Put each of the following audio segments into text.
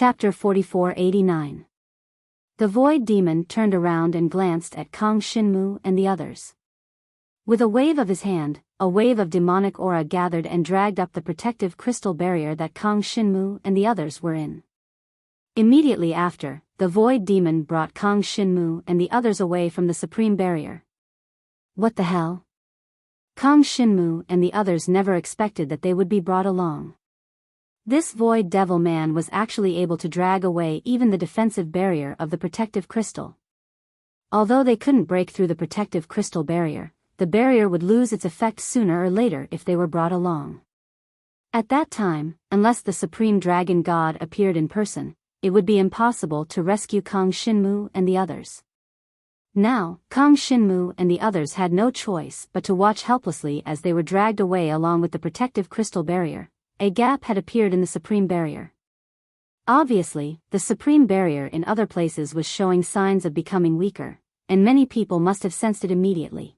Chapter 4489. The Void Demon turned around and glanced at Kang Shinmu and the others. With a wave of his hand, a wave of demonic aura gathered and dragged up the protective crystal barrier that Kang Shinmu and the others were in. Immediately after, the Void Demon brought Kang Shinmu and the others away from the supreme barrier. What the hell? Kang Shinmu and the others never expected that they would be brought along. This Void Devil man was actually able to drag away even the defensive barrier of the protective crystal. Although they couldn't break through the protective crystal barrier, the barrier would lose its effect sooner or later if they were brought along. At that time, unless the Supreme Dragon God appeared in person, it would be impossible to rescue Kang Shinmu and the others. Now, Kang Shinmu and the others had no choice but to watch helplessly as they were dragged away along with the protective crystal barrier. A gap had appeared in the supreme barrier. Obviously, the supreme barrier in other places was showing signs of becoming weaker, and many people must have sensed it immediately.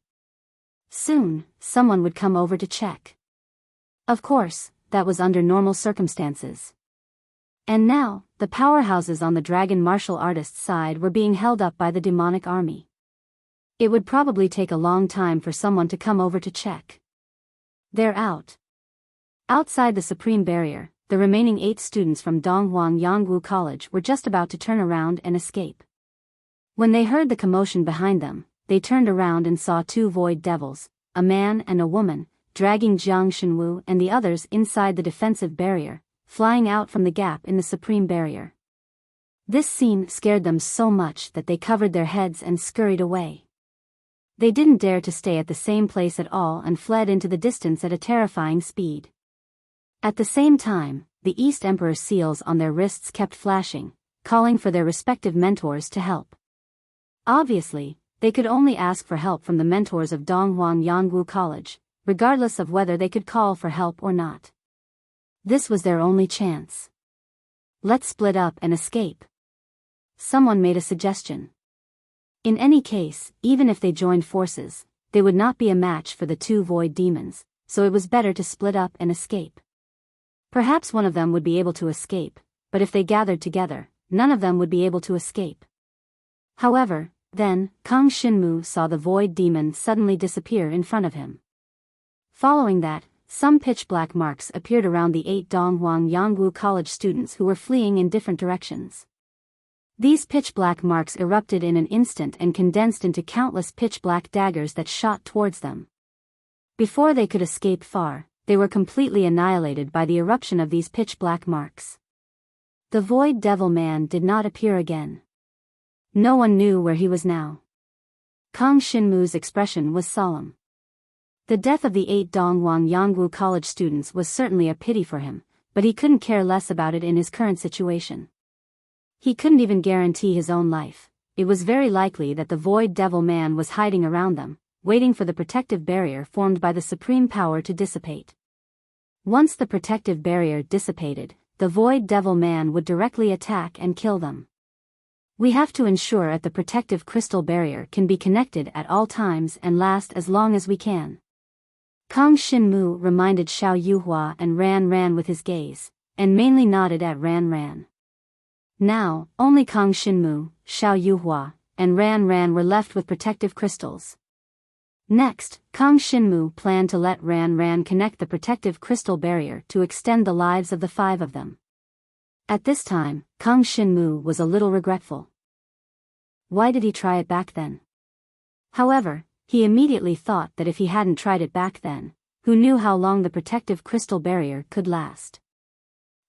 Soon, someone would come over to check. Of course, that was under normal circumstances. And now, the powerhouses on the dragon martial artists' side were being held up by the demonic army. It would probably take a long time for someone to come over to check. They're out. Outside the supreme barrier, the remaining 8 students from Donghuang Yangwu College were just about to turn around and escape. When they heard the commotion behind them, they turned around and saw 2 void devils, a man and a woman, dragging Jiang Shenwu and the others inside the defensive barrier, flying out from the gap in the supreme barrier. This scene scared them so much that they covered their heads and scurried away. They didn't dare to stay at the same place at all and fled into the distance at a terrifying speed. At the same time, the East Emperor seals on their wrists kept flashing, calling for their respective mentors to help. Obviously, they could only ask for help from the mentors of Donghuang Yangwu College, regardless of whether they could call for help or not. This was their only chance. Let's split up and escape. Someone made a suggestion. In any case, even if they joined forces, they would not be a match for the 2 void demons, so it was better to split up and escape. Perhaps one of them would be able to escape, but if they gathered together, none of them would be able to escape. However, then, Kang Shinmu saw the void demon suddenly disappear in front of him. Following that, some pitch-black marks appeared around the 8 Donghuang Yangwu College students who were fleeing in different directions. These pitch-black marks erupted in an instant and condensed into countless pitch-black daggers that shot towards them. Before they could escape far, they were completely annihilated by the eruption of these pitch-black marks. The Void Devil Man did not appear again. No one knew where he was now. Kang Shinmu's expression was solemn. The death of the 8 Donghuang Yangwu College students was certainly a pity for him, but he couldn't care less about it in his current situation. He couldn't even guarantee his own life. It was very likely that the Void Devil Man was hiding around them, waiting for the protective barrier formed by the supreme power to dissipate. Once the protective barrier dissipated, the Void Devil Man would directly attack and kill them. We have to ensure that the protective crystal barrier can be connected at all times and last as long as we can. Kang Shinmu reminded Xiao Yuhua and ran with his gaze, and mainly nodded at Ran. Now, only Kang Shinmu, Xiao Yuhua, and Ran were left with protective crystals. Next, Kang Shinmu planned to let Ran connect the protective crystal barrier to extend the lives of the 5 of them. At this time, Kang Shinmu was a little regretful. Why did he try it back then? However, he immediately thought that if he hadn't tried it back then, who knew how long the protective crystal barrier could last?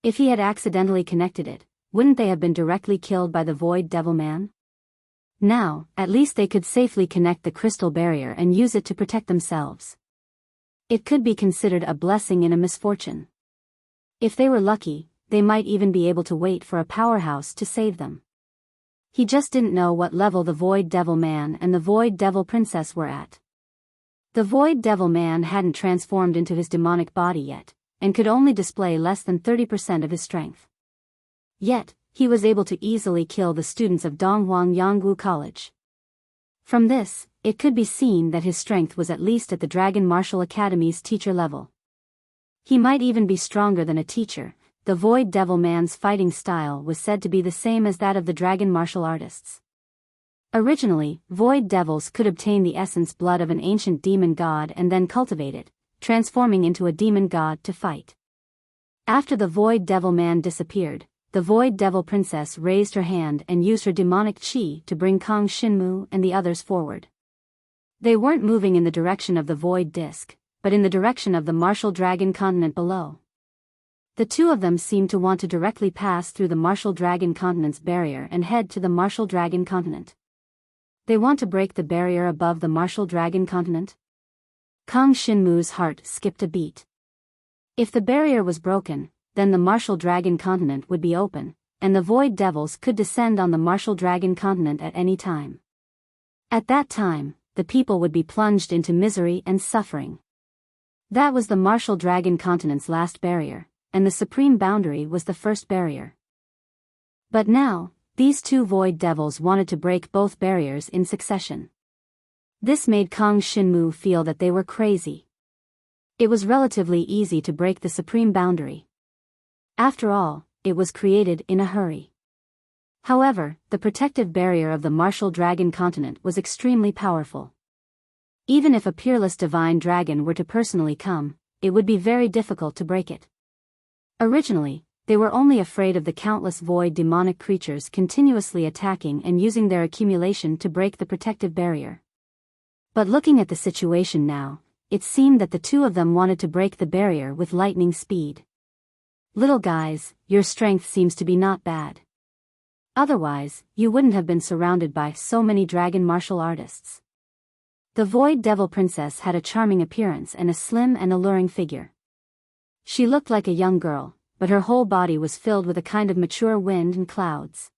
If he had accidentally connected it, wouldn't they have been directly killed by the Void Devil Man? Now, at least they could safely connect the crystal barrier and use it to protect themselves. It could be considered a blessing in a misfortune. If they were lucky, they might even be able to wait for a powerhouse to save them. He just didn't know what level the Void Devil Man and the Void Devil Princess were at. The Void Devil Man hadn't transformed into his demonic body yet, and could only display less than 30% of his strength. Yet, he was able to easily kill the students of Donghuang Yangwu College. From this, it could be seen that his strength was at least at the Dragon Martial Academy's teacher level. He might even be stronger than a teacher, the Void Devil Man's fighting style was said to be the same as that of the dragon martial artists. Originally, Void Devils could obtain the essence blood of an ancient demon god and then cultivate it, transforming into a demon god to fight. After the Void Devil Man disappeared, the Void Devil Princess raised her hand and used her demonic chi to bring Kang Shinmu and the others forward. They weren't moving in the direction of the Void Disc, but in the direction of the Martial Dragon Continent below. The two of them seemed to want to directly pass through the Martial Dragon Continent's barrier and head to the Martial Dragon Continent. They want to break the barrier above the Martial Dragon Continent? Kang Shinmu's heart skipped a beat. If the barrier was broken, then the Martial Dragon Continent would be open, and the Void Devils could descend on the Martial Dragon Continent at any time. At that time, the people would be plunged into misery and suffering. That was the Martial Dragon Continent's last barrier, and the supreme boundary was the first barrier. But now, these two Void Devils wanted to break both barriers in succession. This made Kang Shinmu feel that they were crazy. It was relatively easy to break the supreme boundary. After all, it was created in a hurry. However, the protective barrier of the Martial Dragon Continent was extremely powerful. Even if a peerless divine dragon were to personally come, it would be very difficult to break it. Originally, they were only afraid of the countless void demonic creatures continuously attacking and using their accumulation to break the protective barrier. But looking at the situation now, it seemed that the two of them wanted to break the barrier with lightning speed. Little guys, your strength seems to be not bad. Otherwise, you wouldn't have been surrounded by so many dragon martial artists. The Void Devil Princess had a charming appearance and a slim and alluring figure. She looked like a young girl, but her whole body was filled with a kind of mature wind and clouds.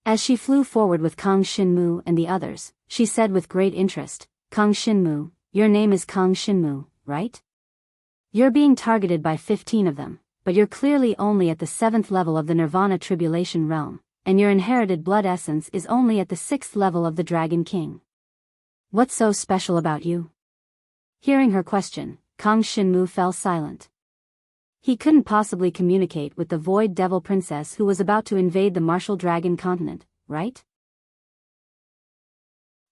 As she flew forward with Kang Shinmu and the others, she said with great interest, "Kang Shinmu, your name is Kang Shinmu, right? You're being targeted by 15 of them, but you're clearly only at the 7th level of the Nirvana Tribulation Realm, and your inherited blood essence is only at the 6th level of the Dragon King. What's so special about you?" Hearing her question, Kang Shinmu fell silent. He couldn't possibly communicate with the Void Devil Princess who was about to invade the Martial Dragon Continent, right?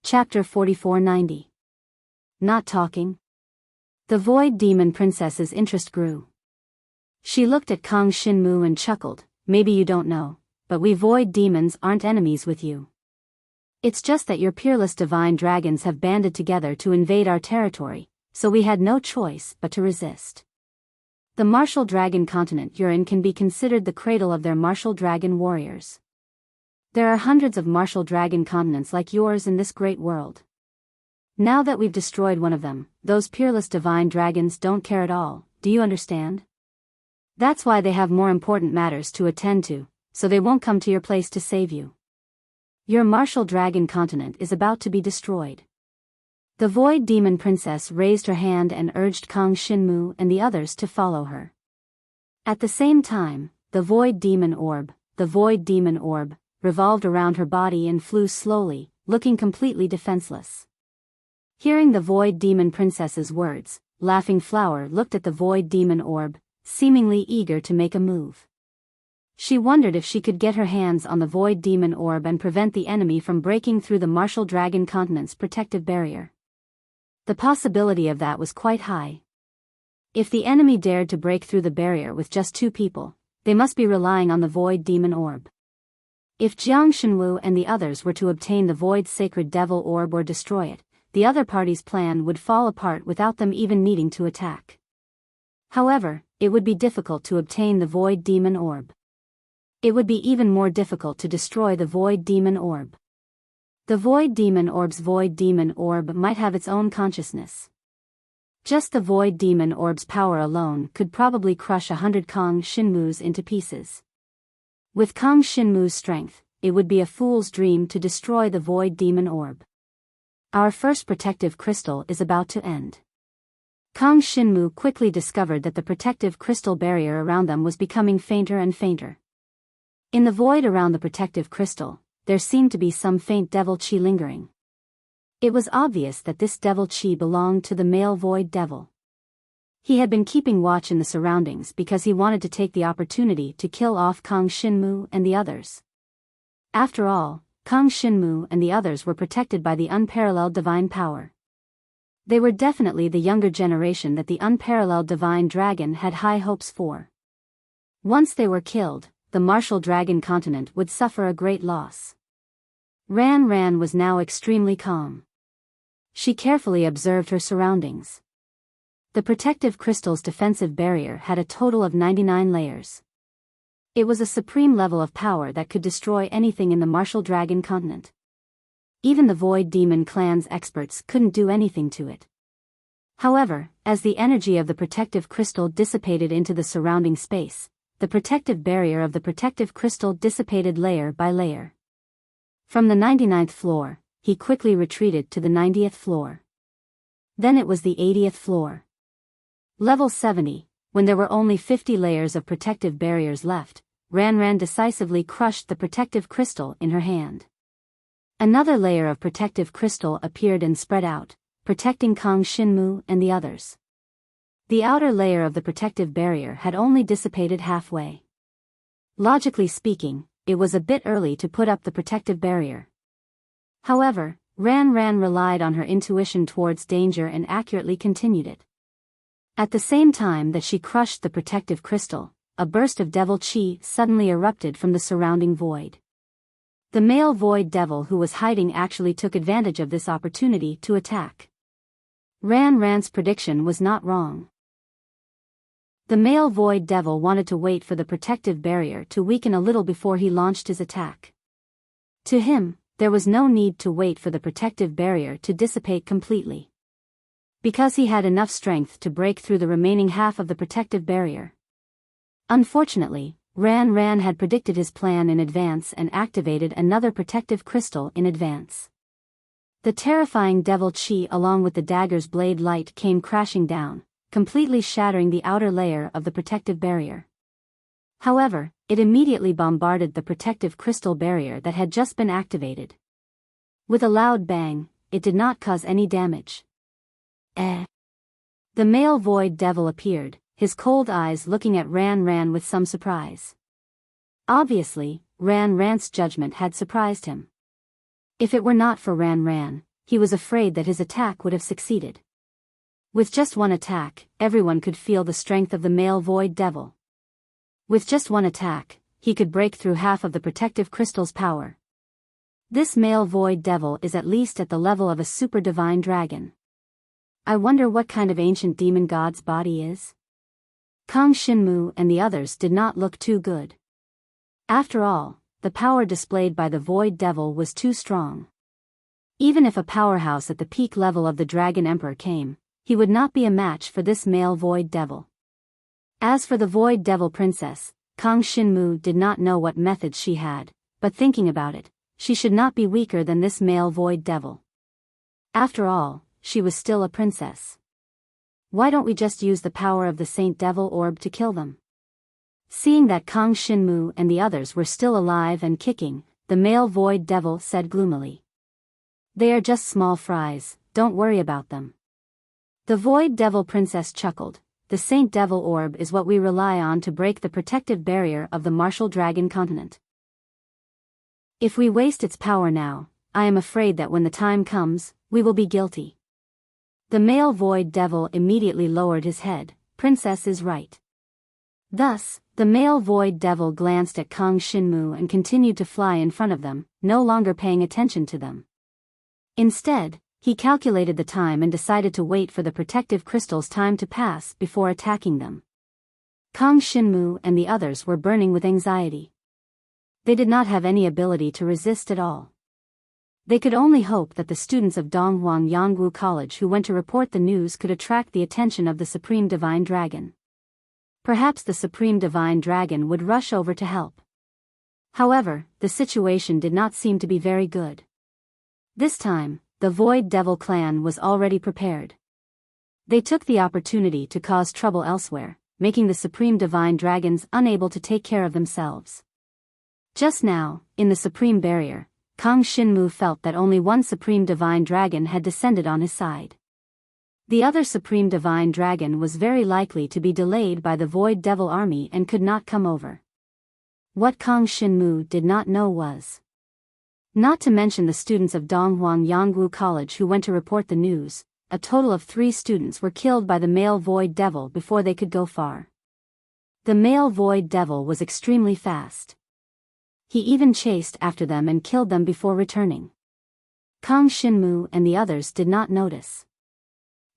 Chapter 4490. Not talking. The Void Demon Princess's interest grew. She looked at Kang Shinmu and chuckled, "Maybe you don't know, but we Void Demons aren't enemies with you. It's just that your peerless divine dragons have banded together to invade our territory, so we had no choice but to resist. The Martial Dragon Continent you're in can be considered the cradle of their Martial Dragon warriors. There are hundreds of Martial Dragon continents like yours in this great world. Now that we've destroyed one of them, those peerless divine dragons don't care at all, do you understand? That's why they have more important matters to attend to, so they won't come to your place to save you. Your Martial Dragon Continent is about to be destroyed." The Void Demon Princess raised her hand and urged Kang Shinmu and the others to follow her. At the same time, the Void Demon Orb, revolved around her body and flew slowly, looking completely defenseless. Hearing the Void Demon Princess's words, Laughing Flower looked at the Void Demon Orb, seemingly eager to make a move. She wondered if she could get her hands on the Void Demon Orb and prevent the enemy from breaking through the Martial Dragon Continent's protective barrier. The possibility of that was quite high. If the enemy dared to break through the barrier with just 2 people, they must be relying on the Void Demon Orb. If Jiang Shenwu and the others were to obtain the Void Sacred Devil Orb or destroy it, the other party's plan would fall apart without them even needing to attack. However, it would be difficult to obtain the Void Demon Orb. It would be even more difficult to destroy the Void Demon Orb. The Void Demon Orb might have its own consciousness. Just the Void Demon Orb's power alone could probably crush 100 Kang Shinmus into pieces. With Kang Shinmu's strength, it would be a fool's dream to destroy the Void Demon Orb. Our first protective crystal is about to end. Kang Shinmu quickly discovered that the protective crystal barrier around them was becoming fainter and fainter. In the void around the protective crystal, there seemed to be some faint devil chi lingering. It was obvious that this devil chi belonged to the male Void Devil. He had been keeping watch in the surroundings because he wanted to take the opportunity to kill off Kang Shinmu and the others. After all, Kang Shinmu and the others were protected by the unparalleled divine power. They were definitely the younger generation that the unparalleled divine dragon had high hopes for. Once they were killed, the martial dragon continent would suffer a great loss. Ran Ran was now extremely calm. She carefully observed her surroundings. The protective crystal's defensive barrier had a total of 99 layers. It was a supreme level of power that could destroy anything in the martial dragon continent. Even the Void Demon clan's experts couldn't do anything to it. However, as the energy of the protective crystal dissipated into the surrounding space, the protective barrier of the protective crystal dissipated layer by layer. From the 99th floor, he quickly retreated to the 90th floor. Then it was the 80th floor. Level 70, when there were only 50 layers of protective barriers left, Ran Ran decisively crushed the protective crystal in her hand. Another layer of protective crystal appeared and spread out, protecting Kang Shinmu and the others. The outer layer of the protective barrier had only dissipated halfway. Logically speaking, it was a bit early to put up the protective barrier. However, Ran Ran relied on her intuition towards danger and accurately continued it. At the same time that she crushed the protective crystal, a burst of devil chi suddenly erupted from the surrounding void. The male void devil who was hiding actually took advantage of this opportunity to attack. Ran Ran's prediction was not wrong. The male void devil wanted to wait for the protective barrier to weaken a little before he launched his attack. To him, there was no need to wait for the protective barrier to dissipate completely, because he had enough strength to break through the remaining half of the protective barrier. Unfortunately, Ran Ran had predicted his plan in advance and activated another protective crystal in advance. The terrifying devil chi along with the dagger's blade light came crashing down, completely shattering the outer layer of the protective barrier. However, it immediately bombarded the protective crystal barrier that had just been activated. With a loud bang, it did not cause any damage. The male void devil appeared, his cold eyes looking at Ran Ran with some surprise. Obviously, Ran Ran's judgment had surprised him. If it were not for Ran Ran, he was afraid that his attack would have succeeded. With just one attack, everyone could feel the strength of the male void devil. With just one attack, he could break through half of the protective crystal's power. This male void devil is at least at the level of a super divine dragon. I wonder what kind of ancient demon god's body is? Kang Shinmu and the others did not look too good. After all, the power displayed by the void devil was too strong. Even if a powerhouse at the peak level of the Dragon Emperor came, he would not be a match for this male void devil. As for the void devil princess, Kang Shinmu did not know what methods she had, but thinking about it, she should not be weaker than this male void devil. After all, she was still a princess. Why don't we just use the power of the Saint Devil Orb to kill them? Seeing that Kang Shinmu and the others were still alive and kicking, the male void devil said gloomily. They are just small fries, don't worry about them. The void devil princess chuckled. The Saint Devil Orb is what we rely on to break the protective barrier of the martial dragon continent. If we waste its power now, I am afraid that when the time comes, we will be guilty. The male void devil immediately lowered his head. Princess is right. Thus, the male void devil glanced at Kang Shinmu and continued to fly in front of them, no longer paying attention to them. Instead, he calculated the time and decided to wait for the protective crystal's time to pass before attacking them. Kang Shinmu and the others were burning with anxiety. They did not have any ability to resist at all. They could only hope that the students of Donghuang Yangwu College who went to report the news could attract the attention of the Supreme Divine Dragon. Perhaps the Supreme Divine Dragon would rush over to help. However, the situation did not seem to be very good. This time, the Void Devil clan was already prepared. They took the opportunity to cause trouble elsewhere, making the Supreme Divine Dragons unable to take care of themselves. Just now, in the Supreme Barrier, Kang Shinmu felt that only one Supreme Divine Dragon had descended on his side. The other Supreme Divine Dragon was very likely to be delayed by the Void Devil army and could not come over. What Kang Shinmu did not know was, not to mention the students of Donghuang Yangwu College who went to report the news, a total of 3 students were killed by the male Void Devil before they could go far. The male Void Devil was extremely fast. He even chased after them and killed them before returning. Kang Shinmu and the others did not notice.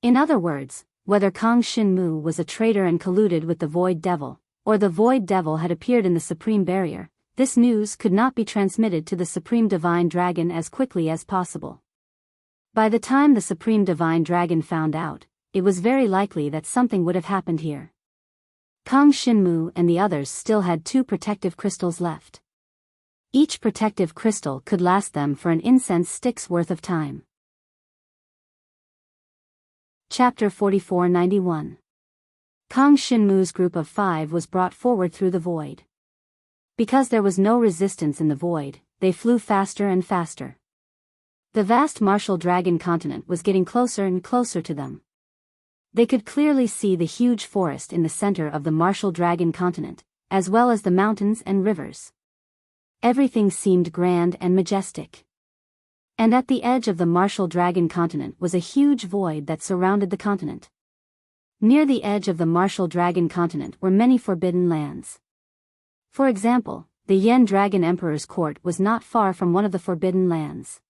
In other words, whether Kang Shinmu was a traitor and colluded with the Void Devil, or the Void Devil had appeared in the Supreme Barrier, this news could not be transmitted to the Supreme Divine Dragon as quickly as possible. By the time the Supreme Divine Dragon found out, it was very likely that something would have happened here. Kang Shinmu and the others still had 2 protective crystals left. Each protective crystal could last them for an incense stick's worth of time. Chapter 4491. Kang Shinmu's group of 5 was brought forward through the void. Because there was no resistance in the void, they flew faster and faster. The vast martial dragon continent was getting closer and closer to them. They could clearly see the huge forest in the center of the martial dragon continent, as well as the mountains and rivers. Everything seemed grand and majestic. And at the edge of the martial dragon continent was a huge void that surrounded the continent. Near the edge of the martial dragon continent were many forbidden lands. For example, the Yen Dragon Emperor's court was not far from one of the forbidden lands.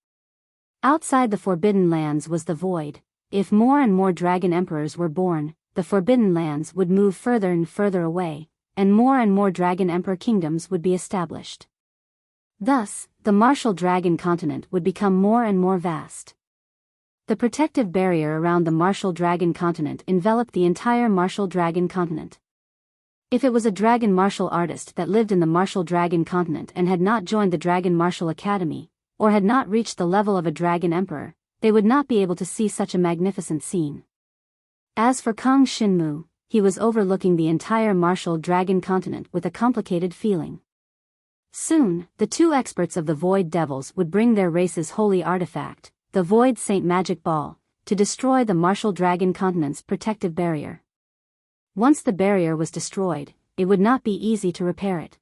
Outside the forbidden lands was the void. If more and more dragon emperors were born, the forbidden lands would move further and further away, and more dragon emperor kingdoms would be established. Thus, the martial dragon continent would become more and more vast. The protective barrier around the martial dragon continent enveloped the entire martial dragon continent. If it was a dragon martial artist that lived in the martial dragon continent and had not joined the Dragon Martial Academy, or had not reached the level of a dragon emperor, they would not be able to see such a magnificent scene. As for Kang Shinmu, he was overlooking the entire martial dragon continent with a complicated feeling. Soon, the 2 experts of the Void Devils would bring their race's holy artifact, the Void Saint Magic Ball, to destroy the martial dragon continent's protective barrier. Once the barrier was destroyed, it would not be easy to repair it.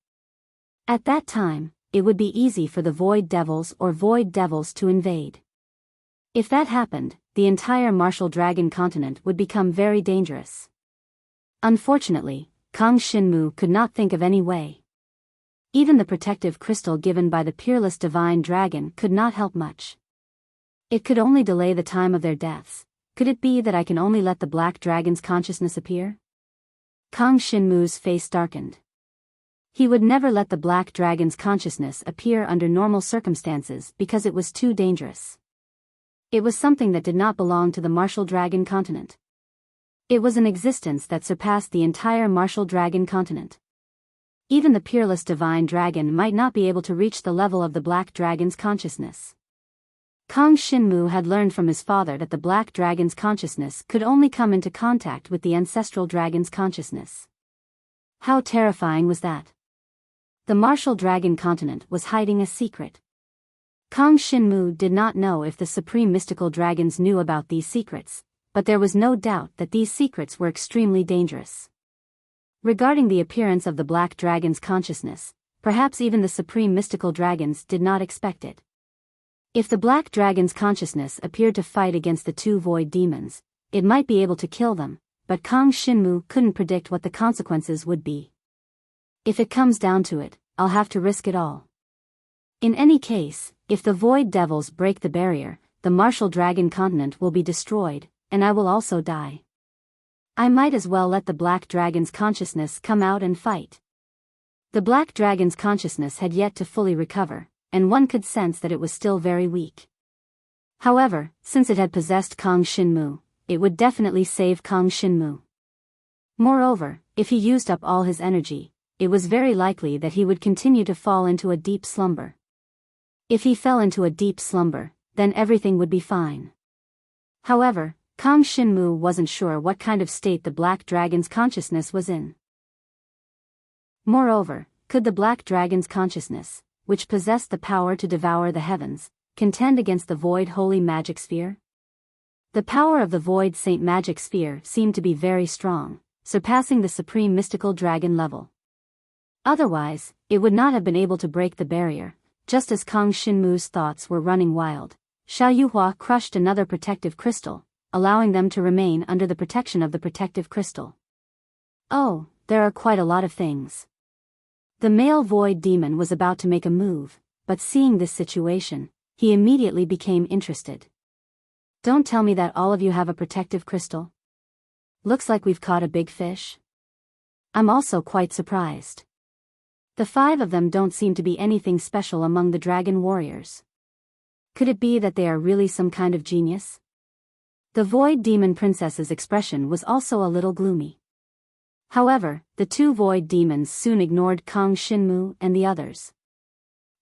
At that time, it would be easy for the Void Devils or Void Devils to invade. If that happened, the entire martial dragon continent would become very dangerous. Unfortunately, Kang Shinmu could not think of any way. Even the protective crystal given by the peerless divine dragon could not help much. It could only delay the time of their deaths. Could it be that I can only let the black dragon's consciousness appear? Kang Shinmu's face darkened. He would never let the black dragon's consciousness appear under normal circumstances because it was too dangerous. It was something that did not belong to the martial dragon continent. It was an existence that surpassed the entire martial dragon continent. Even the peerless divine dragon might not be able to reach the level of the black dragon's consciousness. Kang Shinmu had learned from his father that the black dragon's consciousness could only come into contact with the ancestral dragon's consciousness. How terrifying was that? The martial dragon continent was hiding a secret. Kang Shinmu did not know if the supreme mystical dragons knew about these secrets, but there was no doubt that these secrets were extremely dangerous. Regarding the appearance of the black dragon's consciousness, perhaps even the supreme mystical dragons did not expect it. If the black dragon's consciousness appeared to fight against the 2 void demons, it might be able to kill them, but Kang Shinmu couldn't predict what the consequences would be. If it comes down to it, I'll have to risk it all. In any case, if the Void Devils break the barrier, the martial dragon continent will be destroyed, and I will also die. I might as well let the black dragon's consciousness come out and fight. The black dragon's consciousness had yet to fully recover, and one could sense that it was still very weak. However, since it had possessed Kang Shinmu, it would definitely save Kang Shinmu. Moreover, if he used up all his energy, it was very likely that he would continue to fall into a deep slumber. If he fell into a deep slumber, then everything would be fine. However, Kang Shinmu wasn't sure what kind of state the black dragon's consciousness was in. Moreover, could the black dragon's consciousness, which possessed the power to devour the heavens, contend against the void holy magic sphere? The power of the Void Saint Magic Sphere seemed to be very strong, surpassing the supreme mystical dragon level. Otherwise, it would not have been able to break the barrier. Just as Kang Shinmu's thoughts were running wild, Xiao Yuhua crushed another protective crystal, allowing them to remain under the protection of the protective crystal. Oh, there are quite a lot of things. The male void demon was about to make a move, but seeing this situation, he immediately became interested. Don't tell me that all of you have a protective crystal. Looks like we've caught a big fish. I'm also quite surprised. The 5 of them don't seem to be anything special among the dragon warriors. Could it be that they are really some kind of genius? The void demon princess's expression was also a little gloomy. However, the 2 void demons soon ignored Kang Shinmu and the others.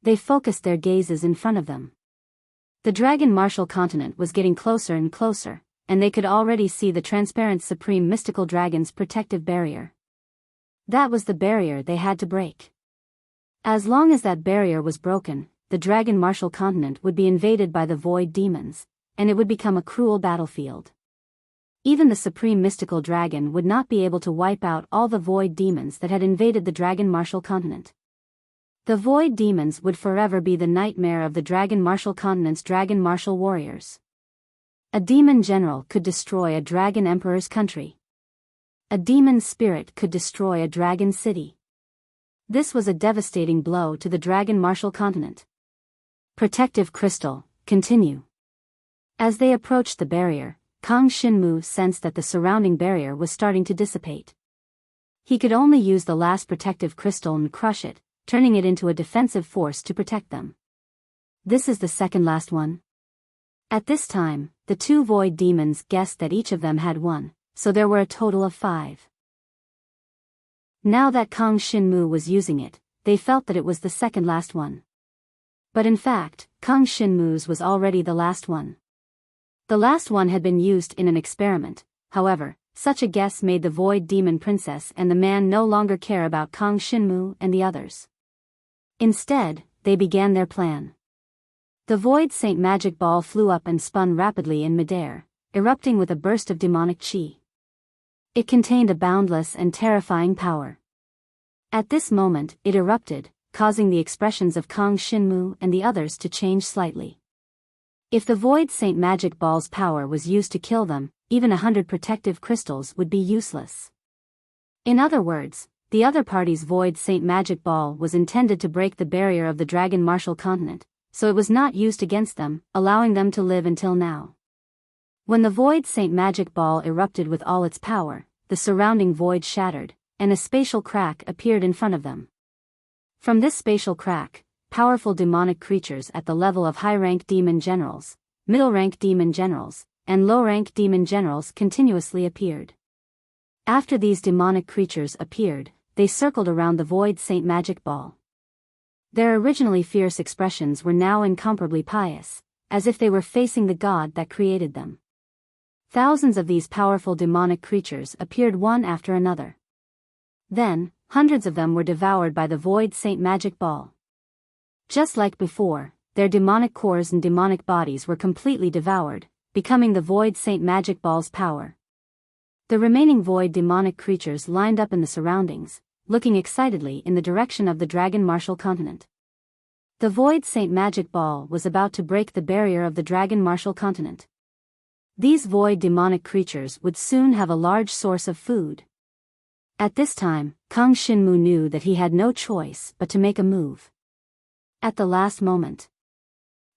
They focused their gazes in front of them. The dragon martial continent was getting closer and closer, and they could already see the transparent supreme mystical dragon's protective barrier. That was the barrier they had to break. As long as that barrier was broken, the dragon martial continent would be invaded by the void demons, and it would become a cruel battlefield. Even the supreme mystical dragon would not be able to wipe out all the void demons that had invaded the dragon martial continent. The void demons would forever be the nightmare of the dragon martial continent's dragon martial warriors. A demon general could destroy a dragon emperor's country. A demon spirit could destroy a dragon city. This was a devastating blow to the dragon martial continent. Protective crystal, continue. As they approached the barrier, Kang Shinmu sensed that the surrounding barrier was starting to dissipate. He could only use the last protective crystal and crush it, turning it into a defensive force to protect them. This is the second last one. At this time, the 2 void demons guessed that each of them had 1, so there were a total of 5. Now that Kang Shinmu was using it, they felt that it was the second last one. But in fact, Kang Shinmu's was already the last one. The last one had been used in an experiment. However, such a guess made the void demon princess and the man no longer care about Kang Shinmu and the others. Instead, they began their plan. The void saint magic ball flew up and spun rapidly in midair, erupting with a burst of demonic chi. It contained a boundless and terrifying power. At this moment, it erupted, causing the expressions of Kang Shinmu and the others to change slightly. If the void saint magic ball's power was used to kill them, even 100 protective crystals would be useless. In other words, the other party's void saint magic ball was intended to break the barrier of the dragon martial continent, so it was not used against them, allowing them to live until now. When the void saint magic ball erupted with all its power, the surrounding void shattered, and a spatial crack appeared in front of them. From this spatial crack, powerful demonic creatures at the level of high-rank demon generals, middle-rank demon generals, and low-rank demon generals continuously appeared. After these demonic creatures appeared, they circled around the void saint magic ball. Their originally fierce expressions were now incomparably pious, as if they were facing the god that created them. Thousands of these powerful demonic creatures appeared one after another. Then, hundreds of them were devoured by the void saint magic ball. Just like before, their demonic cores and demonic bodies were completely devoured, becoming the void saint magic ball's power. The remaining void demonic creatures lined up in the surroundings, looking excitedly in the direction of the dragon martial continent. The void saint magic ball was about to break the barrier of the dragon martial continent. These void demonic creatures would soon have a large source of food. At this time, Kang Shinmu knew that he had no choice but to make a move. At the last moment,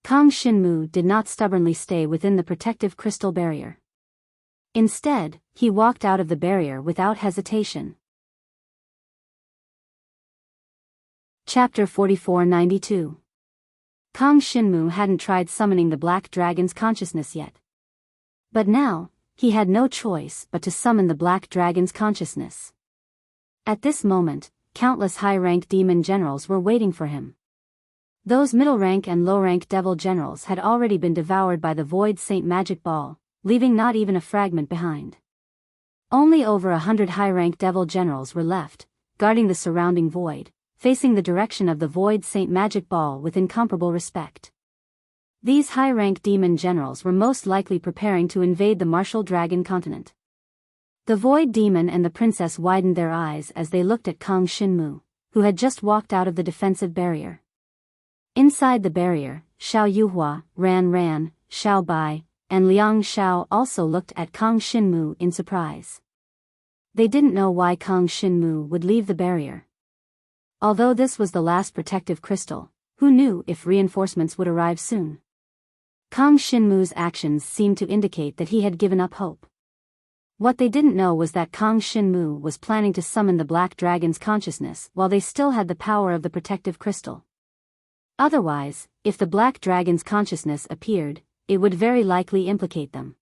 Kang Shinmu did not stubbornly stay within the protective crystal barrier. Instead, he walked out of the barrier without hesitation. Chapter 4492. Kang Shinmu hadn't tried summoning the Black Dragon's consciousness yet. But now, he had no choice but to summon the Black Dragon's consciousness. At this moment, countless high-rank demon generals were waiting for him. Those middle-rank and low-rank devil generals had already been devoured by the Void Saint Magic Ball, leaving not even a fragment behind. Only over 100 high-rank devil generals were left, guarding the surrounding void, facing the direction of the Void Saint Magic Ball with incomparable respect. These high-rank demon generals were most likely preparing to invade the martial dragon continent. The void demon and the princess widened their eyes as they looked at Kang Shinmu, who had just walked out of the defensive barrier. Inside the barrier, Xiao Yuhua, Ran, Xiao Bai, and Liang Xiao also looked at Kang Shinmu in surprise. They didn't know why Kang Shinmu would leave the barrier. Although this was the last protective crystal, who knew if reinforcements would arrive soon? Kang Shinmu's actions seemed to indicate that he had given up hope. What they didn't know was that Kang Shinmu was planning to summon the Black Dragon's consciousness while they still had the power of the protective crystal. Otherwise, if the Black Dragon's consciousness appeared, it would very likely implicate them.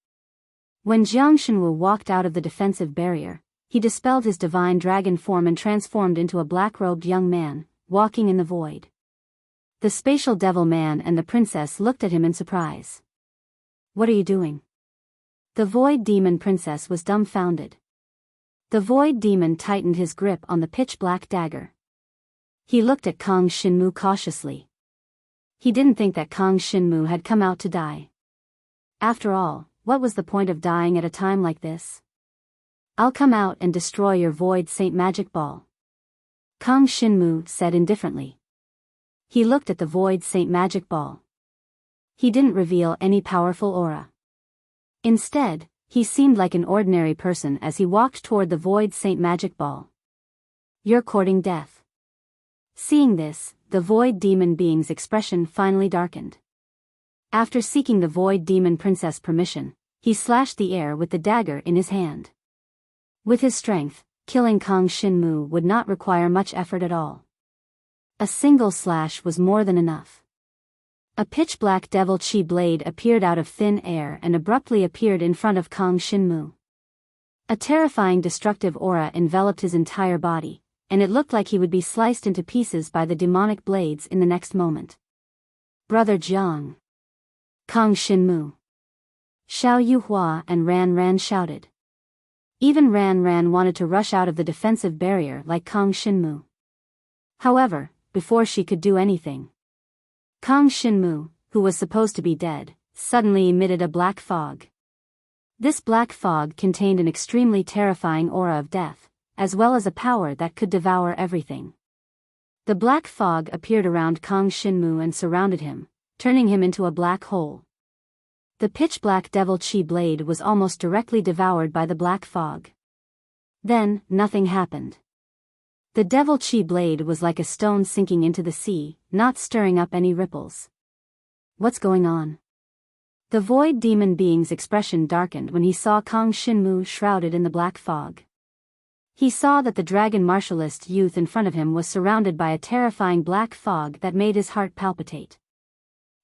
When Jiang Shenwu walked out of the defensive barrier, he dispelled his divine dragon form and transformed into a black-robed young man, walking in the void. The spatial devil man and the princess looked at him in surprise. "What are you doing?" The void demon princess was dumbfounded. The void demon tightened his grip on the pitch-black dagger. He looked at Kang Shinmu cautiously. He didn't think that Kang Shinmu had come out to die. After all, what was the point of dying at a time like this? "I'll come out and destroy your void Saint Magic Ball," Kang Shinmu said indifferently. He looked at the void Saint Magic Ball. He didn't reveal any powerful aura. Instead, he seemed like an ordinary person as he walked toward the void Saint Magic Ball. "You're courting death." Seeing this, the void demon being's expression finally darkened. After seeking the void demon princess permission, he slashed the air with the dagger in his hand. With his strength, killing Kang Shinmu would not require much effort at all. A single slash was more than enough. A pitch-black devil chi blade appeared out of thin air and abruptly appeared in front of Kang Shinmu. A terrifying destructive aura enveloped his entire body, and it looked like he would be sliced into pieces by the demonic blades in the next moment. "Brother Jiang!" Kang Shinmu, Xiao Yuhua and Ran shouted. Even Ran wanted to rush out of the defensive barrier like Kang Shinmu. However, before she could do anything, Kang Shinmu, who was supposed to be dead, suddenly emitted a black fog. This black fog contained an extremely terrifying aura of death, as well as a power that could devour everything. The black fog appeared around Kang Shinmu and surrounded him, turning him into a black hole. The pitch-black devil chi blade was almost directly devoured by the black fog. Then, nothing happened. The devil chi blade was like a stone sinking into the sea, not stirring up any ripples. "What's going on?" The void demon being's expression darkened when he saw Kang Shinmu shrouded in the black fog. He saw that the dragon martialist youth in front of him was surrounded by a terrifying black fog that made his heart palpitate.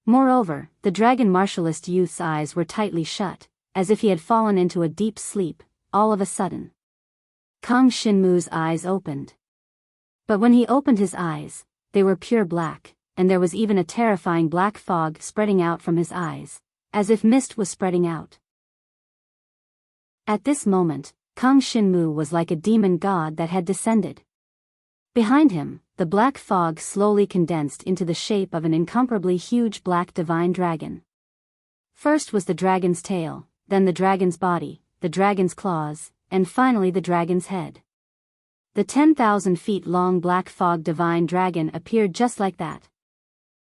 Moreover, the dragon martialist youth's eyes were tightly shut, as if he had fallen into a deep sleep. All of a sudden, Kang Shinmu's eyes opened. But when he opened his eyes, they were pure black, and there was even a terrifying black fog spreading out from his eyes, as if mist was spreading out. At this moment, Kang Shinmu was like a demon god that had descended. Behind him, the black fog slowly condensed into the shape of an incomparably huge black divine dragon. First was the dragon's tail, then the dragon's body, the dragon's claws, and finally the dragon's head. The 10,000 feet long black fog divine dragon appeared just like that.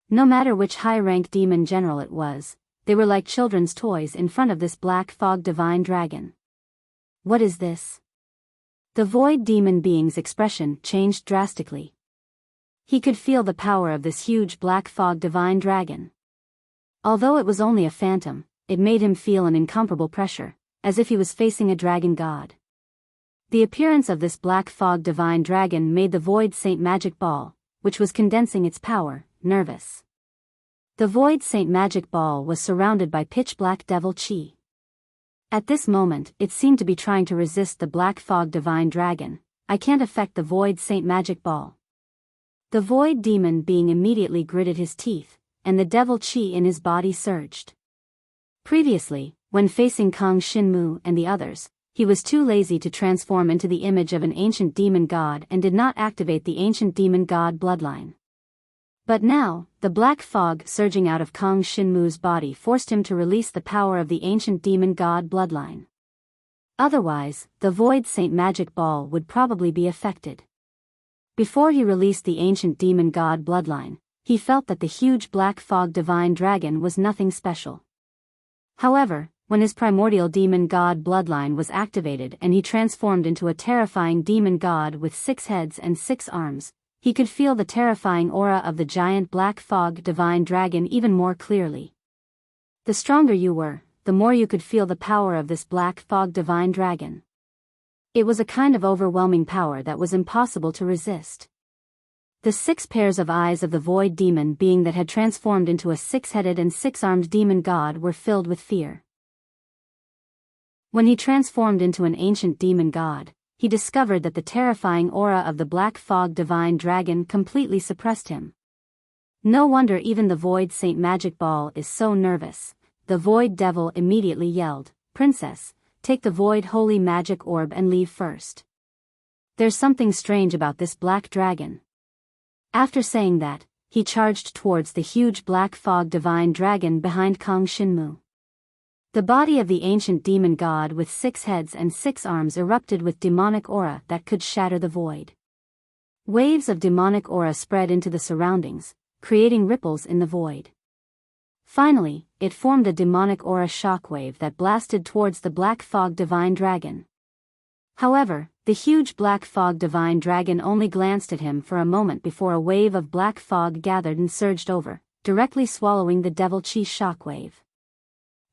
No matter which high-rank demon general it was, they were like children's toys in front of this black fog divine dragon. "What is this?" The void demon being's expression changed drastically. He could feel the power of this huge black fog divine dragon. Although it was only a phantom, it made him feel an incomparable pressure, as if he was facing a dragon god. The appearance of this black fog divine dragon made the void Saint Magic Ball, which was condensing its power, nervous. The void Saint Magic Ball was surrounded by pitch-black devil chi. At this moment, it seemed to be trying to resist the black fog divine dragon. "I can't affect the void Saint Magic Ball." The void demon being immediately gritted his teeth, and the devil chi in his body surged. Previously, when facing Kang Shinmu and the others, he was too lazy to transform into the image of an ancient demon god and did not activate the ancient demon god bloodline. But now, the black fog surging out of Kang Shinmu's body forced him to release the power of the ancient demon god bloodline. Otherwise, the Void Saint magic ball would probably be affected. Before he released the ancient demon god bloodline, he felt that the huge black fog divine dragon was nothing special. However, when his primordial demon god bloodline was activated and he transformed into a terrifying demon god with 6 heads and 6 arms, he could feel the terrifying aura of the giant black fog divine dragon even more clearly. The stronger you were, the more you could feel the power of this black fog divine dragon. It was a kind of overwhelming power that was impossible to resist. The 6 pairs of eyes of the void demon being that had transformed into a 6-headed and 6-armed demon god were filled with fear. When he transformed into an ancient demon god, he discovered that the terrifying aura of the black fog divine dragon completely suppressed him. No wonder even the Void Saint magic ball is so nervous. The Void Devil immediately yelled, "Princess, take the Void Holy Magic Orb and leave first. There's something strange about this black dragon." After saying that, he charged towards the huge black fog divine dragon behind Kang Shinmu. The body of the ancient demon god with 6 heads and 6 arms erupted with demonic aura that could shatter the void. Waves of demonic aura spread into the surroundings, creating ripples in the void. Finally, it formed a demonic aura shockwave that blasted towards the black fog divine dragon. However, the huge black fog divine dragon only glanced at him for a moment before a wave of black fog gathered and surged over, directly swallowing the devil chi shockwave.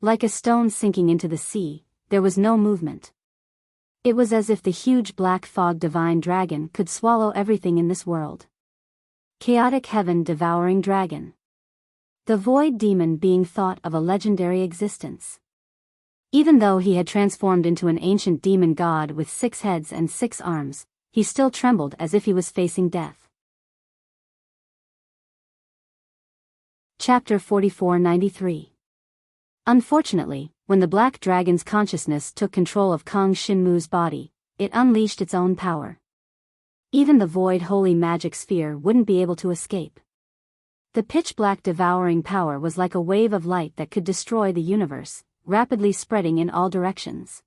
Like a stone sinking into the sea, there was no movement. It was as if the huge black fog divine dragon could swallow everything in this world. Chaotic heaven devouring dragon. The void demon being thought of a legendary existence. Even though he had transformed into an ancient demon god with 6 heads and 6 arms, he still trembled as if he was facing death. Chapter 4493. Unfortunately, when the black dragon's consciousness took control of Kang Shinmu's body, it unleashed its own power. Even the void holy magic sphere wouldn't be able to escape. The pitch-black devouring power was like a wave of light that could destroy the universe, rapidly spreading in all directions.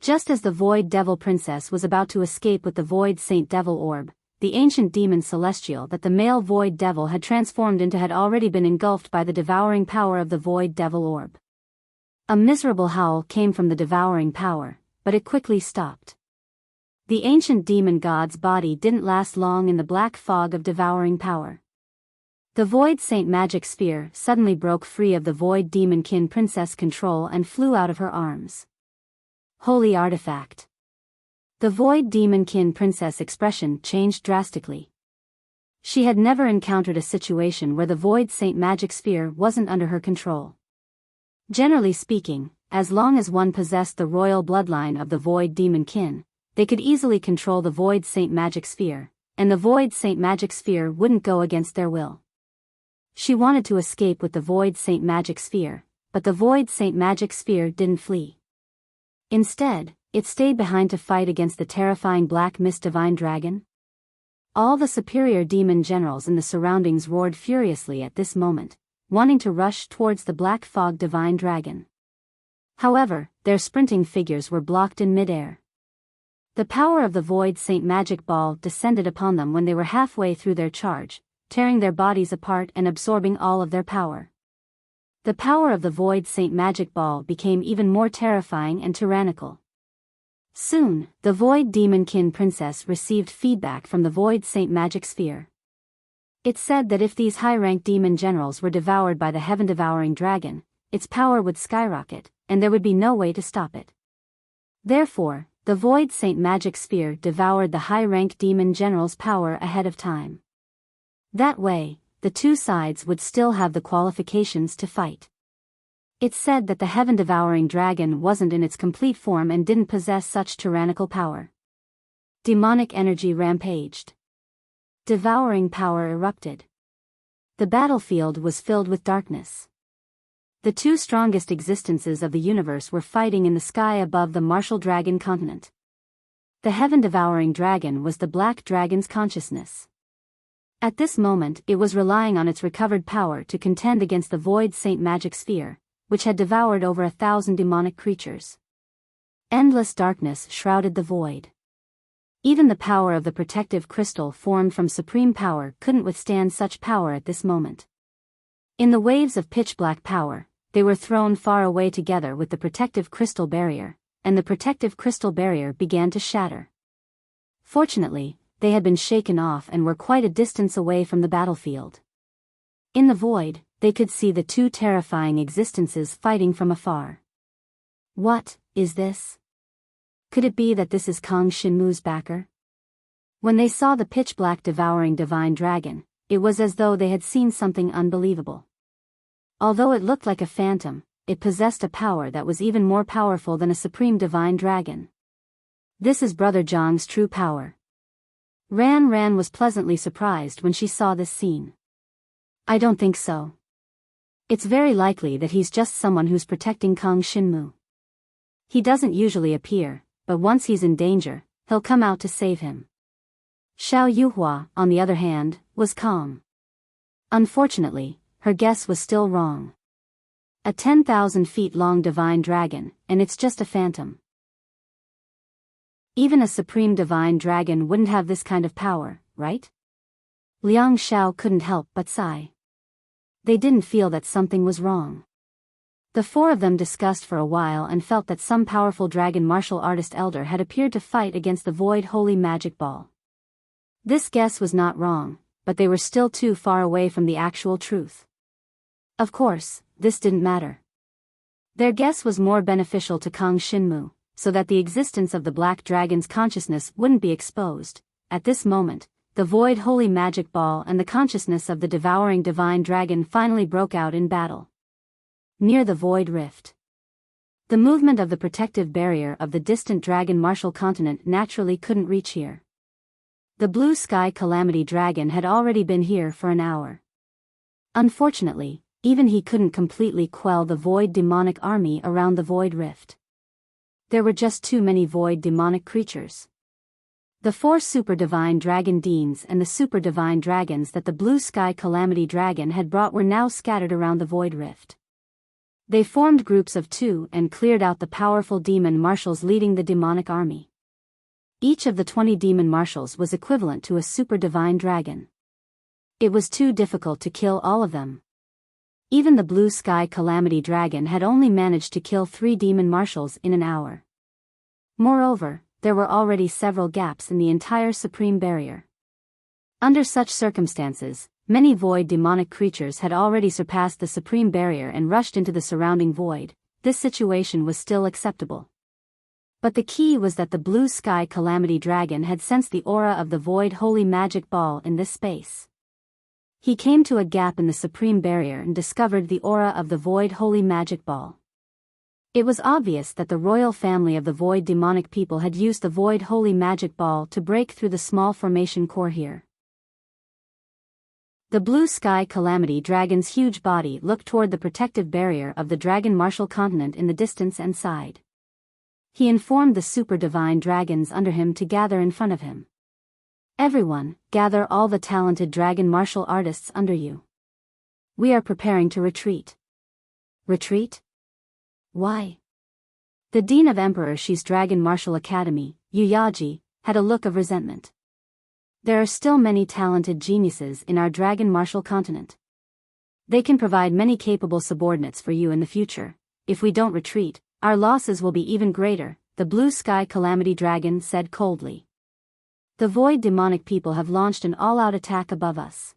Just as the Void Devil Princess was about to escape with the Void Saint Devil Orb, the ancient demon Celestial that the male Void Devil had transformed into had already been engulfed by the devouring power of the Void Devil Orb. A miserable howl came from the devouring power, but it quickly stopped. The ancient demon god's body didn't last long in the black fog of devouring power. The Void Saint magic sphere suddenly broke free of the Void Demon-kin Princess control and flew out of her arms. Holy artifact. The Void Demon-kin Princess expression changed drastically. She had never encountered a situation where the Void Saint magic sphere wasn't under her control. Generally speaking, as long as one possessed the royal bloodline of the Void Demon-kin, they could easily control the Void Saint magic sphere, and the Void Saint magic sphere wouldn't go against their will. She wanted to escape with the Void Saint magic sphere, but the Void Saint magic sphere didn't flee. Instead, it stayed behind to fight against the terrifying black mist divine dragon. All the superior demon generals in the surroundings roared furiously at this moment, wanting to rush towards the black fog divine dragon. However, their sprinting figures were blocked in midair. The power of the Void Saint magic ball descended upon them when they were halfway through their charge, tearing their bodies apart and absorbing all of their power. The power of the Void Saint magic ball became even more terrifying and tyrannical. Soon, the Void Demon-kin Princess received feedback from the Void Saint magic sphere. It said that if these high-ranked demon generals were devoured by the heaven-devouring dragon, its power would skyrocket, and there would be no way to stop it. Therefore, the Void Saint magic sphere devoured the high-ranked demon general's power ahead of time. That way, the two sides would still have the qualifications to fight. It said that the heaven-devouring dragon wasn't in its complete form and didn't possess such tyrannical power. Demonic energy rampaged. Devouring power erupted. The battlefield was filled with darkness. The two strongest existences of the universe were fighting in the sky above the martial dragon continent. The heaven-devouring dragon was the black dragon's consciousness. At this moment it was relying on its recovered power to contend against the Void Saint magic sphere, which had devoured over 1,000 demonic creatures. Endless darkness shrouded the void. Even the power of the protective crystal formed from supreme power couldn't withstand such power at this moment. In the waves of pitch-black power, they were thrown far away together with the protective crystal barrier, and the protective crystal barrier began to shatter. Fortunately, they had been shaken off and were quite a distance away from the battlefield. In the void, they could see the two terrifying existences fighting from afar. What is this? Could it be that this is Kang Shinmu's backer? When they saw the pitch-black devouring divine dragon, it was as though they had seen something unbelievable. Although it looked like a phantom, it possessed a power that was even more powerful than a supreme divine dragon. This is Brother Zhang's true power. Ran was pleasantly surprised when she saw this scene. I don't think so. It's very likely that he's just someone who's protecting Kang Shinmu. He doesn't usually appear, but once he's in danger, he'll come out to save him. Xiao Yuhua, on the other hand, was calm. Unfortunately, her guess was still wrong. A 10,000 feet long divine dragon, and it's just a phantom. Even a supreme divine dragon wouldn't have this kind of power, right? Liang Xiao couldn't help but sigh. They didn't feel that something was wrong. The four of them discussed for a while and felt that some powerful dragon martial artist elder had appeared to fight against the void holy magic ball. This guess was not wrong, but they were still too far away from the actual truth. Of course, this didn't matter. Their guess was more beneficial to Kang Shinmu, so that the existence of the black dragon's consciousness wouldn't be exposed. At this moment, the void holy magic ball and the consciousness of the devouring divine dragon finally broke out in battle. Near the void rift. The movement of the protective barrier of the distant dragon martial continent naturally couldn't reach here. The blue sky calamity dragon had already been here for an hour. Unfortunately, even he couldn't completely quell the void demonic army around the void rift. There were just too many void demonic creatures. The four super divine dragon deans and the super divine dragons that the blue sky calamity dragon had brought were now scattered around the void rift. They formed groups of two and cleared out the powerful demon marshals leading the demonic army. Each of the 20 demon marshals was equivalent to a super divine dragon. It was too difficult to kill all of them. Even the blue sky calamity dragon had only managed to kill 3 demon marshals in an hour. Moreover, there were already several gaps in the entire supreme barrier. Under such circumstances, many void demonic creatures had already surpassed the supreme barrier and rushed into the surrounding void. This situation was still acceptable. But the key was that the blue sky calamity dragon had sensed the aura of the void holy magic ball in this space. He came to a gap in the supreme barrier and discovered the aura of the void holy magic ball. It was obvious that the royal family of the void demonic people had used the void holy magic ball to break through the small formation core here. The blue sky calamity dragon's huge body looked toward the protective barrier of the dragon martial continent in the distance and sighed. He informed the super divine dragons under him to gather in front of him. Everyone, gather all the talented dragon martial artists under you. We are preparing to retreat. Retreat? Why? The Dean of Emperor Shi's Dragon Martial Academy, Yu Yaji, had a look of resentment. There are still many talented geniuses in our dragon martial continent. They can provide many capable subordinates for you in the future. If we don't retreat, our losses will be even greater, the blue sky calamity dragon said coldly. The void demonic people have launched an all-out attack above us.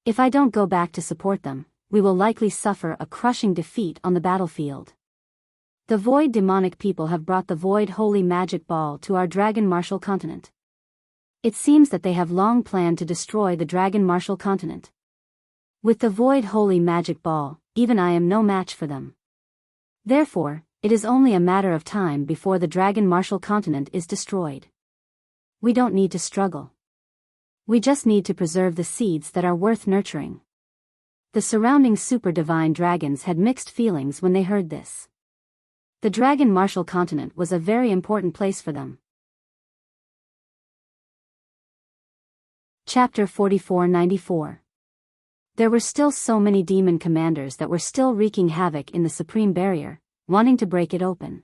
If I don't go back to support them, we will likely suffer a crushing defeat on the battlefield. The void demonic people have brought the void holy magic ball to our dragon martial continent. It seems that they have long planned to destroy the dragon martial continent. With the void holy magic ball, even I am no match for them. Therefore, it is only a matter of time before the dragon martial continent is destroyed. We don't need to struggle. We just need to preserve the seeds that are worth nurturing. The surrounding super divine dragons had mixed feelings when they heard this. The dragon martial continent was a very important place for them. Chapter 4494. There were still so many demon commanders that were still wreaking havoc in the Supreme Barrier, wanting to break it open.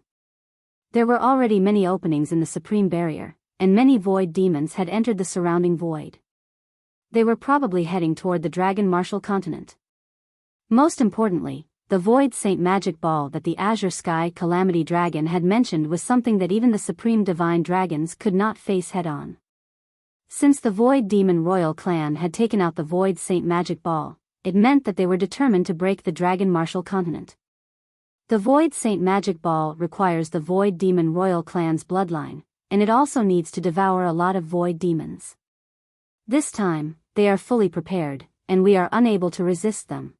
There were already many openings in the Supreme Barrier, and many void demons had entered the surrounding void. They were probably heading toward the Dragon Martial Continent. Most importantly, the Void Saint Magic Ball that the Azure Sky Calamity Dragon had mentioned was something that even the Supreme Divine Dragons could not face head-on. Since the Void Demon Royal Clan had taken out the Void Saint Magic Ball, it meant that they were determined to break the Dragon Martial Continent. The Void Saint Magic Ball requires the Void Demon Royal Clan's bloodline, and it also needs to devour a lot of Void Demons. This time, they are fully prepared, and we are unable to resist them.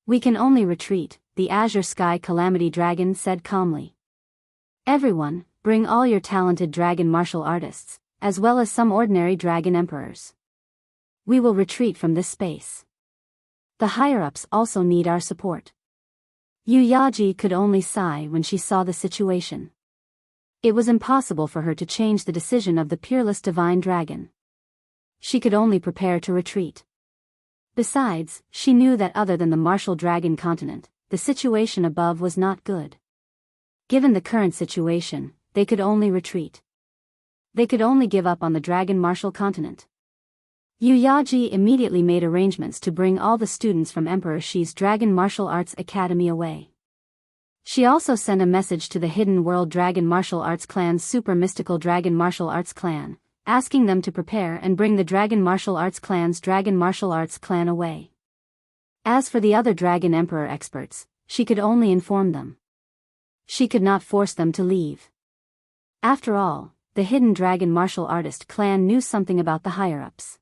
We can only retreat, the Azure Sky Calamity Dragon said calmly. Everyone, bring all your talented dragon martial artists, as well as some ordinary dragon emperors. We will retreat from this space. The higher-ups also need our support. Yu Yaji could only sigh when she saw the situation. It was impossible for her to change the decision of the peerless divine dragon. She could only prepare to retreat. Besides, she knew that other than the martial dragon continent, the situation above was not good. Given the current situation, they could only retreat. They could only give up on the Dragon Martial Continent. Yu Yaji immediately made arrangements to bring all the students from Emperor Shi's Dragon Martial Arts Academy away. She also sent a message to the Hidden World Dragon Martial Arts Clan's Super Mystical Dragon Martial Arts Clan, asking them to prepare and bring the Dragon Martial Arts Clan's Dragon Martial Arts Clan away. As for the other Dragon Emperor experts, she could only inform them. She could not force them to leave. After all, the Hidden Dragon Martial Artist Clan knew something about the higher-ups.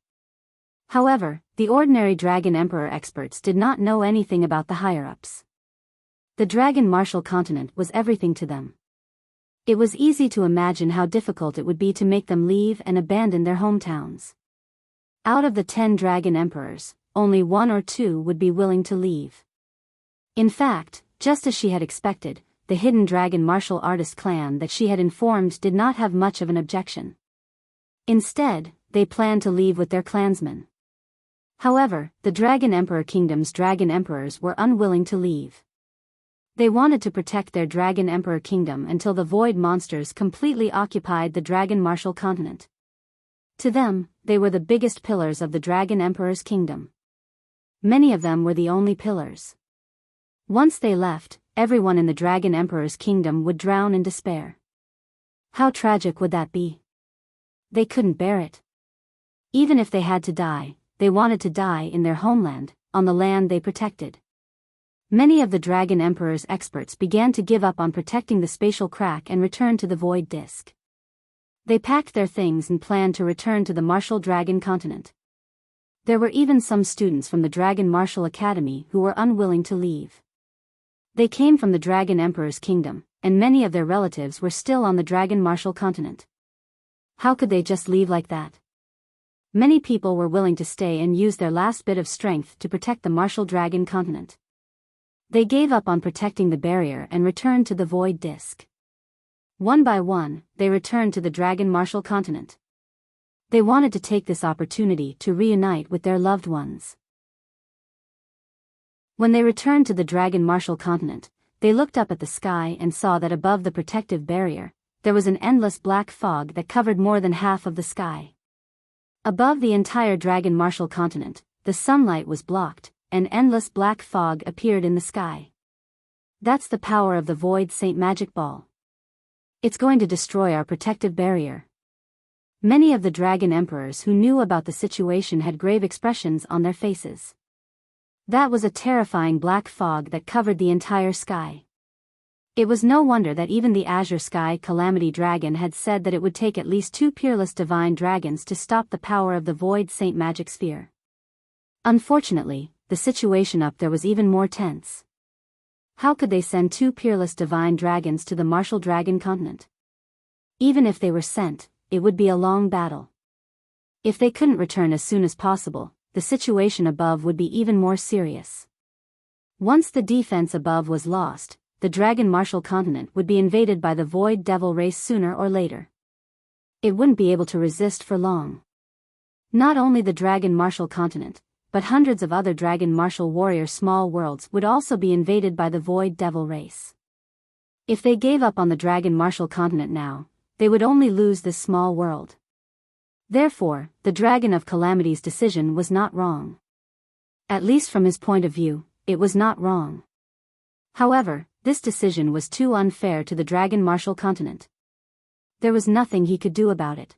However, the ordinary Dragon Emperor experts did not know anything about the higher-ups. The Dragon Martial Continent was everything to them. It was easy to imagine how difficult it would be to make them leave and abandon their hometowns. Out of the 10 Dragon Emperors, only 1 or 2 would be willing to leave. In fact, just as she had expected, the Hidden Dragon Martial Artist Clan that she had informed did not have much of an objection. Instead, they planned to leave with their clansmen. However, the Dragon Emperor Kingdom's Dragon Emperors were unwilling to leave. They wanted to protect their Dragon Emperor Kingdom until the Void Monsters completely occupied the Dragon Martial Continent. To them, they were the biggest pillars of the Dragon Emperor's kingdom. Many of them were the only pillars. Once they left, everyone in the Dragon Emperor's kingdom would drown in despair. How tragic would that be? They couldn't bear it. Even if they had to die, they wanted to die in their homeland, on the land they protected. Many of the Dragon Emperor's experts began to give up on protecting the spatial crack and return to the Void Disk. They packed their things and planned to return to the Martial Dragon Continent. There were even some students from the Dragon Martial Academy who were unwilling to leave. They came from the Dragon Emperor's kingdom, and many of their relatives were still on the Dragon Martial Continent. How could they just leave like that? Many people were willing to stay and use their last bit of strength to protect the Martial Dragon Continent. They gave up on protecting the barrier and returned to the Void Disk. One by one, they returned to the Dragon Martial Continent. They wanted to take this opportunity to reunite with their loved ones. When they returned to the Dragon Martial Continent, they looked up at the sky and saw that above the protective barrier, there was an endless black fog that covered more than half of the sky. Above the entire Dragon Martial Continent, the sunlight was blocked, and endless black fog appeared in the sky. That's the power of the Void Saint Magic Ball. It's going to destroy our protective barrier. Many of the Dragon Emperors who knew about the situation had grave expressions on their faces. That was a terrifying black fog that covered the entire sky. It was no wonder that even the Azure Sky Calamity Dragon had said that it would take at least 2 peerless divine dragons to stop the power of the Void Saint Magic Sphere. Unfortunately, the situation up there was even more tense. How could they send 2 peerless divine dragons to the Martial Dragon Continent? Even if they were sent, it would be a long battle. If they couldn't return as soon as possible, the situation above would be even more serious. Once the defense above was lost, the Dragon Martial Continent would be invaded by the Void Devil race sooner or later. It wouldn't be able to resist for long. Not only the Dragon Martial Continent, but hundreds of other Dragon Martial warrior small worlds would also be invaded by the Void Devil race. If they gave up on the Dragon Martial Continent now, they would only lose this small world. Therefore, the Dragon of Calamity's decision was not wrong. At least from his point of view, it was not wrong. However, this decision was too unfair to the Dragon Martial Continent. There was nothing he could do about it.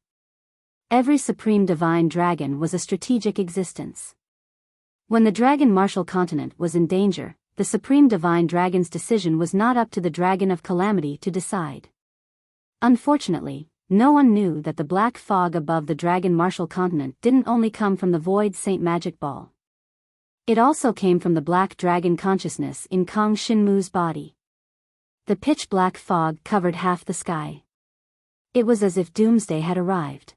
Every Supreme Divine Dragon was a strategic existence. When the Dragon Martial Continent was in danger, the Supreme Divine Dragon's decision was not up to the Dragon of Calamity to decide. Unfortunately, no one knew that the black fog above the Dragon Martial Continent didn't only come from the Void Saint Magic Ball. It also came from the black dragon consciousness in Kang Shinmu's body. The pitch-black fog covered half the sky. It was as if doomsday had arrived.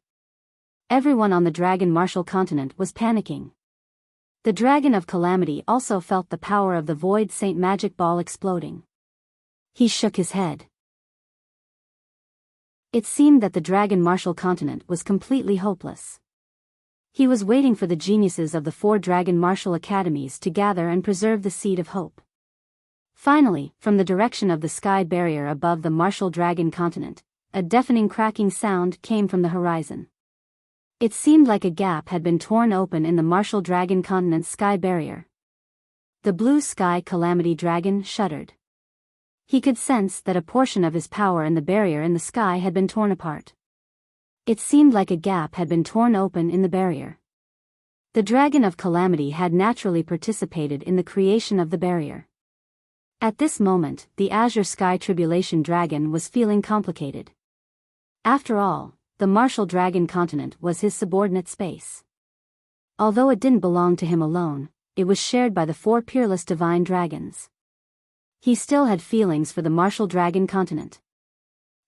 Everyone on the Dragon Martial Continent was panicking. The Dragon of Calamity also felt the power of the Void Saint Magic Ball exploding. He shook his head. It seemed that the Dragon Martial Continent was completely hopeless. He was waiting for the geniuses of the 4 Dragon Martial Academies to gather and preserve the seed of hope. Finally, from the direction of the sky barrier above the Martial Dragon Continent, a deafening cracking sound came from the horizon. It seemed like a gap had been torn open in the Martial Dragon Continent's sky barrier. The blue sky Calamity Dragon shuddered. He could sense that a portion of his power in the barrier in the sky had been torn apart. It seemed like a gap had been torn open in the barrier. The Dragon of Calamity had naturally participated in the creation of the barrier. At this moment, the Azure Sky Tribulation Dragon was feeling complicated. After all, the Martial Dragon Continent was his subordinate space. Although it didn't belong to him alone, it was shared by the 4 peerless divine dragons. He still had feelings for the Martial Dragon Continent.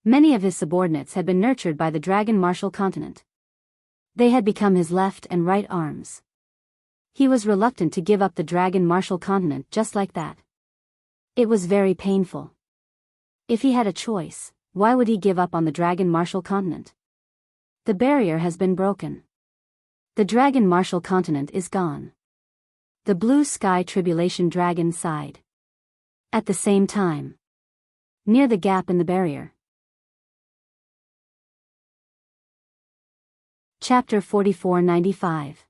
Many of his subordinates had been nurtured by the Dragon Martial Continent. They had become his left and right arms. He was reluctant to give up the Dragon Martial Continent just like that. It was very painful. If he had a choice, why would he give up on the Dragon Martial Continent? The barrier has been broken. The Dragon Martial Continent is gone. The blue sky Tribulation Dragon sighed. At the same time, near the gap in the barrier. Chapter 4495.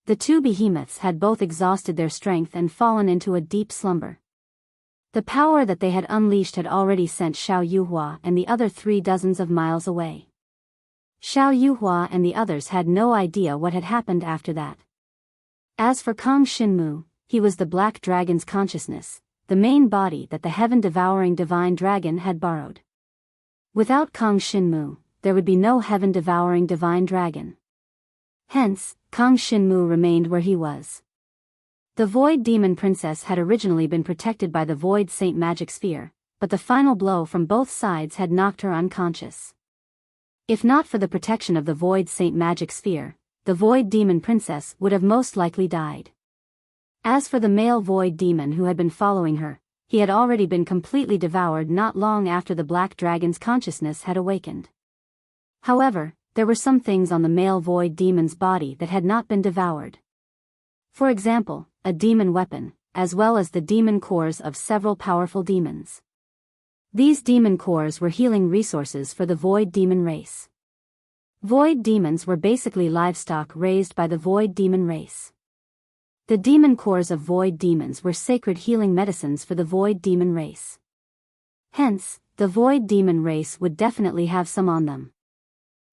The 2 behemoths had both exhausted their strength and fallen into a deep slumber. The power that they had unleashed had already sent Xiao Yuhua and the other 3 dozens of miles away. Xiao Yuhua and the others had no idea what had happened after that. As for Kang Shinmu, he was the Black Dragon's consciousness, the main body that the heaven-devouring divine dragon had borrowed. Without Kang Shinmu, there would be no heaven-devouring divine dragon. Hence, Kang Shinmu remained where he was. The Void Demon Princess had originally been protected by the Void Saint Magic Sphere, but the final blow from both sides had knocked her unconscious. If not for the protection of the Void Saint Magic Sphere, the Void Demon Princess would have most likely died. As for the male Void Demon who had been following her, he had already been completely devoured not long after the Black Dragon's consciousness had awakened. However, there were some things on the male Void Demon's body that had not been devoured. For example, a demon weapon, as well as the demon cores of several powerful demons. These demon cores were healing resources for the Void Demon race. Void demons were basically livestock raised by the Void Demon race. The demon cores of Void demons were sacred healing medicines for the Void Demon race. Hence, the Void Demon race would definitely have some on them.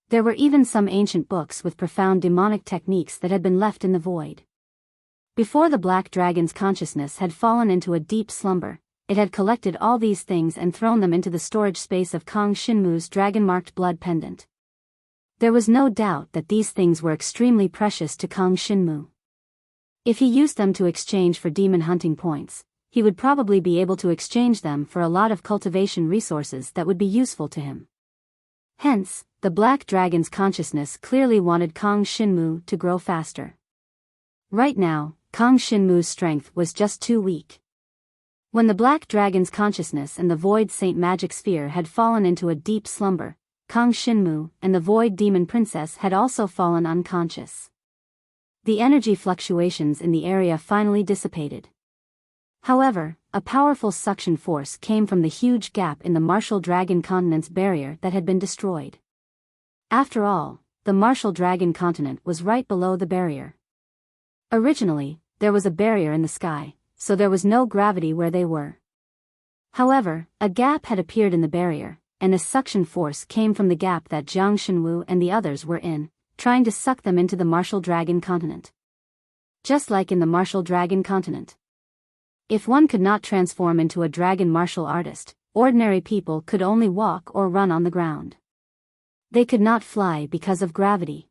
There were even some ancient books with profound demonic techniques that had been left in the void. Before the Black Dragon's consciousness had fallen into a deep slumber, it had collected all these things and thrown them into the storage space of Kang Shinmu's dragon-marked blood pendant. There was no doubt that these things were extremely precious to Kang Shinmu. If he used them to exchange for demon hunting points, he would probably be able to exchange them for a lot of cultivation resources that would be useful to him. Hence, the Black Dragon's consciousness clearly wanted Kang Shinmu to grow faster. Right now, Kang Shinmu's strength was just too weak. When the Black Dragon's consciousness and the Void Saint Magic Sphere had fallen into a deep slumber, Kang Shinmu, and the Void Demon Princess had also fallen unconscious. The energy fluctuations in the area finally dissipated. However, a powerful suction force came from the huge gap in the Martial Dragon Continent's barrier that had been destroyed. After all, the Martial Dragon Continent was right below the barrier. Originally, there was a barrier in the sky, so there was no gravity where they were. However, a gap had appeared in the barrier, and a suction force came from the gap that Jiang Shenwu and the others were in, trying to suck them into the Martial Dragon Continent. Just like in the Martial Dragon Continent. If one could not transform into a dragon martial artist, ordinary people could only walk or run on the ground. They could not fly because of gravity.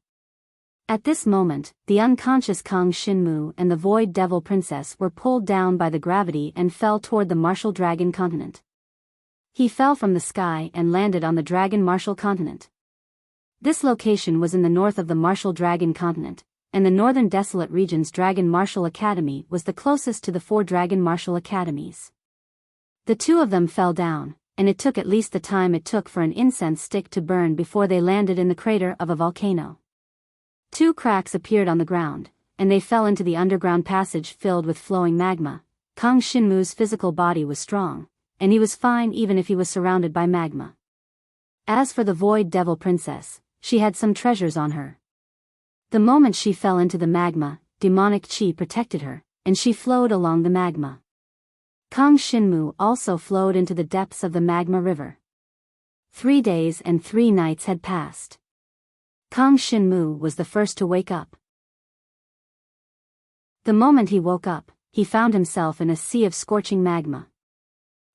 At this moment, the unconscious Kang Shinmu and the Void Devil Princess were pulled down by the gravity and fell toward the Martial Dragon Continent. He fell from the sky and landed on the Dragon Martial Continent. This location was in the north of the Martial Dragon Continent, and the Northern Desolate Region's Dragon Martial Academy was the closest to the 4 Dragon Martial Academies. The 2 of them fell down, and it took at least the time it took for an incense stick to burn before they landed in the crater of a volcano. 2 cracks appeared on the ground, and they fell into the underground passage filled with flowing magma. Kang Shinmu's physical body was strong, and he was fine even if he was surrounded by magma. As for the Void Devil Princess, she had some treasures on her. The moment she fell into the magma, demonic chi protected her, and she flowed along the magma. Kang Shinmu also flowed into the depths of the magma river. 3 days and 3 nights had passed. Kang Shinmu was the first to wake up. The moment he woke up, he found himself in a sea of scorching magma.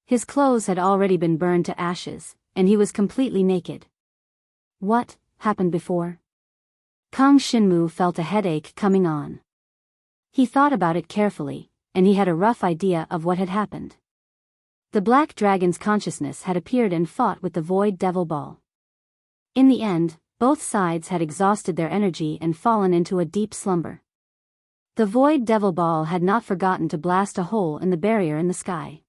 His clothes had already been burned to ashes, and he was completely naked. What happened before? Kang Shinmu felt a headache coming on. He thought about it carefully, and he had a rough idea of what had happened. The Black Dragon's consciousness had appeared and fought with the Void Devil Ball. In the end, both sides had exhausted their energy and fallen into a deep slumber. The Void Devil Ball had not forgotten to blast a hole in the barrier in the sky.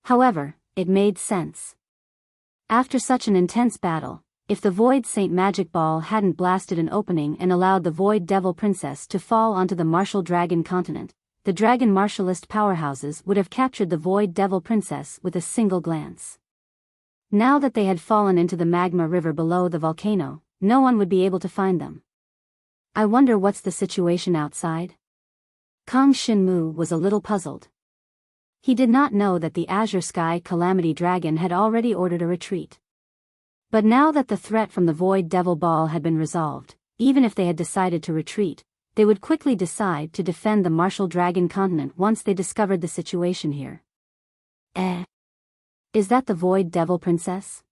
However, it made sense. After such an intense battle, if the Void Saint Magic Ball hadn't blasted an opening and allowed the Void Devil Princess to fall onto the Martial Dragon Continent, the Dragon Martialist powerhouses would have captured the Void Devil Princess with a single glance. Now that they had fallen into the magma river below the volcano, no one would be able to find them. I wonder what's the situation outside? Kang Shinmu was a little puzzled. He did not know that the Azure Sky Calamity Dragon had already ordered a retreat. But now that the threat from the Void Devil Ball had been resolved, even if they had decided to retreat, they would quickly decide to defend the Martial Dragon Continent once they discovered the situation here. Is that the Void Devil Princess?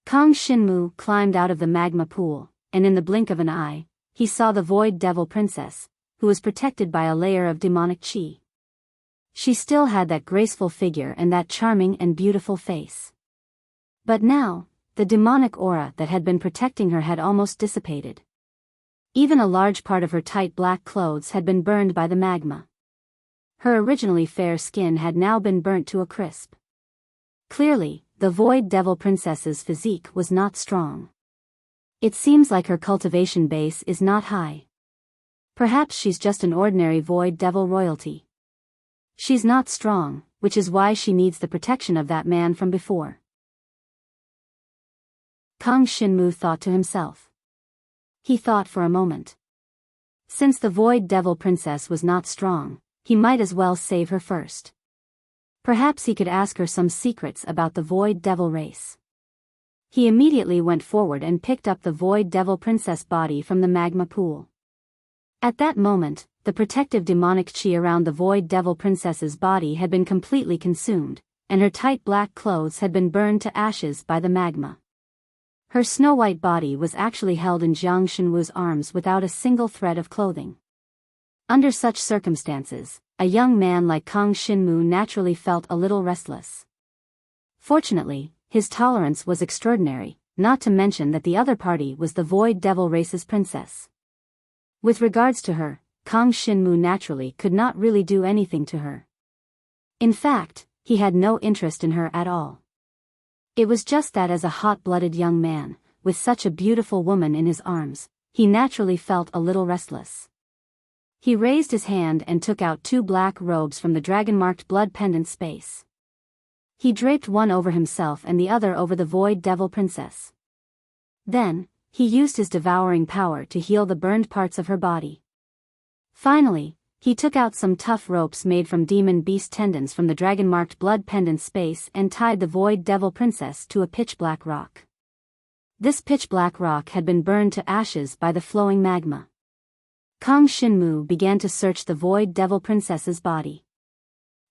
Kang Shinmu climbed out of the magma pool, and in the blink of an eye, he saw the Void Devil Princess, who was protected by a layer of demonic chi. She still had that graceful figure and that charming and beautiful face. But now, the demonic aura that had been protecting her had almost dissipated. Even a large part of her tight black clothes had been burned by the magma. Her originally fair skin had now been burnt to a crisp. Clearly, the Void Devil Princess's physique was not strong. It seems like her cultivation base is not high. Perhaps she's just an ordinary Void Devil royalty. She's not strong, which is why she needs the protection of that man from before. Kang Shinmu thought to himself. He thought for a moment. Since the Void Devil Princess was not strong, he might as well save her first. Perhaps he could ask her some secrets about the Void Devil race. He immediately went forward and picked up the Void Devil Princess body from the magma pool. At that moment, the protective demonic chi around the Void Devil Princess's body had been completely consumed, and her tight black clothes had been burned to ashes by the magma. Her snow-white body was actually held in Jiang Shenwu's arms without a single thread of clothing. Under such circumstances, a young man like Kang Shinmu naturally felt a little restless. Fortunately, his tolerance was extraordinary, not to mention that the other party was the Void Devil race's princess. With regards to her, Kang Shinmu naturally could not really do anything to her. In fact, he had no interest in her at all. It was just that as a hot-blooded young man, with such a beautiful woman in his arms, he naturally felt a little restless. He raised his hand and took out 2 black robes from the dragon-marked blood pendant space. He draped one over himself and the other over the Void Devil Princess. Then, he used his devouring power to heal the burned parts of her body. Finally, he took out some tough ropes made from demon beast tendons from the dragon-marked blood pendant space and tied the Void Devil Princess to a pitch-black rock. This pitch-black rock had been burned to ashes by the flowing magma. Kang Shinmu began to search the Void Devil Princess's body.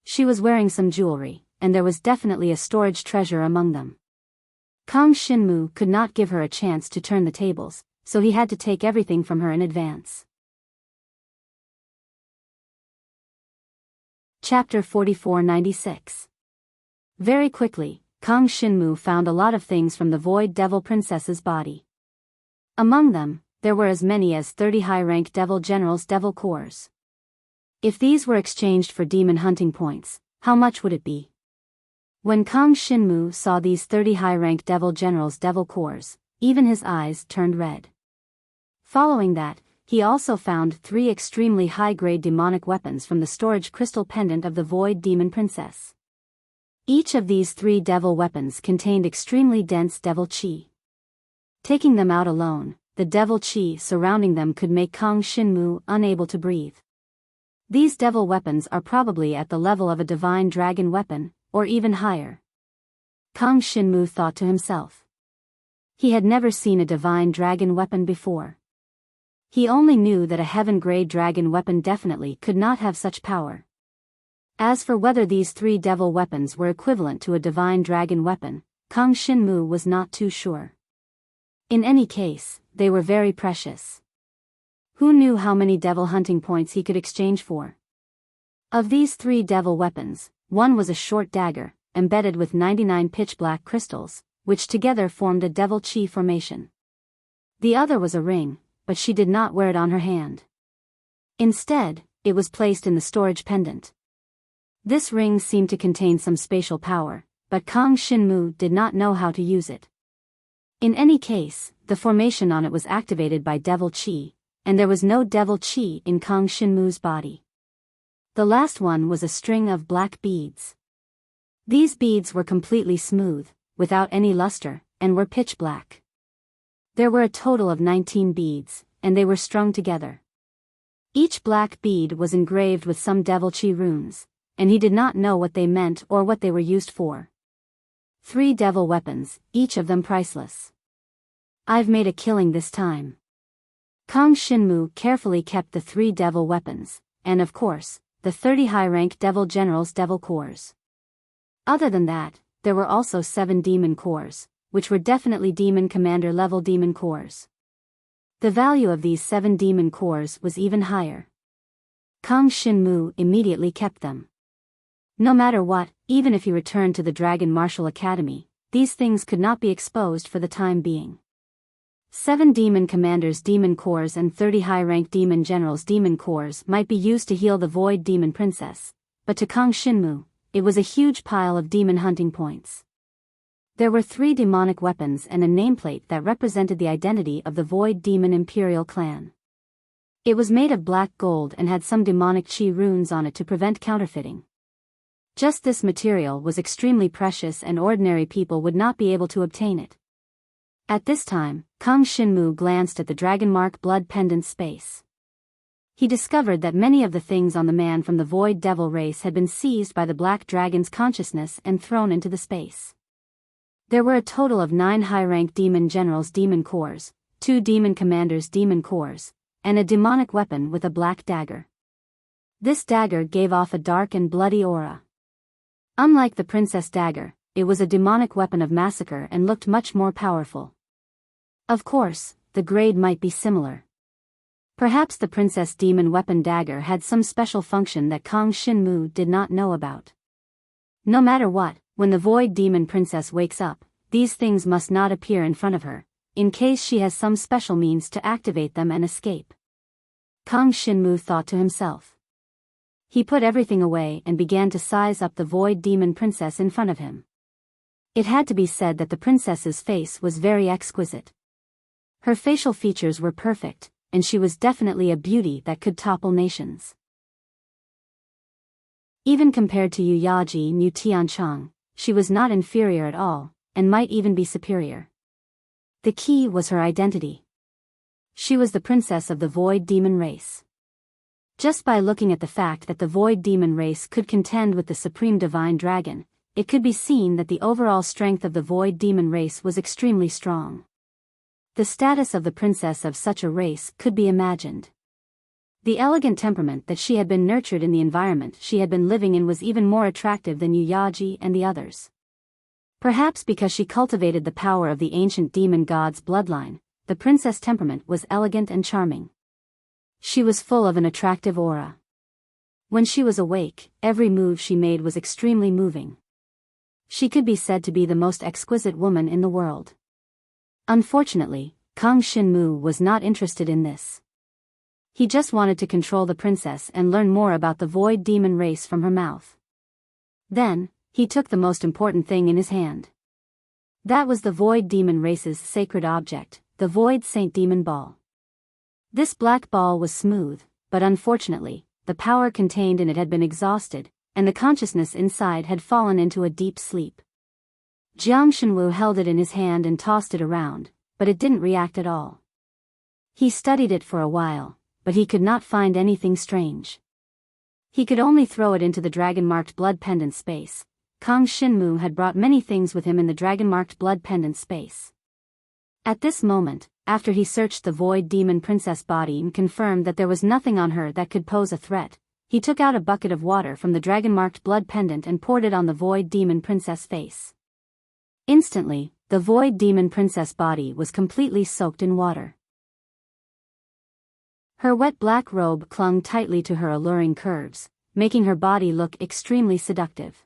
She was wearing some jewelry, and there was definitely a storage treasure among them. Kang Shinmu could not give her a chance to turn the tables, so he had to take everything from her in advance. Chapter 4496. Very quickly, Kang Shinmu found a lot of things from the Void Devil Princess's body. Among them, there were as many as 30 high-rank Devil Generals' Devil Cores. If these were exchanged for demon hunting points, how much would it be? When Kang Shinmu saw these 30 high-rank Devil Generals' Devil Cores, even his eyes turned red. Following that, he also found 3 extremely high-grade demonic weapons from the storage crystal pendant of the Void Demon Princess. Each of these 3 devil weapons contained extremely dense devil chi. Taking them out alone, the devil chi surrounding them could make Kang Shinmu unable to breathe. These devil weapons are probably at the level of a divine dragon weapon, or even higher. Kang Shinmu thought to himself. He had never seen a divine dragon weapon before. He only knew that a heaven-grade dragon weapon definitely could not have such power. As for whether these 3 devil weapons were equivalent to a divine dragon weapon, Kang Shinmu was not too sure. In any case, they were very precious. Who knew how many devil hunting points he could exchange for? Of these 3 devil weapons, one was a short dagger, embedded with 99 pitch-black crystals, which together formed a devil chi formation. The other was a ring, but she did not wear it on her hand. Instead, it was placed in the storage pendant. This ring seemed to contain some spatial power, but Kang Shinmu did not know how to use it. In any case, the formation on it was activated by devil chi, and there was no devil chi in Kang Shinmu's body. The last one was a string of black beads. These beads were completely smooth, without any luster, and were pitch black. There were a total of 19 beads, and they were strung together. Each black bead was engraved with some devil chi runes, and he did not know what they meant or what they were used for. 3 devil weapons, each of them priceless. I've made a killing this time. Kang Shinmu carefully kept the 3 devil weapons, and of course, the 30 high-rank Devil Generals' Devil Cores. Other than that, there were also 7 demon cores, which were definitely demon commander level demon cores. The value of these 7 demon cores was even higher. Kang Shinmu immediately kept them. No matter what, even if he returned to the Dragon Martial Academy, these things could not be exposed for the time being. 7 demon commanders' demon cores and 30 high-rank demon generals' demon cores might be used to heal the Void Demon Princess, but to Kang Shinmu, it was a huge pile of demon hunting points. There were 3 demonic weapons and a nameplate that represented the identity of the Void Demon Imperial clan. It was made of black gold and had some demonic chi runes on it to prevent counterfeiting. Just this material was extremely precious and ordinary people would not be able to obtain it. At this time, Kang Shinmu glanced at the Dragonmark blood pendant space. He discovered that many of the things on the man from the Void Devil race had been seized by the Black Dragon's consciousness and thrown into the space. There were a total of 9 high-rank demon generals' demon cores, 2 demon commanders' demon cores, and a demonic weapon with a black dagger. This dagger gave off a dark and bloody aura. Unlike the princess dagger, it was a demonic weapon of massacre and looked much more powerful. Of course, the grade might be similar. Perhaps the princess demon weapon dagger had some special function that Kang Shinmu did not know about. No matter what, when the Void Demon Princess wakes up, these things must not appear in front of her, in case she has some special means to activate them and escape. Kang Shinmu thought to himself. He put everything away and began to size up the Void Demon Princess in front of him. It had to be said that the princess's face was very exquisite. Her facial features were perfect, and she was definitely a beauty that could topple nations. Even compared to Yu Yaji Mu Tianchang, she was not inferior at all, and might even be superior. The key was her identity. She was the princess of the Void Demon race. Just by looking at the fact that the Void Demon race could contend with the Supreme Divine Dragon, it could be seen that the overall strength of the Void Demon race was extremely strong. The status of the princess of such a race could be imagined. The elegant temperament that she had been nurtured in the environment she had been living in was even more attractive than Yu Yaji and the others. Perhaps because she cultivated the power of the ancient demon god's bloodline, the princess temperament was elegant and charming. She was full of an attractive aura. When she was awake, every move she made was extremely moving. She could be said to be the most exquisite woman in the world. Unfortunately, Kang Xinmu was not interested in this. He just wanted to control the princess and learn more about the Void Demon race from her mouth. Then, he took the most important thing in his hand. That was the Void Demon race's sacred object, the Void Saint Demon Ball. This black ball was smooth, but unfortunately, the power contained in it had been exhausted, and the consciousness inside had fallen into a deep sleep. Jiang Shenwu held it in his hand and tossed it around, but it didn't react at all. He studied it for a while, but he could not find anything strange. He could only throw it into the dragon-marked blood pendant space. Kang Xinmu had brought many things with him in the dragon-marked blood pendant space. At this moment, after he searched the Void Demon Princess body and confirmed that there was nothing on her that could pose a threat, he took out a bucket of water from the dragon-marked blood pendant and poured it on the Void Demon Princess face. Instantly, the Void Demon Princess body was completely soaked in water. Her wet black robe clung tightly to her alluring curves, making her body look extremely seductive.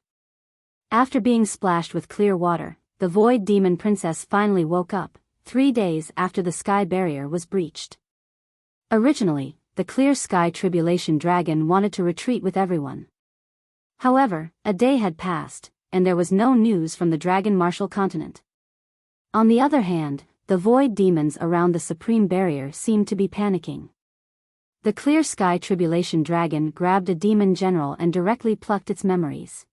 After being splashed with clear water, the Void Demon Princess finally woke up, 3 days after the sky barrier was breached. Originally, the Clear Sky Tribulation Dragon wanted to retreat with everyone. However, a day had passed, and there was no news from the Dragon Martial Continent. On the other hand, the Void Demons around the Supreme Barrier seemed to be panicking. The Clear Sky Tribulation Dragon grabbed a demon general and directly plucked its memories.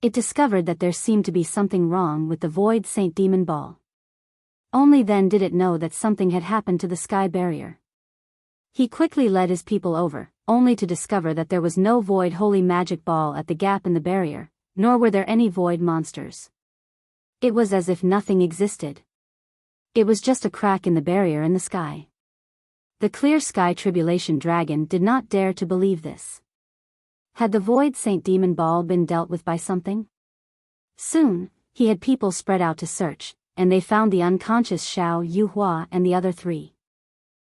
It discovered that there seemed to be something wrong with the Void Saint Demon Ball. Only then did it know that something had happened to the sky barrier. He quickly led his people over, only to discover that there was no Void Holy Magic Ball at the gap in the barrier, nor were there any Void monsters. It was as if nothing existed. It was just a crack in the barrier in the sky. The Clear Sky Tribulation Dragon did not dare to believe this. Had the Void Saint Demon Ball been dealt with by something? Soon, he had people spread out to search, and they found the unconscious Xiao Yuhua and the other 3.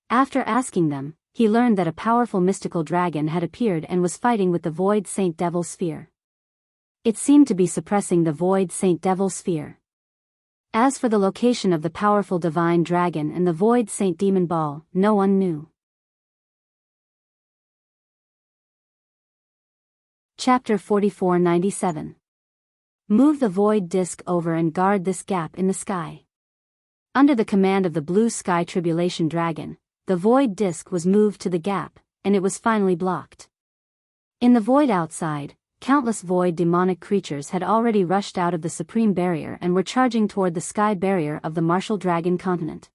After asking them, he learned that a powerful mystical dragon had appeared and was fighting with the Void Saint Devil Sphere. It seemed to be suppressing the Void Saint Devil Sphere. As for the location of the powerful divine dragon and the Void Saint Demon Ball, no one knew. Chapter 4497. Move the Void Disk over and guard this gap in the sky. Under the command of the Blue Sky Tribulation Dragon, the Void Disk was moved to the gap, and it was finally blocked. In the void outside, countless void demonic creatures had already rushed out of the Supreme Barrier and were charging toward the sky barrier of the Martial Dragon continent.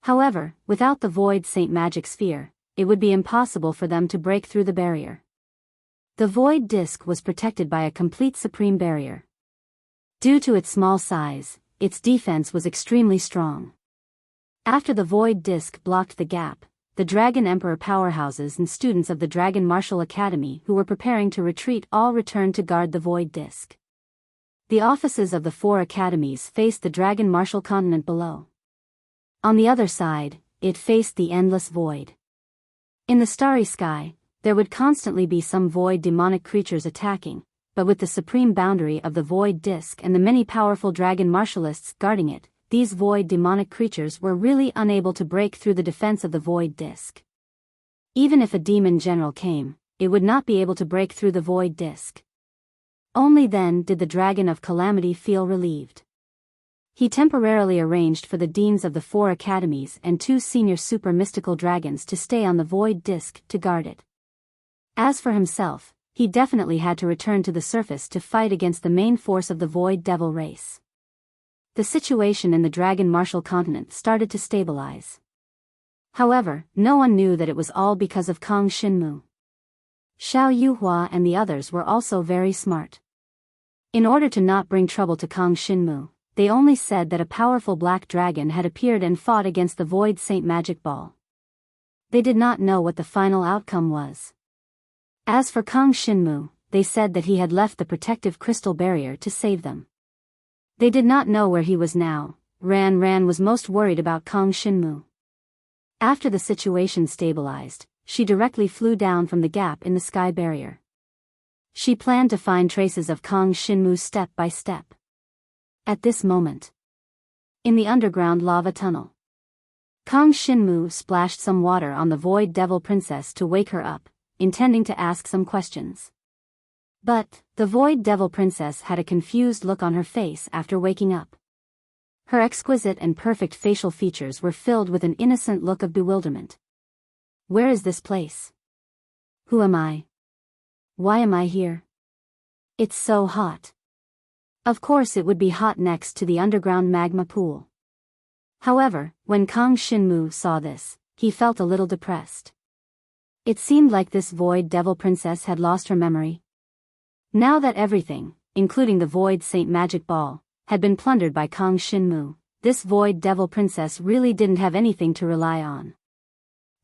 However, without the Void Saint Magic Sphere, it would be impossible for them to break through the barrier. The Void Disk was protected by a complete Supreme Barrier. Due to its small size, its defense was extremely strong. After the Void Disk blocked the gap, the Dragon Emperor powerhouses and students of the Dragon Martial Academy who were preparing to retreat all returned to guard the Void Disk. The offices of the 4 academies faced the Dragon Martial continent below. On the other side, it faced the endless void. In the starry sky, there would constantly be some void demonic creatures attacking, but with the supreme boundary of the Void Disk and the many powerful dragon martialists guarding it, these void demonic creatures were really unable to break through the defense of the Void Disk. Even if a demon general came, it would not be able to break through the Void Disk. Only then did the Dragon of Calamity feel relieved. He temporarily arranged for the deans of the 4 academies and 2 senior super mystical dragons to stay on the void disk to guard it. As for himself, he definitely had to return to the surface to fight against the main force of the void devil race. The situation in the Dragon Martial continent started to stabilize. However, no one knew that it was all because of Kang Xinmu. Xiao Yuhua and the others were also very smart. In order to not bring trouble to Kang Xinmu, they only said that a powerful black dragon had appeared and fought against the Void Saint Magic Ball. They did not know what the final outcome was. As for Kang Xinmu, they said that he had left the protective crystal barrier to save them. They did not know where he was now. Ran was most worried about Kang Xinmu. After the situation stabilized, she directly flew down from the gap in the sky barrier. She planned to find traces of Kang Xinmu step by step. At this moment, in the underground lava tunnel, Kang Xinmu splashed some water on the Void Devil Princess to wake her up, intending to ask some questions. But the Void Devil Princess had a confused look on her face after waking up. Her exquisite and perfect facial features were filled with an innocent look of bewilderment. Where is this place? Who am I? Why am I here? It's so hot. Of course it would be hot next to the underground magma pool. However, when Kang Xinmu saw this, he felt a little depressed. It seemed like this Void Devil Princess had lost her memory. Now that everything, including the Void Saint Magic Ball, had been plundered by Kang Xinmu, this Void Devil Princess really didn't have anything to rely on.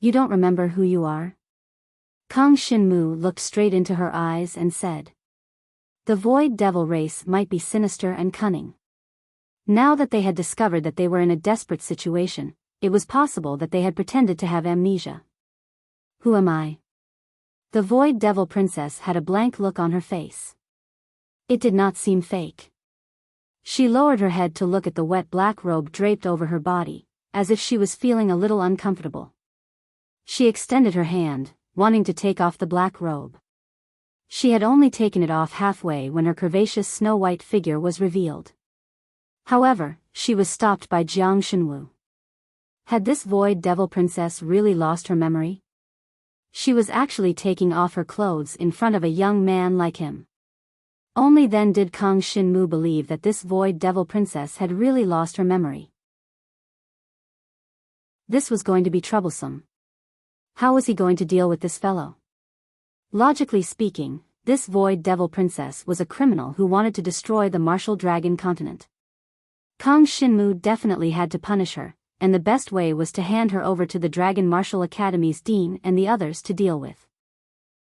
You don't remember who you are? Kang Xinmu looked straight into her eyes and said. The Void Devil race might be sinister and cunning. Now that they had discovered that they were in a desperate situation, it was possible that they had pretended to have amnesia. Who am I? The Void Devil Princess had a blank look on her face. It did not seem fake. She lowered her head to look at the wet black robe draped over her body, as if she was feeling a little uncomfortable. She extended her hand, wanting to take off the black robe. She had only taken it off halfway when her curvaceous snow-white figure was revealed. However, she was stopped by Jiang Xinwu. Had this Void Devil Princess really lost her memory? She was actually taking off her clothes in front of a young man like him. Only then did Kang Xinmu believe that this Void Devil Princess had really lost her memory. This was going to be troublesome. How was he going to deal with this fellow? Logically speaking, this Void Devil Princess was a criminal who wanted to destroy the Martial Dragon continent. Kang Xinmu definitely had to punish her, and the best way was to hand her over to the Dragon Martial Academy's dean and the others to deal with.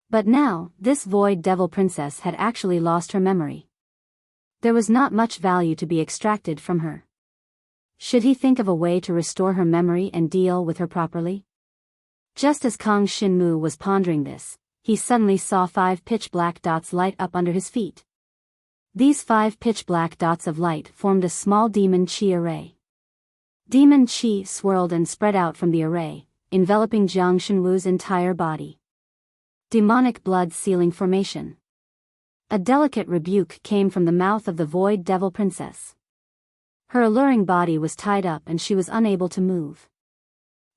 But now, this Void Devil Princess had actually lost her memory. There was not much value to be extracted from her. Should he think of a way to restore her memory and deal with her properly? Just as Kang Xinmu was pondering this, he suddenly saw 5 pitch-black dots light up under his feet. These 5 pitch-black dots of light formed a small demon chi array. Demon chi swirled and spread out from the array, enveloping Jiang Xinwu's entire body. Demonic blood sealing formation. A delicate rebuke came from the mouth of the Void Devil Princess. Her alluring body was tied up and she was unable to move.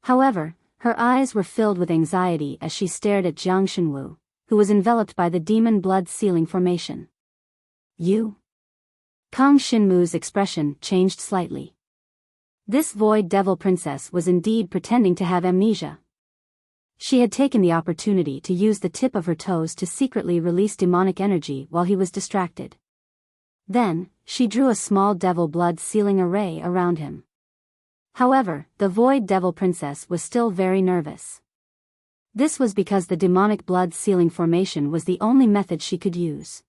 However, her eyes were filled with anxiety as she stared at Jiang Xinwu, who was enveloped by the demon blood sealing formation. You? Kang Xinmu's expression changed slightly. This Void Devil Princess was indeed pretending to have amnesia. She had taken the opportunity to use the tip of her toes to secretly release demonic energy while he was distracted. Then, she drew a small devil blood sealing array around him. However, the Void Devil Princess was still very nervous. This was because the demonic blood sealing formation was the only method she could use.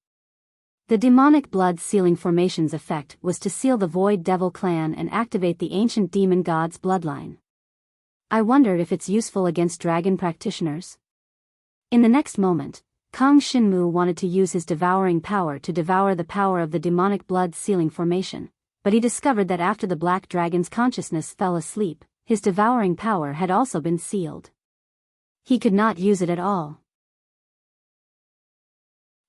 The demonic blood sealing formation's effect was to seal the Void Devil clan and activate the ancient demon god's bloodline. I wonder if it's useful against dragon practitioners. In the next moment, Kang Xinmu wanted to use his devouring power to devour the power of the demonic blood sealing formation, but he discovered that after the black dragon's consciousness fell asleep, his devouring power had also been sealed. He could not use it at all.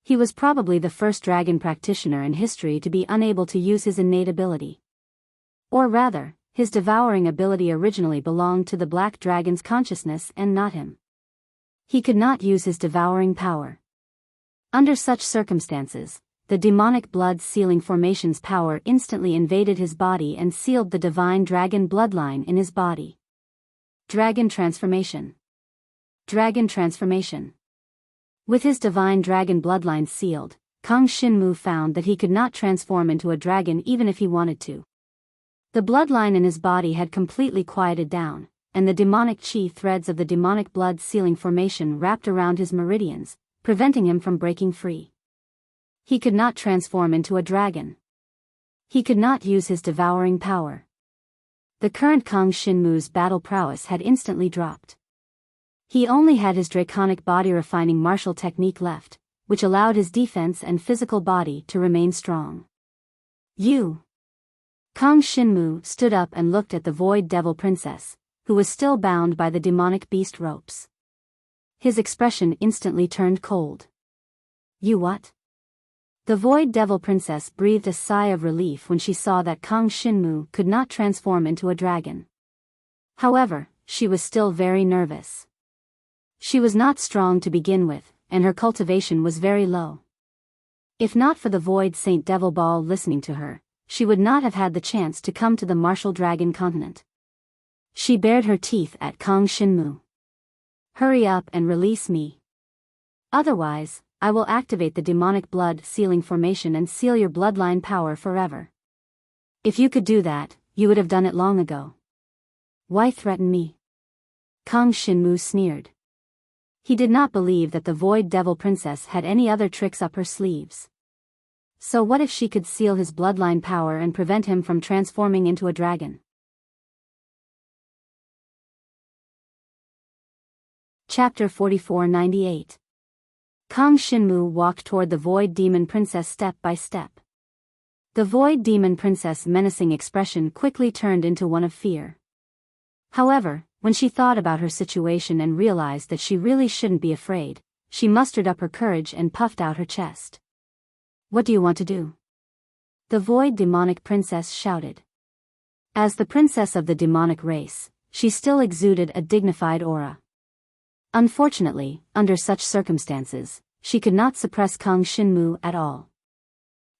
He was probably the first dragon practitioner in history to be unable to use his innate ability. Or rather, his devouring ability originally belonged to the black dragon's consciousness and not him. He could not use his devouring power. Under such circumstances, the demonic blood sealing formation's power instantly invaded his body and sealed the divine dragon bloodline in his body. Dragon transformation. Dragon transformation. With his divine dragon bloodline sealed, Kang Shinmu found that he could not transform into a dragon even if he wanted to. The bloodline in his body had completely quieted down, and the demonic chi threads of the demonic blood sealing formation wrapped around his meridians, preventing him from breaking free. He could not transform into a dragon. He could not use his devouring power. The current Kang Shinmu's battle prowess had instantly dropped. He only had his draconic body refining martial technique left, which allowed his defense and physical body to remain strong. You! Kang Shinmu stood up and looked at the Void Devil Princess, who was still bound by the demonic beast ropes. His expression instantly turned cold. You what? The Void Devil Princess breathed a sigh of relief when she saw that Kang Shinmu could not transform into a dragon. However, she was still very nervous. She was not strong to begin with, and her cultivation was very low. If not for the Void Saint Devil Ball listening to her, she would not have had the chance to come to the martial dragon continent. She bared her teeth at Kang Shinmu. Hurry up and release me. Otherwise, I will activate the demonic blood sealing formation and seal your bloodline power forever. If you could do that, you would have done it long ago. Why threaten me? Kang Shinmu sneered. He did not believe that the Void Devil Princess had any other tricks up her sleeves. So what if she could seal his bloodline power and prevent him from transforming into a dragon? Chapter 4498. Kang Shinmu walked toward the Void Demon Princess step by step. The Void Demon Princess' menacing expression quickly turned into one of fear. However, when she thought about her situation and realized that she really shouldn't be afraid, she mustered up her courage and puffed out her chest. What do you want to do? The Void Demonic Princess shouted. As the princess of the demonic race, she still exuded a dignified aura. Unfortunately, under such circumstances, she could not suppress Kang Shinmu at all.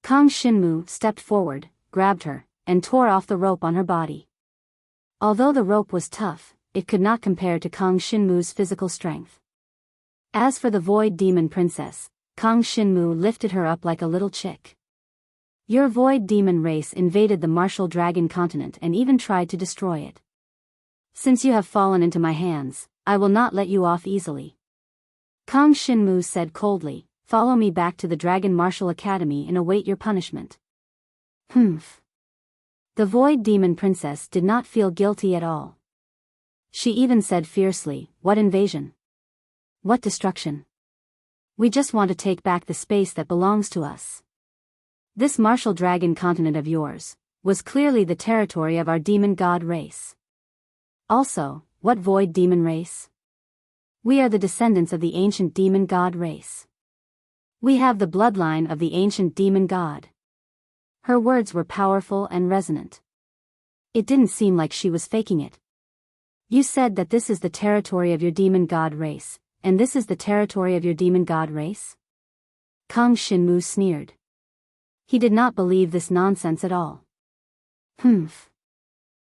Kang Shinmu stepped forward, grabbed her, and tore off the rope on her body. Although the rope was tough, it could not compare to Kang Shinmu's physical strength. As for the Void Demon Princess, Kang Shinmu lifted her up like a little chick. Your Void Demon race invaded the martial dragon continent and even tried to destroy it. Since you have fallen into my hands, I will not let you off easily. Kang Shinmu said coldly, follow me back to the Dragon Martial Academy and await your punishment. Humph. The Void Demon Princess did not feel guilty at all. She even said fiercely, what invasion? What destruction? We just want to take back the space that belongs to us. This martial dragon continent of yours was clearly the territory of our demon god race. Also, what Void Demon race? We are the descendants of the ancient demon god race. We have the bloodline of the ancient demon god. Her words were powerful and resonant. It didn't seem like she was faking it. You said that this is the territory of your demon god race, and this is the territory of your demon god race? Kang Shinmu sneered. He did not believe this nonsense at all. Humph.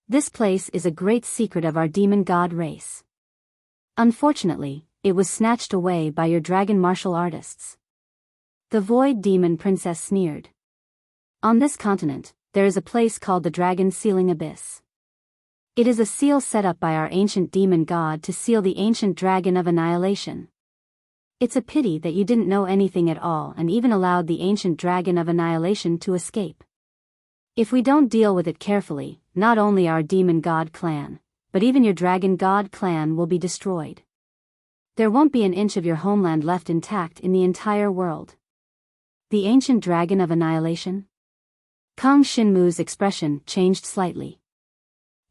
This place is a great secret of our demon god race. Unfortunately, it was snatched away by your dragon martial artists. The Void Demon Princess sneered. On this continent, there is a place called the Dragon Sealing Abyss. It is a seal set up by our ancient demon god to seal the ancient dragon of annihilation. It's a pity that you didn't know anything at all and even allowed the ancient dragon of annihilation to escape. If we don't deal with it carefully, not only our demon god clan, but even your dragon god clan will be destroyed. There won't be an inch of your homeland left intact in the entire world. The ancient dragon of annihilation? Kang Shinmu's expression changed slightly.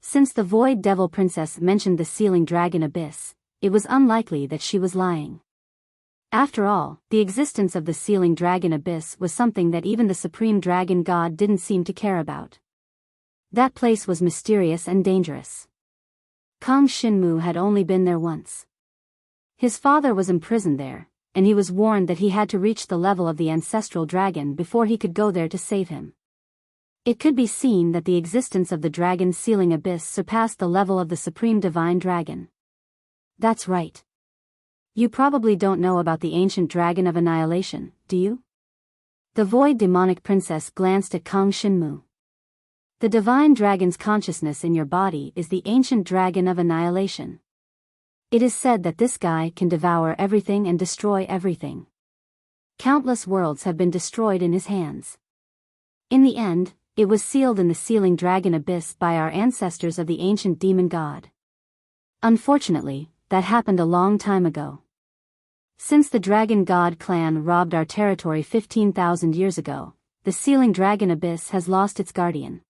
Since the Void Devil Princess mentioned the sealing dragon abyss, it was unlikely that she was lying. After all, the existence of the sealing dragon abyss was something that even the supreme dragon god didn't seem to care about. That place was mysterious and dangerous. Kang Shinmu had only been there once. His father was imprisoned there, and he was warned that he had to reach the level of the ancestral dragon before he could go there to save him. It could be seen that the existence of the dragon's sealing abyss surpassed the level of the supreme divine dragon. That's right. You probably don't know about the ancient dragon of annihilation, do you? The void demonic princess glanced at Kang Shinmu. The divine dragon's consciousness in your body is the ancient dragon of annihilation. It is said that this guy can devour everything and destroy everything. Countless worlds have been destroyed in his hands. In the end, it was sealed in the sealing dragon abyss by our ancestors of the ancient demon god. Unfortunately, that happened a long time ago. Since the dragon god clan robbed our territory 15,000 years ago, the sealing dragon abyss has lost its guardian.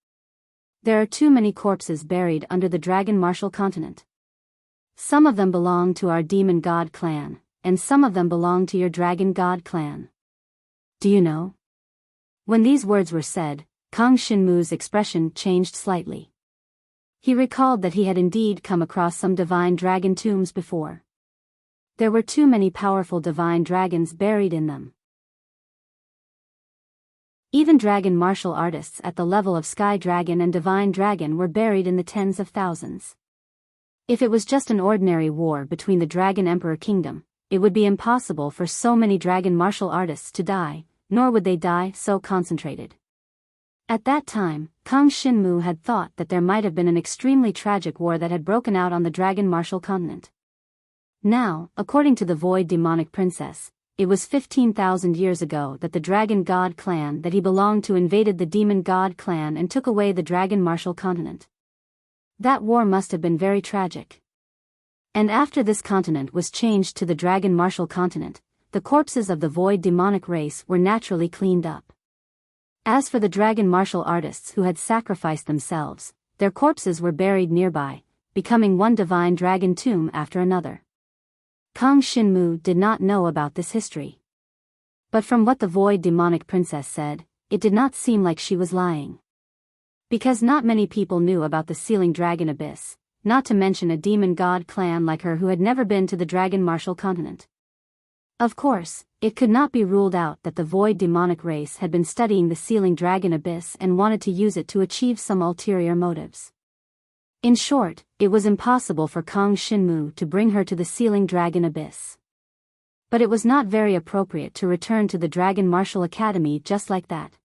There are too many corpses buried under the dragon martial continent. Some of them belong to our demon god clan, and some of them belong to your dragon god clan. Do you know? When these words were said, Kang Shinmu's expression changed slightly. He recalled that he had indeed come across some divine dragon tombs before. There were too many powerful divine dragons buried in them. Even dragon martial artists at the level of Sky Dragon and Divine Dragon were buried in the tens of thousands. If it was just an ordinary war between the Dragon Emperor Kingdom, it would be impossible for so many dragon martial artists to die, nor would they die so concentrated. At that time, Kang Shinmu had thought that there might have been an extremely tragic war that had broken out on the dragon martial continent. Now, according to the void demonic princess, it was 15,000 years ago that the dragon god clan that he belonged to invaded the demon god clan and took away the dragon martial continent. That war must have been very tragic. And after this continent was changed to the dragon martial continent, the corpses of the void demonic race were naturally cleaned up. As for the dragon martial artists who had sacrificed themselves, their corpses were buried nearby, becoming one divine dragon tomb after another. Kang Shinmu did not know about this history. But from what the void demonic princess said, it did not seem like she was lying. Because not many people knew about the sealing dragon abyss, not to mention a demon god clan like her who had never been to the dragon martial continent. Of course, it could not be ruled out that the void demonic race had been studying the sealing dragon abyss and wanted to use it to achieve some ulterior motives. In short, it was impossible for Kang Shinmu to bring her to the sealing dragon abyss. But it was not very appropriate to return to the Dragon Martial Academy just like that.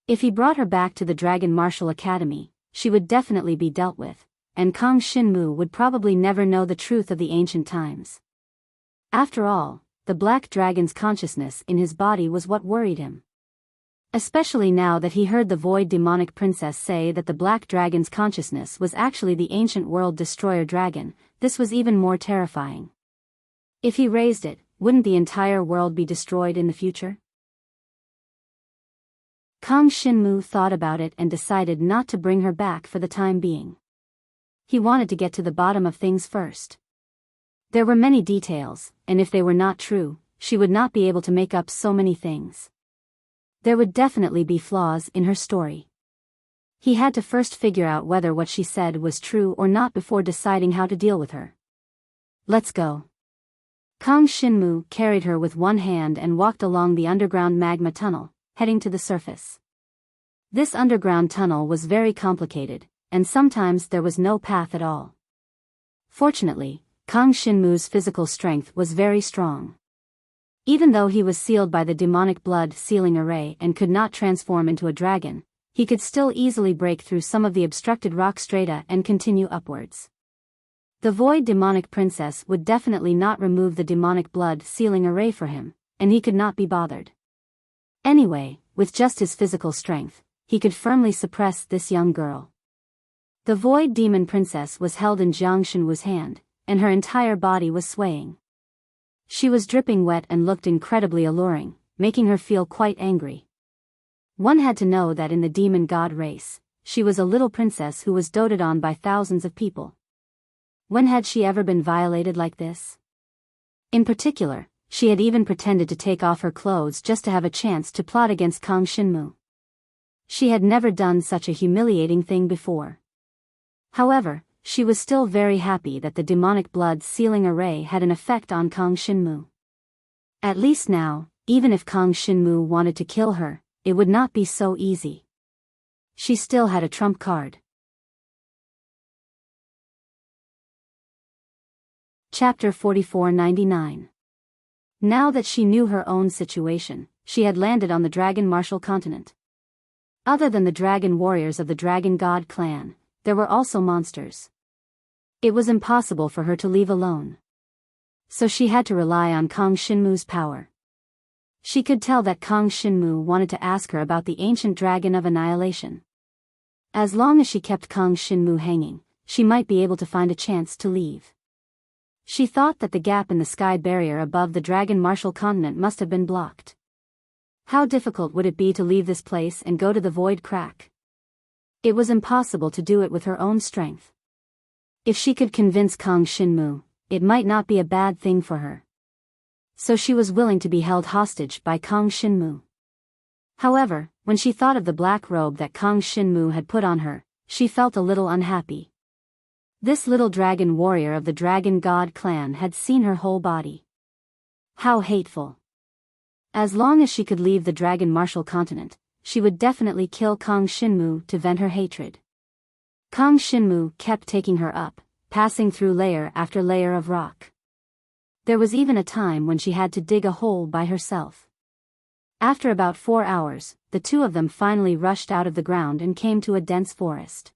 If he brought her back to the Dragon Martial Academy, she would definitely be dealt with, and Kang Shinmu would probably never know the truth of the ancient times. After all, the black dragon's consciousness in his body was what worried him. Especially now that he heard the void demonic princess say that the black dragon's consciousness was actually the ancient world destroyer dragon, this was even more terrifying. If he raised it, wouldn't the entire world be destroyed in the future? Kang Shinmu thought about it and decided not to bring her back for the time being. He wanted to get to the bottom of things first. There were many details, and if they were not true, she would not be able to make up so many things. There would definitely be flaws in her story. He had to first figure out whether what she said was true or not before deciding how to deal with her. Let's go. Kang Shinmu carried her with one hand and walked along the underground magma tunnel, heading to the surface. This underground tunnel was very complicated, and sometimes there was no path at all. Fortunately, Kang Shinmu's physical strength was very strong. Even though he was sealed by the demonic blood sealing array and could not transform into a dragon, he could still easily break through some of the obstructed rock strata and continue upwards. The void demonic princess would definitely not remove the demonic blood sealing array for him, and he could not be bothered. Anyway, with just his physical strength, he could firmly suppress this young girl. The void demon princess was held in Jiang Shenwu's hand, and her entire body was swaying. She was dripping wet and looked incredibly alluring, making her feel quite angry. One had to know that in the demon god race, she was a little princess who was doted on by thousands of people. When had she ever been violated like this? In particular, she had even pretended to take off her clothes just to have a chance to plot against Kang Shinmu. She had never done such a humiliating thing before. However, she was still very happy that the demonic blood sealing array had an effect on Kang Shinmu. At least now, even if Kang Shinmu wanted to kill her, it would not be so easy. She still had a trump card. Chapter 4499. Now that she knew her own situation, she had landed on the Dragon Martial continent. Other than the dragon warriors of the Dragon God clan, there were also monsters. It was impossible for her to leave alone. So she had to rely on Kang Shinmu's power. She could tell that Kang Shinmu wanted to ask her about the ancient dragon of annihilation. As long as she kept Kang Shinmu hanging, she might be able to find a chance to leave. She thought that the gap in the sky barrier above the Dragon Martial continent must have been blocked. How difficult would it be to leave this place and go to the void crack? It was impossible to do it with her own strength. If she could convince Kang Shinmu, it might not be a bad thing for her. So she was willing to be held hostage by Kang Shinmu. However, when she thought of the black robe that Kang Shinmu had put on her, she felt a little unhappy. This little dragon warrior of the Dragon God clan had seen her whole body. How hateful. As long as she could leave the Dragon Martial continent, she would definitely kill Kang Shinmu to vent her hatred. Kang Shinmu kept taking her up, passing through layer after layer of rock. There was even a time when she had to dig a hole by herself. After about 4 hours, the two of them finally rushed out of the ground and came to a dense forest.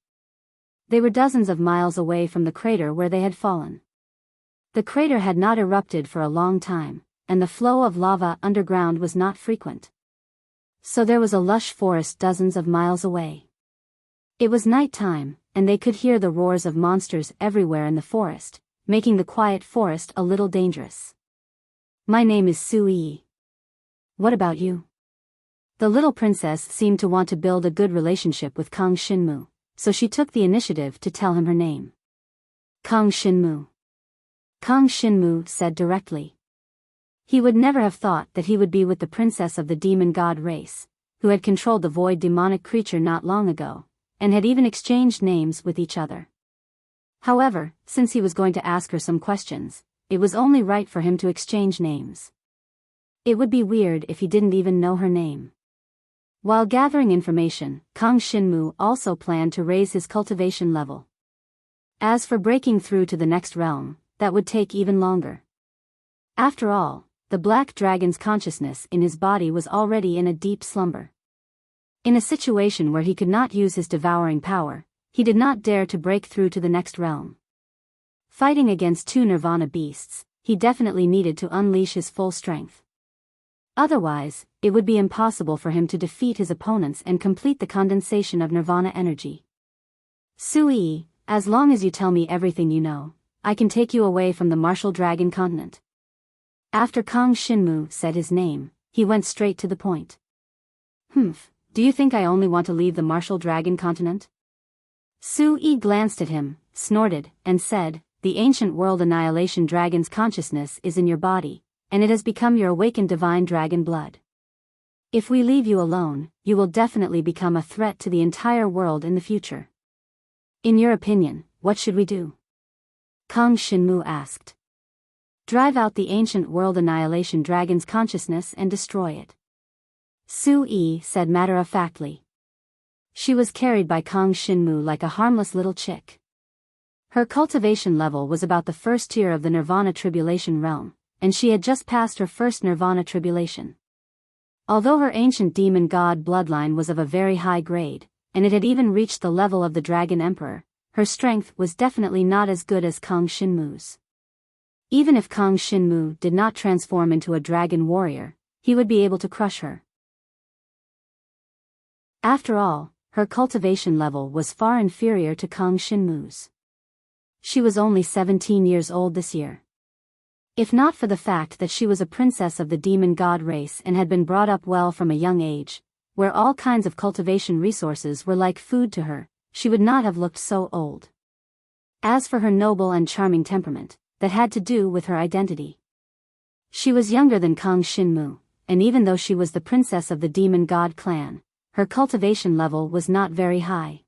They were dozens of miles away from the crater where they had fallen. The crater had not erupted for a long time, and the flow of lava underground was not frequent. So there was a lush forest dozens of miles away. It was night time, and they could hear the roars of monsters everywhere in the forest, making the quiet forest a little dangerous. My name is Sui. What about you? The little princess seemed to want to build a good relationship with Kang Shinmu, so she took the initiative to tell him her name. Kang Shinmu. Kang Shinmu said directly. He would never have thought that he would be with the princess of the demon god race, who had controlled the void demonic creature not long ago, and had even exchanged names with each other. However, since he was going to ask her some questions, it was only right for him to exchange names. It would be weird if he didn't even know her name. While gathering information, Kang Shinmu also planned to raise his cultivation level. As for breaking through to the next realm, that would take even longer. After all, the black dragon's consciousness in his body was already in a deep slumber. In a situation where he could not use his devouring power, he did not dare to break through to the next realm. Fighting against 2 nirvana beasts, he definitely needed to unleash his full strength. Otherwise, it would be impossible for him to defeat his opponents and complete the condensation of nirvana energy. Sui, as long as you tell me everything you know, I can take you away from the Martial Dragon continent. After Kang Shinmu said his name, he went straight to the point. Do you think I only want to leave the Martial Dragon continent? Sui glanced at him, snorted, and said, the ancient world annihilation dragon's consciousness is in your body, and it has become your awakened divine dragon blood. If we leave you alone, you will definitely become a threat to the entire world in the future. In your opinion, what should we do? Kang Shinmu asked. Drive out the ancient world annihilation dragon's consciousness and destroy it. Sui said matter-of-factly. She was carried by Kang Shinmu like a harmless little chick. Her cultivation level was about the first tier of the Nirvana Tribulation realm, and she had just passed her first Nirvana Tribulation. Although her ancient demon god bloodline was of a very high grade, and it had even reached the level of the Dragon Emperor, her strength was definitely not as good as Kang Shinmu's. Even if Kang Shinmu did not transform into a dragon warrior, he would be able to crush her. After all, her cultivation level was far inferior to Kang Shinmu's. She was only 17 years old this year. If not for the fact that she was a princess of the demon god race and had been brought up well from a young age, where all kinds of cultivation resources were like food to her, she would not have looked so old. As for her noble and charming temperament, that had to do with her identity. She was younger than Kang Shinmu, and even though she was the princess of the demon god clan, her cultivation level was not very high.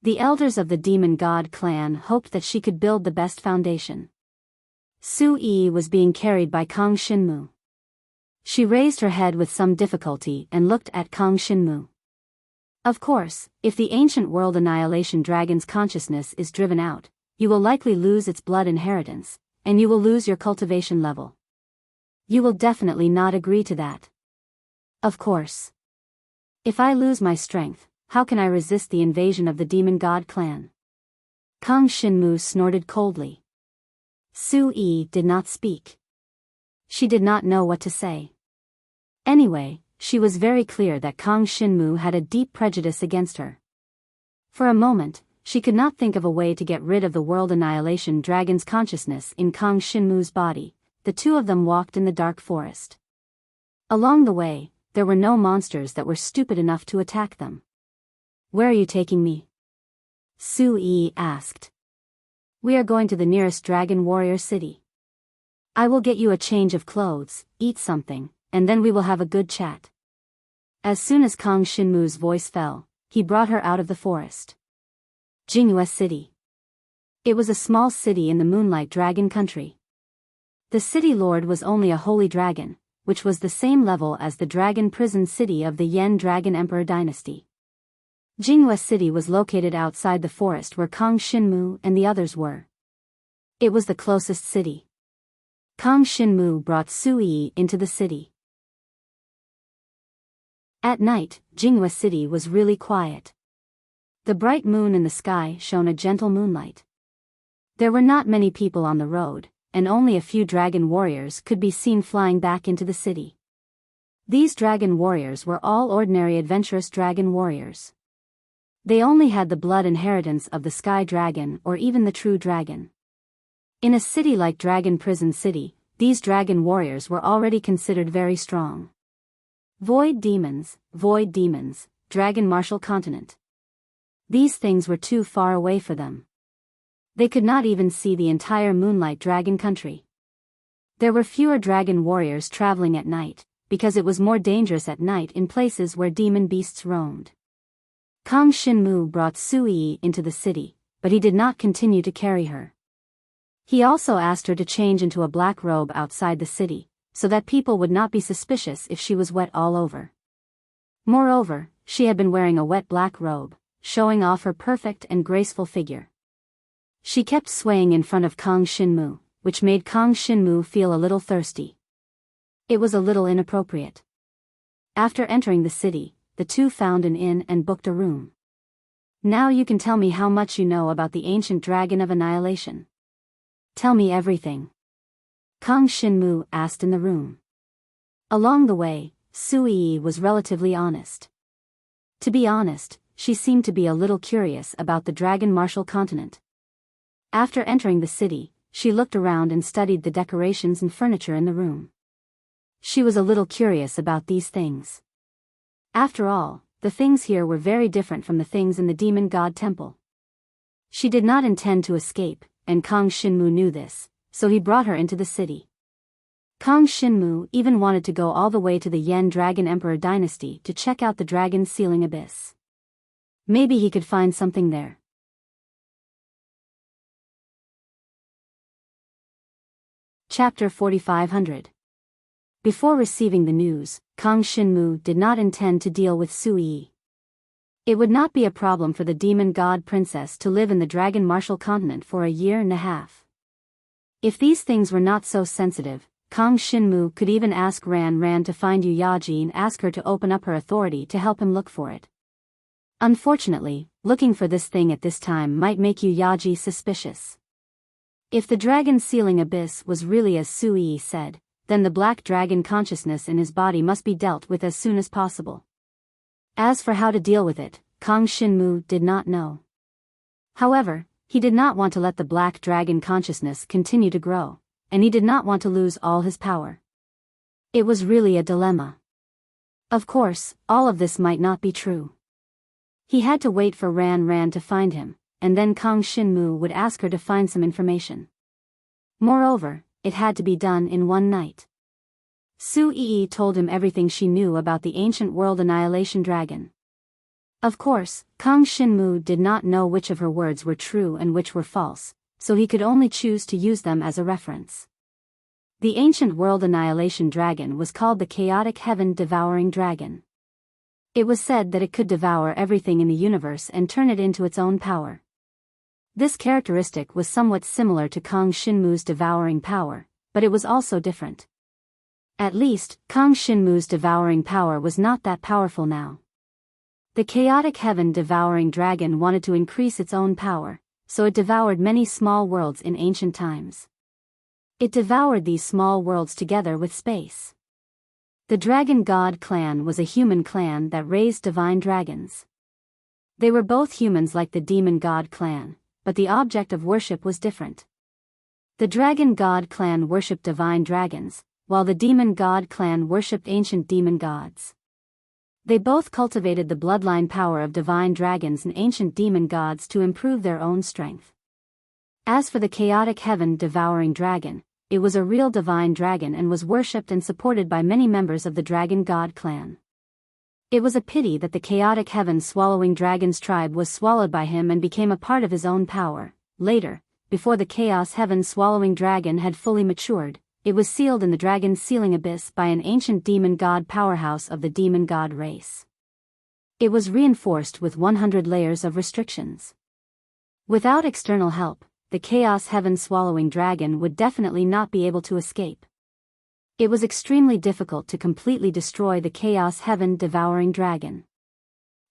The elders of the demon god clan hoped that she could build the best foundation. Su Yi was being carried by Kang Shinmu. She raised her head with some difficulty and looked at Kang Shinmu. Of course, if the ancient world annihilation dragon's consciousness is driven out, you will likely lose its blood inheritance, and you will lose your cultivation level. You will definitely not agree to that. Of course. If I lose my strength, how can I resist the invasion of the demon god clan? Kang Shinmu snorted coldly. Su Yi did not speak. She did not know what to say. Anyway, she was very clear that Kang Shinmu had a deep prejudice against her. For a moment, she could not think of a way to get rid of the world annihilation dragon's consciousness in Kang Shinmu's body. The two of them walked in the dark forest. Along the way, there were no monsters that were stupid enough to attack them. Where are you taking me? Su Yi asked. We are going to the nearest dragon warrior city. I will get you a change of clothes, eat something, and then we will have a good chat. As soon as Kang Shinmu's voice fell, he brought her out of the forest. Jingyue City. It was a small city in the Moonlight Dragon country. The city lord was only a holy dragon, which was the same level as the dragon prison city of the Yen Dragon Emperor dynasty. Jingyue City was located outside the forest where Kang Shinmu and the others were. It was the closest city. Kang Shinmu brought Su Yi into the city. At night, Jingyue City was really quiet. The bright moon in the sky shone a gentle moonlight. There were not many people on the road, and only a few dragon warriors could be seen flying back into the city. These dragon warriors were all ordinary adventurous dragon warriors. They only had the blood inheritance of the sky dragon or even the true dragon. In a city like Dragon Prison City, these dragon warriors were already considered very strong. Void demons, dragon martial continent. These things were too far away for them. They could not even see the entire Moonlight Dragon country. There were fewer dragon warriors traveling at night, because it was more dangerous at night in places where demon beasts roamed. Kang Shinmu brought Su Yi into the city, but he did not continue to carry her. He also asked her to change into a black robe outside the city, so that people would not be suspicious if she was wet all over. Moreover, she had been wearing a wet black robe, showing off her perfect and graceful figure. She kept swaying in front of Kang Shinmu, which made Kang Shinmu feel a little thirsty. It was a little inappropriate. After entering the city, the two found an inn and booked a room. Now you can tell me how much you know about the ancient dragon of annihilation. Tell me everything. Kang Shinmu asked in the room. Along the way, Su Yi was relatively honest. To be honest, she seemed to be a little curious about the dragon martial continent. After entering the city, she looked around and studied the decorations and furniture in the room. She was a little curious about these things. After all, the things here were very different from the things in the demon god temple. She did not intend to escape, and Kang Shinmu knew this, so he brought her into the city. Kang Shinmu even wanted to go all the way to the Yen Dragon Emperor dynasty to check out the dragon's sealing abyss. Maybe he could find something there. Chapter 4500. Before receiving the news, Kang Shinmu did not intend to deal with Su Yi. It would not be a problem for the demon god princess to live in the dragon martial continent for a year and a half. If these things were not so sensitive, Kang Shinmu could even ask Ran to find Yu Yaji and ask her to open up her authority to help him look for it. Unfortunately, looking for this thing at this time might make Yu Yaji suspicious. If the dragon sealing abyss was really as Su Yi said, then the black dragon consciousness in his body must be dealt with as soon as possible. As for how to deal with it, Kang Shinmu did not know. However, he did not want to let the black dragon consciousness continue to grow, and he did not want to lose all his power. It was really a dilemma. Of course, all of this might not be true. He had to wait for Ran to find him, and then Kang Shinmu would ask her to find some information. Moreover, it had to be done in one night. Su Yi told him everything she knew about the ancient world annihilation dragon. Of course, Kang Shinmu did not know which of her words were true and which were false, so he could only choose to use them as a reference. The ancient world annihilation dragon was called the chaotic heaven devouring dragon. It was said that it could devour everything in the universe and turn it into its own power. This characteristic was somewhat similar to Kang Shinmu's devouring power, but it was also different. At least, Kang Shinmu's devouring power was not that powerful now. The chaotic heaven devouring dragon wanted to increase its own power, so it devoured many small worlds in ancient times. It devoured these small worlds together with space. The Dragon God clan was a human clan that raised divine dragons. They were both humans like the Demon God clan, but the object of worship was different. The Dragon God clan worshipped divine dragons, while the Demon God clan worshipped ancient demon gods. They both cultivated the bloodline power of divine dragons and ancient demon gods to improve their own strength. As for the chaotic heaven devouring dragon, it was a real divine dragon and was worshipped and supported by many members of the Dragon God clan. It was a pity that the chaotic heaven swallowing dragon's tribe was swallowed by him and became a part of his own power. Later, before the chaos heaven swallowing dragon had fully matured, it was sealed in the dragon's sealing abyss by an ancient demon god powerhouse of the demon god race. It was reinforced with 100 layers of restrictions. Without external help, the chaos heaven swallowing dragon would definitely not be able to escape. It was extremely difficult to completely destroy the chaos heaven devouring dragon.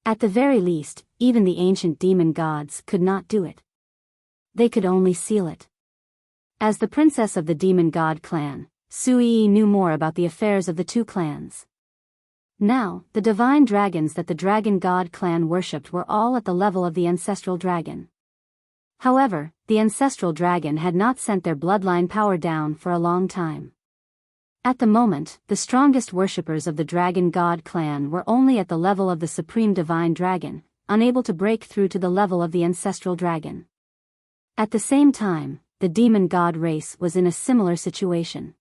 At the very least, even the ancient demon gods could not do it. They could only seal it. As the princess of the Demon God clan, Su Yi knew more about the affairs of the two clans. Now, the divine dragons that the Dragon God clan worshipped were all at the level of the Ancestral dragon. However, the Ancestral dragon had not sent their bloodline power down for a long time. At the moment, the strongest worshippers of the Dragon God clan were only at the level of the Supreme Divine Dragon, unable to break through to the level of the Ancestral dragon. At the same time, the demon god race was in a similar situation.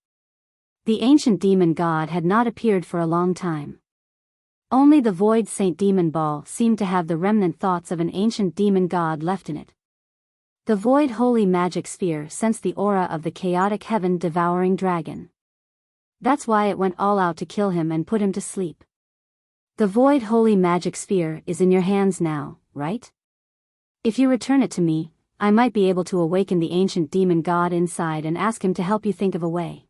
The ancient demon god had not appeared for a long time. Only the void Saint Demon Ball seemed to have the remnant thoughts of an ancient demon god left in it. The void holy magic sphere sensed the aura of the chaotic heaven devouring dragon. That's why it went all out to kill him and put him to sleep. The void holy magic sphere is in your hands now, right? If you return it to me, I might be able to awaken the ancient demon god inside and ask him to help you think of a way.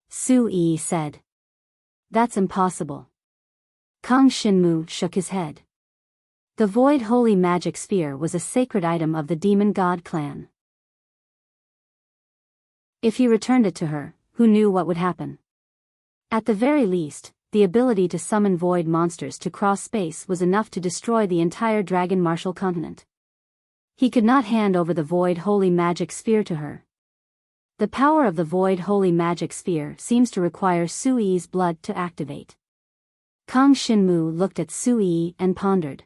Su Yi said. That's impossible. Kang Shinmu shook his head. The void holy magic sphere was a sacred item of the demon god clan. If he returned it to her, who knew what would happen? At the very least, the ability to summon void monsters to cross space was enough to destroy the entire Dragon Martial continent. He could not hand over the void holy magic sphere to her. The power of the void holy magic sphere seems to require Su Yi's blood to activate. Kang Shinmu looked at Su Yi and pondered.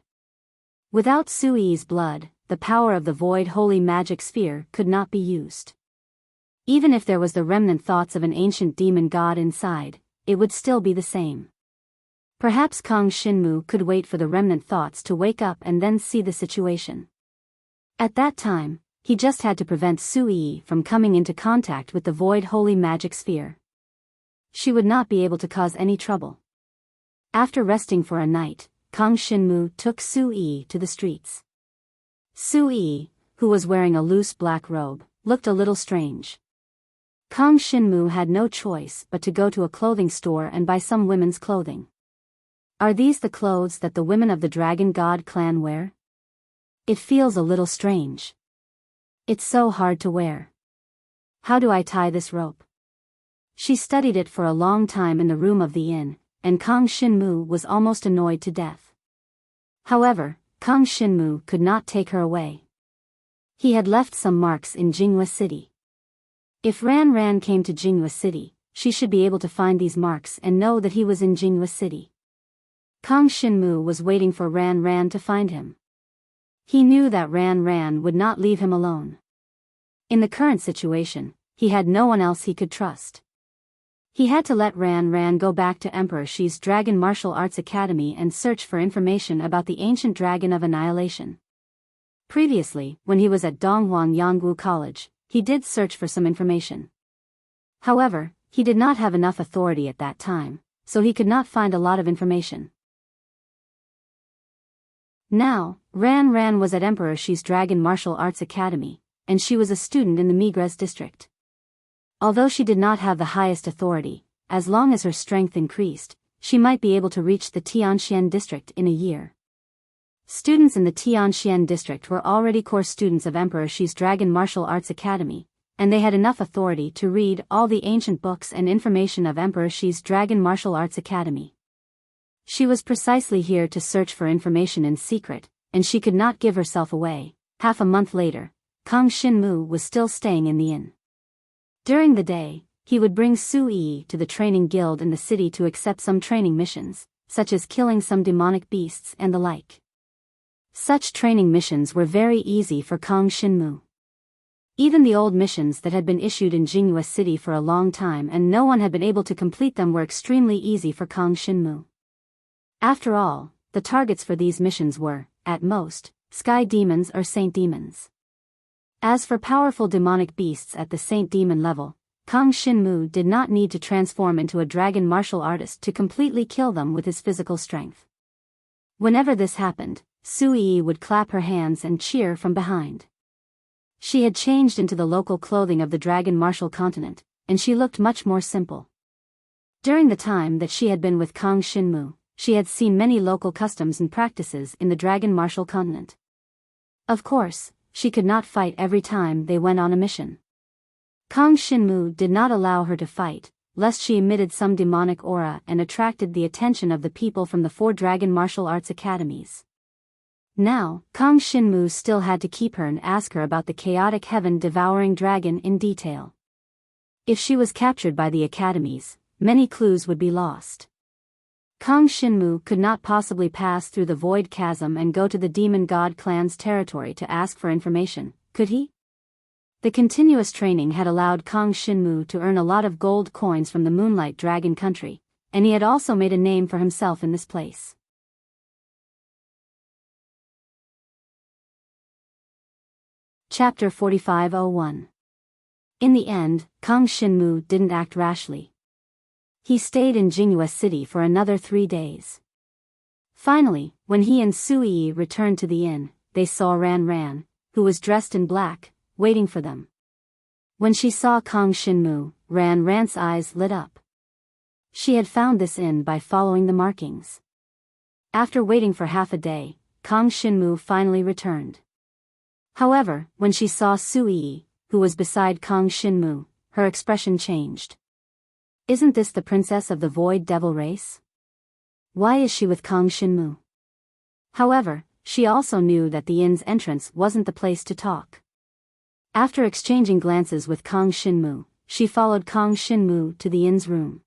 Without Su Yi's blood, the power of the void holy magic sphere could not be used. Even if there was the remnant thoughts of an ancient demon god inside, it would still be the same. Perhaps Kang Shinmu could wait for the remnant thoughts to wake up and then see the situation. At that time, he just had to prevent Su Yi from coming into contact with the void holy magic sphere. She would not be able to cause any trouble. After resting for a night, Kang Shinmu took Su Yi to the streets. Su Yi, who was wearing a loose black robe, looked a little strange. Kang Shinmu had no choice but to go to a clothing store and buy some women's clothing. Are these the clothes that the women of the Dragon God clan wear? It feels a little strange. It's so hard to wear. How do I tie this rope? She studied it for a long time in the room of the inn, and Kang Shinmu was almost annoyed to death. However, Kang Shinmu could not take her away. He had left some marks in Jinghua City. If Ran Ran came to Jinghua City, she should be able to find these marks and know that he was in Jinghua City. Kang Shinmu was waiting for Ran Ran to find him. He knew that Ran Ran would not leave him alone. In the current situation, he had no one else he could trust. He had to let Ran Ran go back to Emperor Shi's Dragon Martial Arts Academy and search for information about the ancient Dragon of Annihilation. Previously, when he was at Donghuang Yangwu College, he did search for some information. However, he did not have enough authority at that time, so he could not find a lot of information. Now, Ran Ran was at Emperor Shi's Dragon Martial Arts Academy, and she was a student in the Migres district. Although she did not have the highest authority, as long as her strength increased, she might be able to reach the Tianxian district in a year. Students in the Tianxian district were already core students of Emperor Shi's Dragon Martial Arts Academy, and they had enough authority to read all the ancient books and information of Emperor Shi's Dragon Martial Arts Academy. She was precisely here to search for information in secret, and she could not give herself away. Half a month later, Kang Xinmu was still staying in the inn. During the day, he would bring Su Yi to the training guild in the city to accept some training missions, such as killing some demonic beasts and the like. Such training missions were very easy for Kang Xinmu. Even the old missions that had been issued in Jinghua City for a long time and no one had been able to complete them were extremely easy for Kang Xinmu. After all, the targets for these missions were, at most, sky demons or saint demons. As for powerful demonic beasts at the saint demon level, Kang Xinmu did not need to transform into a dragon martial artist to completely kill them with his physical strength. Whenever this happened, Su Yi would clap her hands and cheer from behind. She had changed into the local clothing of the dragon martial continent, and she looked much more simple. During the time that she had been with Kang Xinmu, she had seen many local customs and practices in the dragon martial continent. Of course, she could not fight every time they went on a mission. Kang Xinmu did not allow her to fight, lest she emitted some demonic aura and attracted the attention of the people from the 4 dragon martial arts academies. Now, Kang Xinmu still had to keep her and ask her about the chaotic heaven-devouring dragon in detail. If she was captured by the academies, many clues would be lost. Kang Xinmu could not possibly pass through the void chasm and go to the demon god clan's territory to ask for information, could he? The continuous training had allowed Kang Xinmu to earn a lot of gold coins from the Moonlight Dragon country, and he had also made a name for himself in this place. Chapter 4501. In the end, Kang Xinmu didn't act rashly. He stayed in Jinghua City for another 3 days. Finally, when he and Su Yi returned to the inn, they saw Ran Ran, who was dressed in black, waiting for them. When she saw Kang Xinmu, Ran Ran's eyes lit up. She had found this inn by following the markings. After waiting for half a day, Kang Xinmu finally returned. However, when she saw Su Yi, who was beside Kang Xinmu, her expression changed. Isn't this the princess of the Void Devil race? Why is she with Kang Xinmu? However, she also knew that the inn's entrance wasn't the place to talk. After exchanging glances with Kang Xinmu, she followed Kang Xinmu to the inn's room.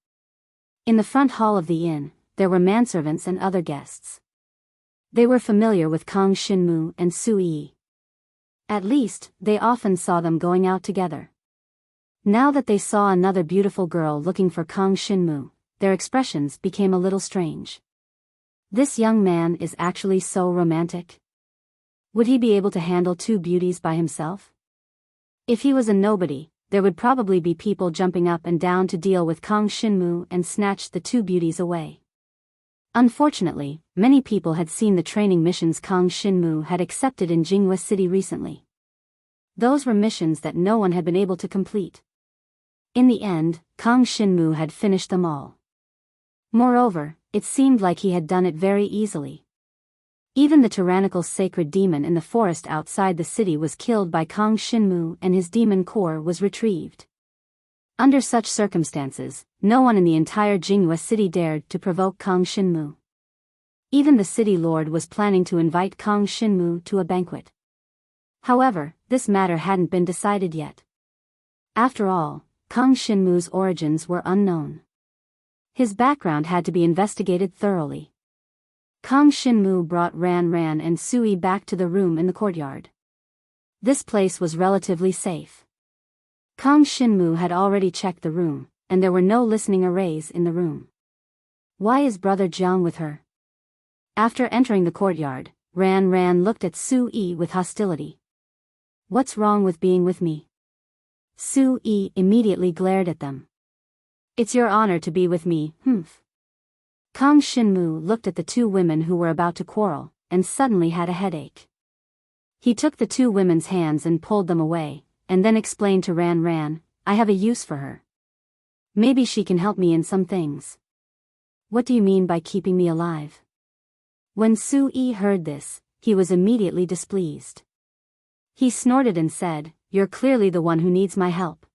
In the front hall of the inn, there were manservants and other guests. They were familiar with Kang Xinmu and Su Yi. At least, they often saw them going out together. Now that they saw another beautiful girl looking for Kang Xinmu, their expressions became a little strange. This young man is actually so romantic. Would he be able to handle 2 beauties by himself? If he was a nobody, there would probably be people jumping up and down to deal with Kang Xinmu and snatch the 2 beauties away. Unfortunately, many people had seen the training missions Kang Xinmu had accepted in Jinghua City recently. Those were missions that no one had been able to complete. In the end, Kang Xinmu had finished them all. Moreover, it seemed like he had done it very easily. Even the tyrannical sacred demon in the forest outside the city was killed by Kang Xinmu and his demon core was retrieved. Under such circumstances, no one in the entire Jinghua City dared to provoke Kang Xinmu. Even the city lord was planning to invite Kang Xinmu to a banquet. However, this matter hadn't been decided yet. After all, Kang Xinmu's origins were unknown. His background had to be investigated thoroughly. Kang Xinmu brought Ran Ran and Su Yi back to the room in the courtyard. This place was relatively safe. Kang Xinmu had already checked the room, and there were no listening arrays in the room. Why is Brother Jiang with her? After entering the courtyard, Ran Ran looked at Su Yi with hostility. What's wrong with being with me? Su Yi immediately glared at them. It's your honor to be with me, humph. Kang Shinmu looked at the two women who were about to quarrel, and suddenly had a headache. He took the two women's hands and pulled them away, and then explained to Ran Ran, I have a use for her. Maybe she can help me in some things. What do you mean by keeping me alive? When Su Yi heard this, he was immediately displeased. He snorted and said, You're clearly the one who needs my help.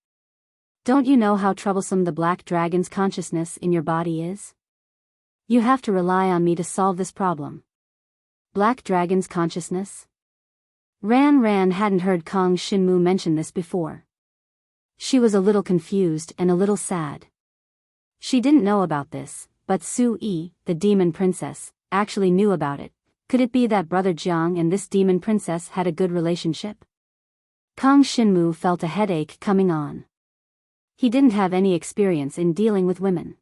Don't you know how troublesome the black dragon's consciousness in your body is? You have to rely on me to solve this problem. Black dragon's consciousness? Ran Ran hadn't heard Kang Shinmu mention this before. She was a little confused and a little sad. She didn't know about this, but Su Yi, the demon princess, actually knew about it. Could it be that Brother Jiang and this demon princess had a good relationship? Kang Shinmu felt a headache coming on. He didn't have any experience in dealing with women.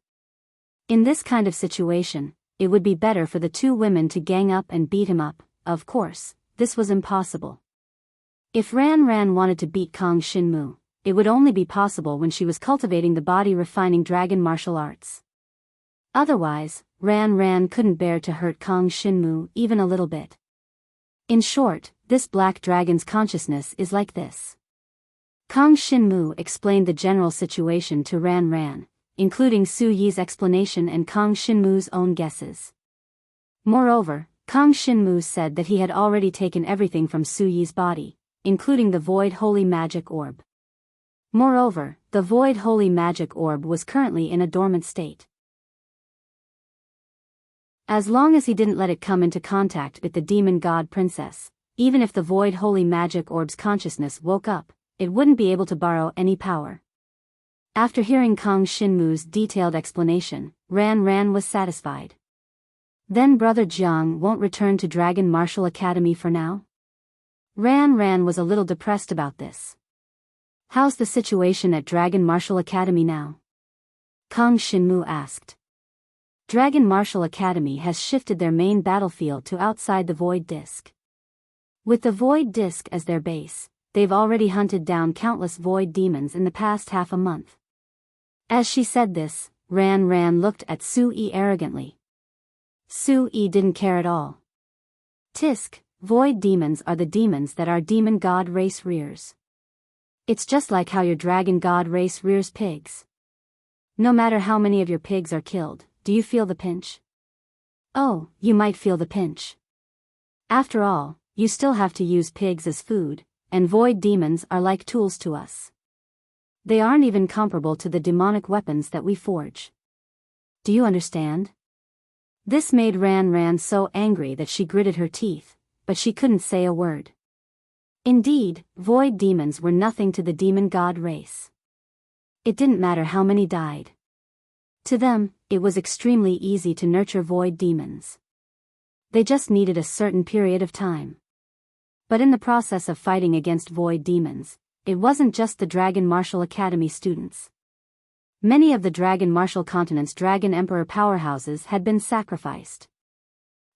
In this kind of situation, it would be better for the two women to gang up and beat him up. Of course, this was impossible. If Ran Ran wanted to beat Kang Shinmu, it would only be possible when she was cultivating the body-refining dragon martial arts. Otherwise, Ran Ran couldn't bear to hurt Kang Shinmu even a little bit. In short, this black dragon's consciousness is like this. Kang Shinmu explained the general situation to Ran Ran, including Su Yi's explanation and Kang Shinmu's own guesses. Moreover, Kang Shinmu said that he had already taken everything from Su Yi's body, including the Void Holy Magic Orb. Moreover, the Void Holy Magic Orb was currently in a dormant state. As long as he didn't let it come into contact with the demon god princess, even if the Void Holy Magic Orb's consciousness woke up, it wouldn't be able to borrow any power. After hearing Kang Shinmu's detailed explanation, Ran Ran was satisfied. Then Brother Jiang won't return to Dragon Martial Academy for now? Ran Ran was a little depressed about this. How's the situation at Dragon Martial Academy now? Kang Shinmu asked. Dragon Martial Academy has shifted their main battlefield to outside the Void Disk. With the Void Disk as their base, they've already hunted down countless Void demons in the past half a month. As she said this, Ran Ran looked at Su Yi arrogantly. Su Yi didn't care at all. Tisk, Void demons are the demons that our demon god race rears. It's just like how your dragon god race rears pigs. No matter how many of your pigs are killed, do you feel the pinch? Oh, you might feel the pinch. After all, you still have to use pigs as food, and Void demons are like tools to us. They aren't even comparable to the demonic weapons that we forge. Do you understand? This made Ran Ran so angry that she gritted her teeth, but she couldn't say a word. Indeed, Void demons were nothing to the demon god race. It didn't matter how many died. To them, it was extremely easy to nurture Void demons. They just needed a certain period of time. But in the process of fighting against Void demons, it wasn't just the Dragon Martial Academy students. Many of the Dragon Martial Continent's Dragon Emperor powerhouses had been sacrificed.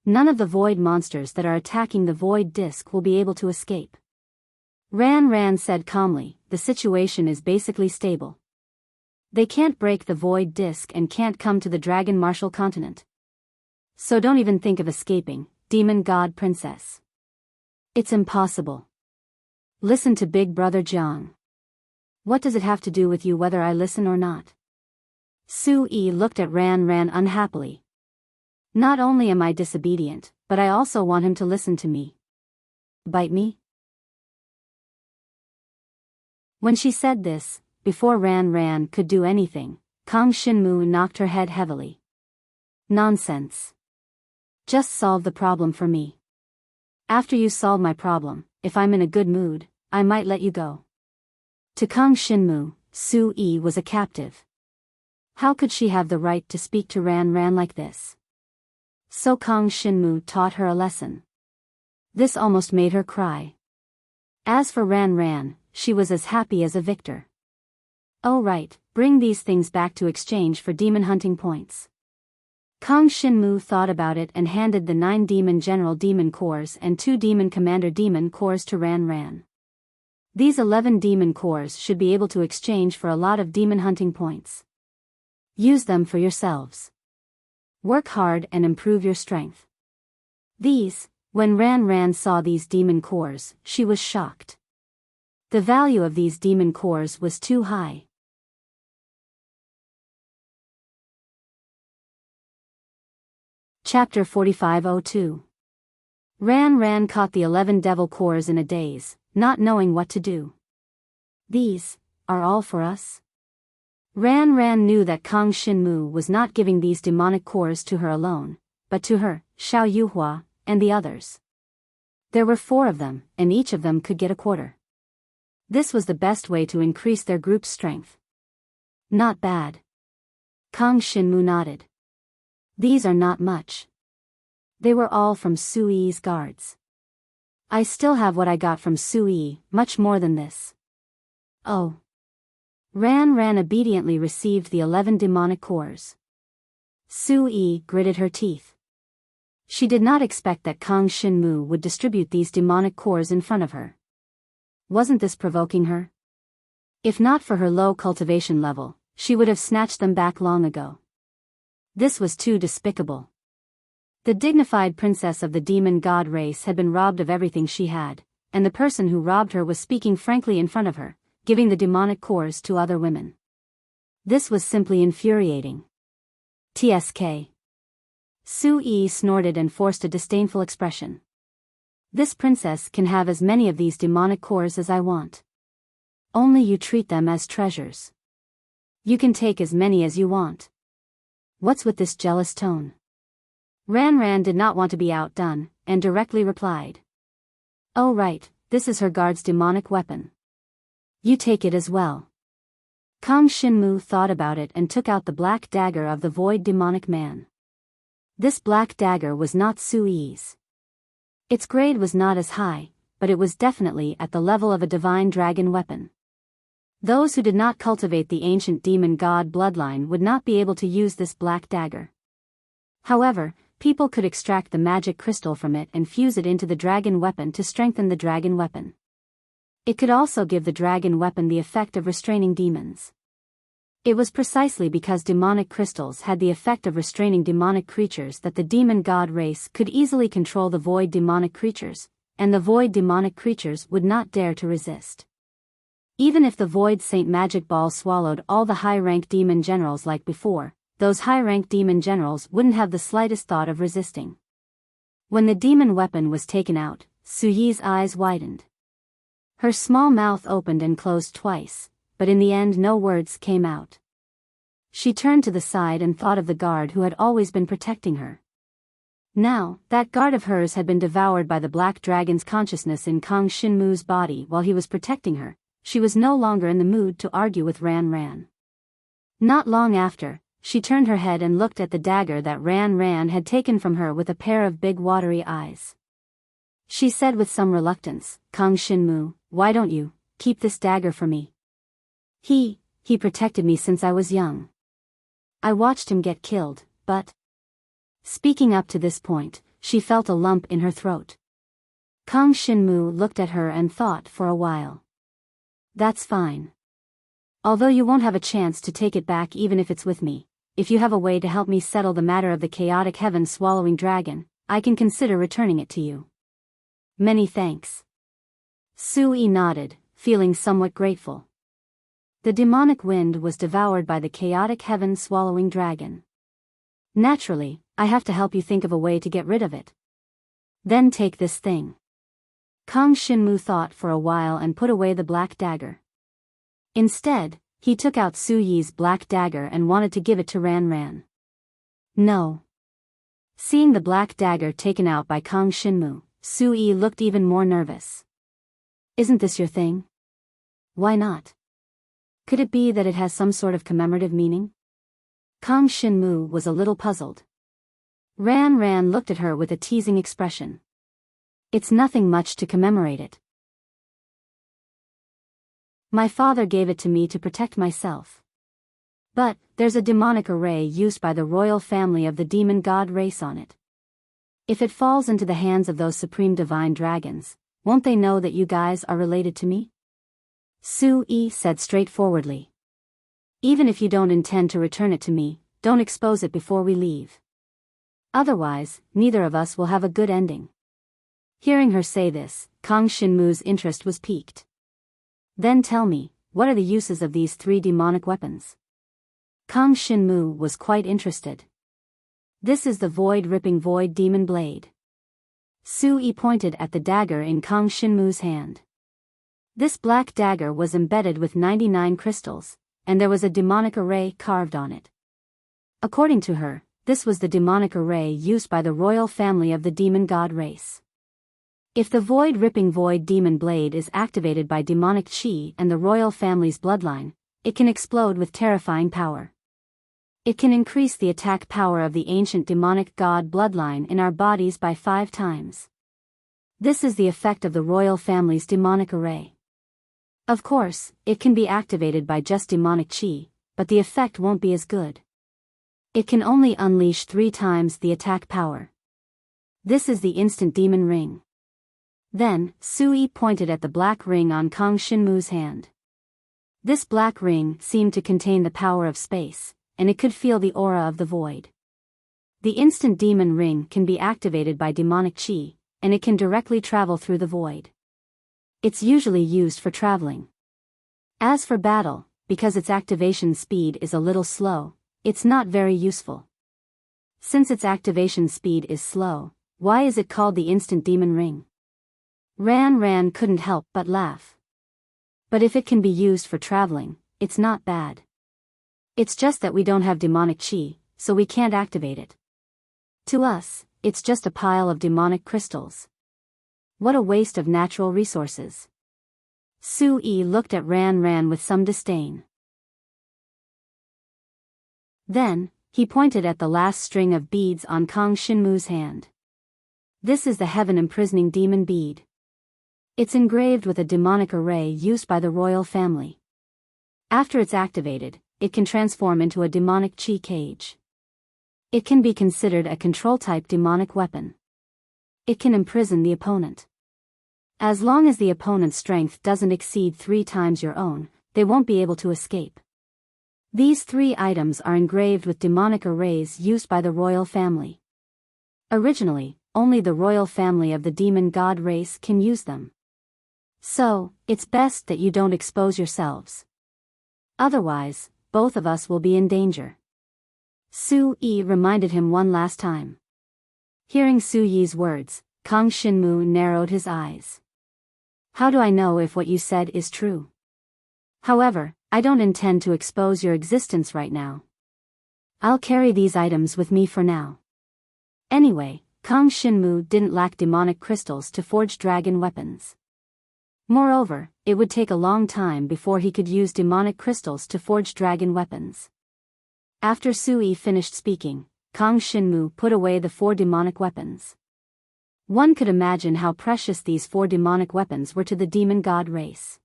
None of the Void monsters that are attacking the Void Disk will be able to escape. Ran Ran said calmly, the situation is basically stable. They can't break the Void Disk and can't come to the Dragon Martial Continent. So don't even think of escaping, Demon God Princess. It's impossible. Listen to Big Brother Jiang. What does it have to do with you whether I listen or not? Su Yi looked at Ran Ran unhappily. Not only am I disobedient, but I also want him to listen to me. Bite me? When she said this, before Ran Ran could do anything, Kang Shinmu knocked her head heavily. Nonsense. Just solve the problem for me. After you solve my problem, if I'm in a good mood, I might let you go. To Kang Shinmu, Su Yi was a captive. How could she have the right to speak to Ran Ran like this? So Kang Shinmu taught her a lesson. This almost made her cry. As for Ran Ran, she was as happy as a victor. Oh right, bring these things back to exchange for demon hunting points. Kang Shinmu thought about it and handed the 9 demon general demon cores and 2 demon commander demon cores to Ran Ran. These 11 demon cores should be able to exchange for a lot of demon hunting points. Use them for yourselves. Work hard and improve your strength. When Ran Ran saw these demon cores, she was shocked. The value of these demon cores was too high. Chapter 4502. Ran Ran caught the 11 devil cores in a daze, not knowing what to do. These are all for us? Ran Ran knew that Kang Shinmu was not giving these demonic cores to her alone, but to her, Xiao Yuhua, and the others. There were 4 of them, and each of them could get a quarter. This was the best way to increase their group's strength. Not bad. Kang Shinmu nodded. These are not much. They were all from Sui's guards. I still have what I got from Sui, much more than this. Oh. Ran Ran obediently received the 11 demonic cores. Sui gritted her teeth. She did not expect that Kang Shinmu would distribute these demonic cores in front of her. Wasn't this provoking her? If not for her low cultivation level, she would have snatched them back long ago. This was too despicable. The dignified princess of the demon god race had been robbed of everything she had, and the person who robbed her was speaking frankly in front of her, giving the demonic cores to other women. This was simply infuriating. TSK. Sui snorted and forced a disdainful expression. This princess can have as many of these demonic cores as I want. Only you treat them as treasures. You can take as many as you want. What's with this jealous tone? Ran Ran did not want to be outdone, and directly replied. Oh right, this is her guard's demonic weapon. You take it as well. Kang Shinmu thought about it and took out the black dagger of the void demonic man. This black dagger was not Sui's. Its grade was not as high, but it was definitely at the level of a divine dragon weapon. Those who did not cultivate the ancient demon god bloodline would not be able to use this black dagger. However, people could extract the magic crystal from it and fuse it into the dragon weapon to strengthen the dragon weapon. It could also give the dragon weapon the effect of restraining demons. It was precisely because demonic crystals had the effect of restraining demonic creatures that the demon god race could easily control the void demonic creatures, and the void demonic creatures would not dare to resist. Even if the Void Saint Magic Ball swallowed all the high-rank demon generals like before, those high-rank demon generals wouldn't have the slightest thought of resisting. When the demon weapon was taken out, Suyi's eyes widened. Her small mouth opened and closed twice, but in the end no words came out. She turned to the side and thought of the guard who had always been protecting her. Now, that guard of hers had been devoured by the black dragon's consciousness in Kang Shinmu's body while he was protecting her. She was no longer in the mood to argue with Ran Ran. Not long after, she turned her head and looked at the dagger that Ran Ran had taken from her with a pair of big watery eyes. She said with some reluctance, Kang Shinmu, why don't you keep this dagger for me? He protected me since I was young. I watched him get killed, but... Speaking up to this point, she felt a lump in her throat. Kang Shinmu looked at her and thought for a while. That's fine. Although you won't have a chance to take it back even if it's with me, if you have a way to help me settle the matter of the chaotic heaven swallowing dragon, I can consider returning it to you. Many thanks. Sui nodded, feeling somewhat grateful. The demonic wind was devoured by the chaotic heaven swallowing dragon. Naturally, I have to help you think of a way to get rid of it. Then take this thing. Kang Shinmu thought for a while and put away the black dagger. Instead, he took out Suyi's black dagger and wanted to give it to Ran Ran. No. Seeing the black dagger taken out by Kang Shinmu, Sui looked even more nervous. Isn't this your thing? Why not? Could it be that it has some sort of commemorative meaning? Kang Shinmu was a little puzzled. Ran Ran looked at her with a teasing expression. It's nothing much to commemorate it. My father gave it to me to protect myself. But, there's a demonic array used by the royal family of the demon god race on it. If it falls into the hands of those supreme divine dragons, won't they know that you guys are related to me? Su-yi said straightforwardly. Even if you don't intend to return it to me, don't expose it before we leave. Otherwise, neither of us will have a good ending. Hearing her say this, Kang Shinmu's interest was piqued. Then tell me, what are the uses of these 3 demonic weapons? Kang Shinmu was quite interested. This is the void-ripping void demon blade. Su-yi pointed at the dagger in Kang Shinmu's hand. This black dagger was embedded with 99 crystals, and there was a demonic array carved on it. According to her, this was the demonic array used by the royal family of the demon god race. If the void-ripping void demon blade is activated by demonic chi and the royal family's bloodline, it can explode with terrifying power. It can increase the attack power of the ancient demonic god bloodline in our bodies by 5 times. This is the effect of the royal family's demonic array. Of course, it can be activated by just demonic chi, but the effect won't be as good. It can only unleash 3 times the attack power. This is the instant demon ring. Then, Su-yi pointed at the black ring on Kang Shinmu's hand. This black ring seemed to contain the power of space, and it could feel the aura of the void. The instant demon ring can be activated by demonic chi, and it can directly travel through the void. It's usually used for traveling. As for battle, because its activation speed is a little slow, it's not very useful. Since its activation speed is slow, why is it called the instant demon ring? Ran couldn't help but laugh. But if it can be used for traveling, it's not bad. It's just that we don't have demonic chi, so we can't activate it. To us, it's just a pile of demonic crystals. What a waste of natural resources. Su-yi looked at Ran with some disdain. Then, he pointed at the last string of beads on Kang Shinmu's hand. This is the heaven-imprisoning demon bead. It's engraved with a demonic array used by the royal family. After it's activated, it can transform into a demonic chi cage. It can be considered a control-type demonic weapon. It can imprison the opponent. As long as the opponent's strength doesn't exceed 3 times your own, they won't be able to escape. These 3 items are engraved with demonic arrays used by the royal family. Originally, only the royal family of the demon god race can use them. So, it's best that you don't expose yourselves. Otherwise, both of us will be in danger. Su-yi reminded him one last time. Hearing Su-yi's words, Kang Shinmu narrowed his eyes. How do I know if what you said is true? However, I don't intend to expose your existence right now. I'll carry these items with me for now. Anyway, Kang Shinmu didn't lack demonic crystals to forge dragon weapons. Moreover, it would take a long time before he could use demonic crystals to forge dragon weapons. After Su-yi finished speaking, Kang Shinmu put away the 4 demonic weapons. One could imagine how precious these 4 demonic weapons were to the demon god race.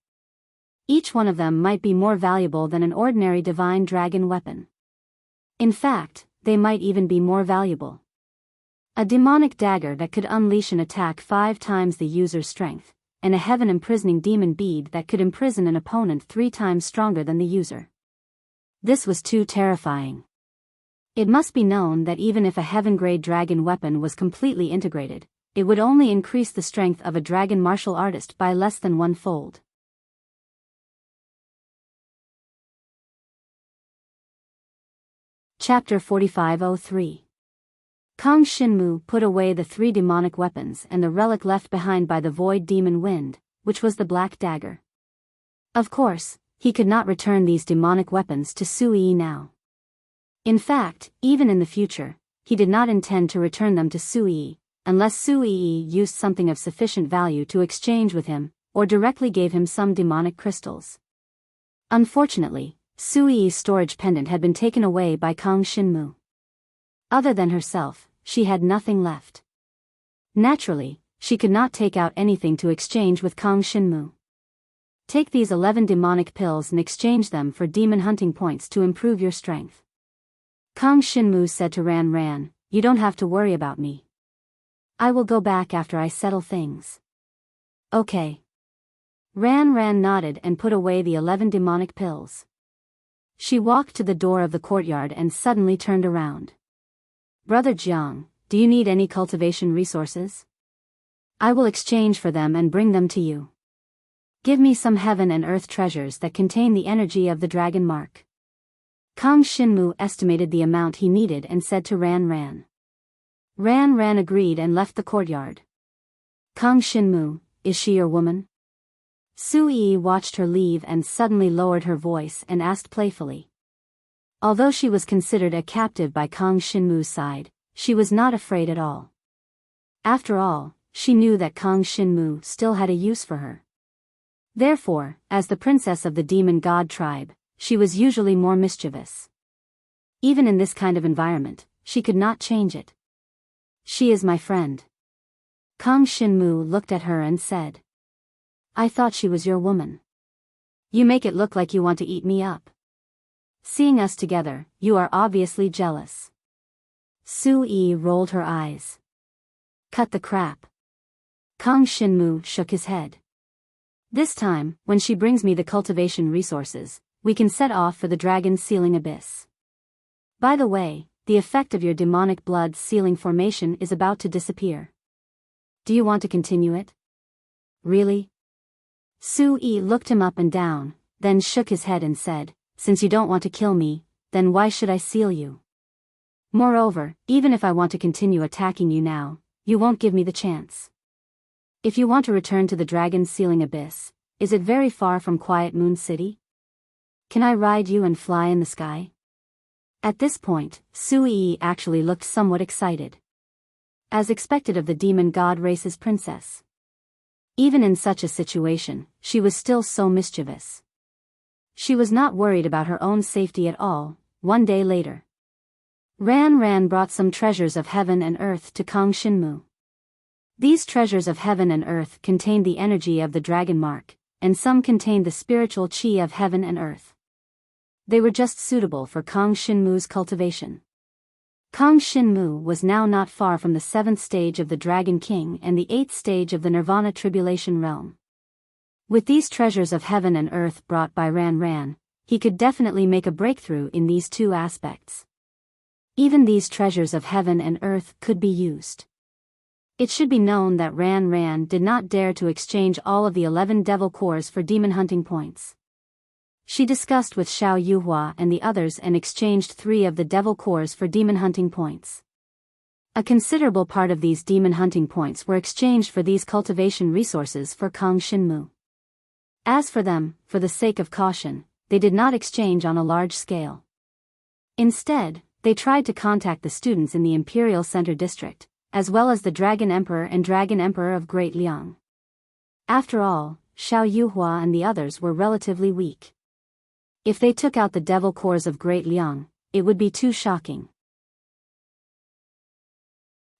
Each one of them might be more valuable than an ordinary divine dragon weapon. In fact, they might even be more valuable. A demonic dagger that could unleash an attack 5 times the user's strength, and a heaven-imprisoning demon bead that could imprison an opponent 3 times stronger than the user. This was too terrifying. It must be known that even if a heaven-grade dragon weapon was completely integrated, it would only increase the strength of a dragon martial artist by less than 1-fold. Chapter 4503. Kang Shinmu put away the 3 demonic weapons and the relic left behind by the void demon wind, which was the black dagger. Of course, he could not return these demonic weapons to Su-yi now. In fact, even in the future, he did not intend to return them to Su-yi, unless Su-yi used something of sufficient value to exchange with him, or directly gave him some demonic crystals. Unfortunately, Su-yi's storage pendant had been taken away by Kang Shinmu. Other than herself, she had nothing left. Naturally, she could not take out anything to exchange with Kang Shinmu. Take these 11 demonic pills and exchange them for demon hunting points to improve your strength. Kang Shinmu said to Ran Ran, "You don't have to worry about me. I will go back after I settle things." "Okay." Ran Ran nodded and put away the 11 demonic pills. She walked to the door of the courtyard and suddenly turned around. "Brother Jiang, do you need any cultivation resources? I will exchange for them and bring them to you. Give me some heaven and earth treasures that contain the energy of the dragon mark." Kang Shinmu estimated the amount he needed and said to Ran Ran. Ran Ran agreed and left the courtyard. "Kang Shinmu, is she your woman?" Su Yi watched her leave and suddenly lowered her voice and asked playfully. Although she was considered a captive by Kang Shinmu's side, she was not afraid at all. After all, she knew that Kang Shinmu still had a use for her. Therefore, as the princess of the demon god tribe, she was usually more mischievous. Even in this kind of environment, she could not change it. "She is my friend." Kang Shinmu looked at her and said. "I thought she was your woman. You make it look like you want to eat me up. Seeing us together, you are obviously jealous." Su Yi rolled her eyes. "Cut the crap." Kang Shinmu shook his head. "This time, when she brings me the cultivation resources, we can set off for the dragon's sealing abyss. By the way, the effect of your demonic blood sealing formation is about to disappear. Do you want to continue it?" "Really?" Su Yi looked him up and down, then shook his head and said, "Since you don't want to kill me, then why should I seal you? Moreover, even if I want to continue attacking you now, you won't give me the chance. If you want to return to the dragon's sealing abyss, is it very far from Quiet Moon City? Can I ride you and fly in the sky?" At this point, Su Yi actually looked somewhat excited. As expected of the demon god race's princess. Even in such a situation, she was still so mischievous. She was not worried about her own safety at all. One day later, Ran Ran brought some treasures of heaven and earth to Kang Shinmu. These treasures of heaven and earth contained the energy of the dragon mark, and some contained the spiritual chi of heaven and earth. They were just suitable for Kang Shinmu's cultivation. Kang Shinmu was now not far from the 7th stage of the Dragon King and the 8th stage of the Nirvana Tribulation Realm. With these treasures of heaven and earth brought by Ran Ran, he could definitely make a breakthrough in these two aspects. Even these treasures of heaven and earth could be used. It should be known that Ran Ran did not dare to exchange all of the 11 devil cores for demon hunting points. She discussed with Xiao Yuhua and the others and exchanged 3 of the devil cores for demon hunting points. A considerable part of these demon hunting points were exchanged for these cultivation resources for Kang Shinmu. As for them, for the sake of caution, they did not exchange on a large scale. Instead, they tried to contact the students in the Imperial Center District, as well as the Dragon Emperor and Dragon Emperor of Great Liang. After all, Xiao Yuhua and the others were relatively weak. If they took out the devil cores of Great Liang, it would be too shocking.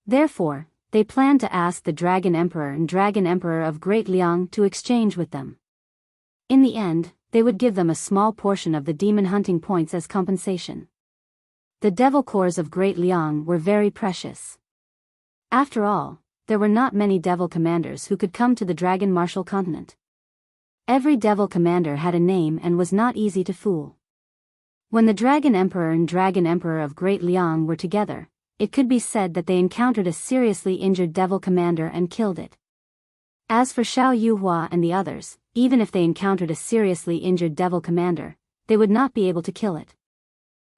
Therefore, they planned to ask the Dragon Emperor and Dragon Emperor of Great Liang to exchange with them. In the end, they would give them a small portion of the demon hunting points as compensation. The devil cores of Great Liang were very precious. After all, there were not many devil commanders who could come to the Dragon Martial Continent. Every devil commander had a name and was not easy to fool. When the Dragon Emperor and Dragon Emperor of Great Liang were together, it could be said that they encountered a seriously injured devil commander and killed it. As for Xiao Yuhua and the others, even if they encountered a seriously injured devil commander, they would not be able to kill it.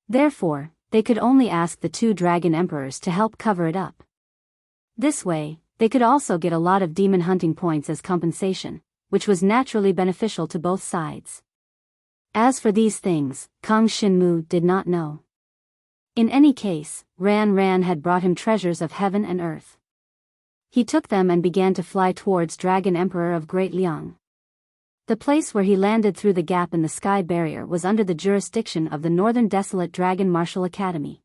Therefore, they could only ask the 2 Dragon Emperors to help cover it up. This way, they could also get a lot of demon hunting points as compensation, which was naturally beneficial to both sides. As for these things, Kang Shinmu did not know. In any case, Ran Ran had brought him treasures of heaven and earth. He took them and began to fly towards Dragon Emperor of Great Liang. The place where he landed through the gap in the sky barrier was under the jurisdiction of the Northern Desolate Dragon Martial Academy.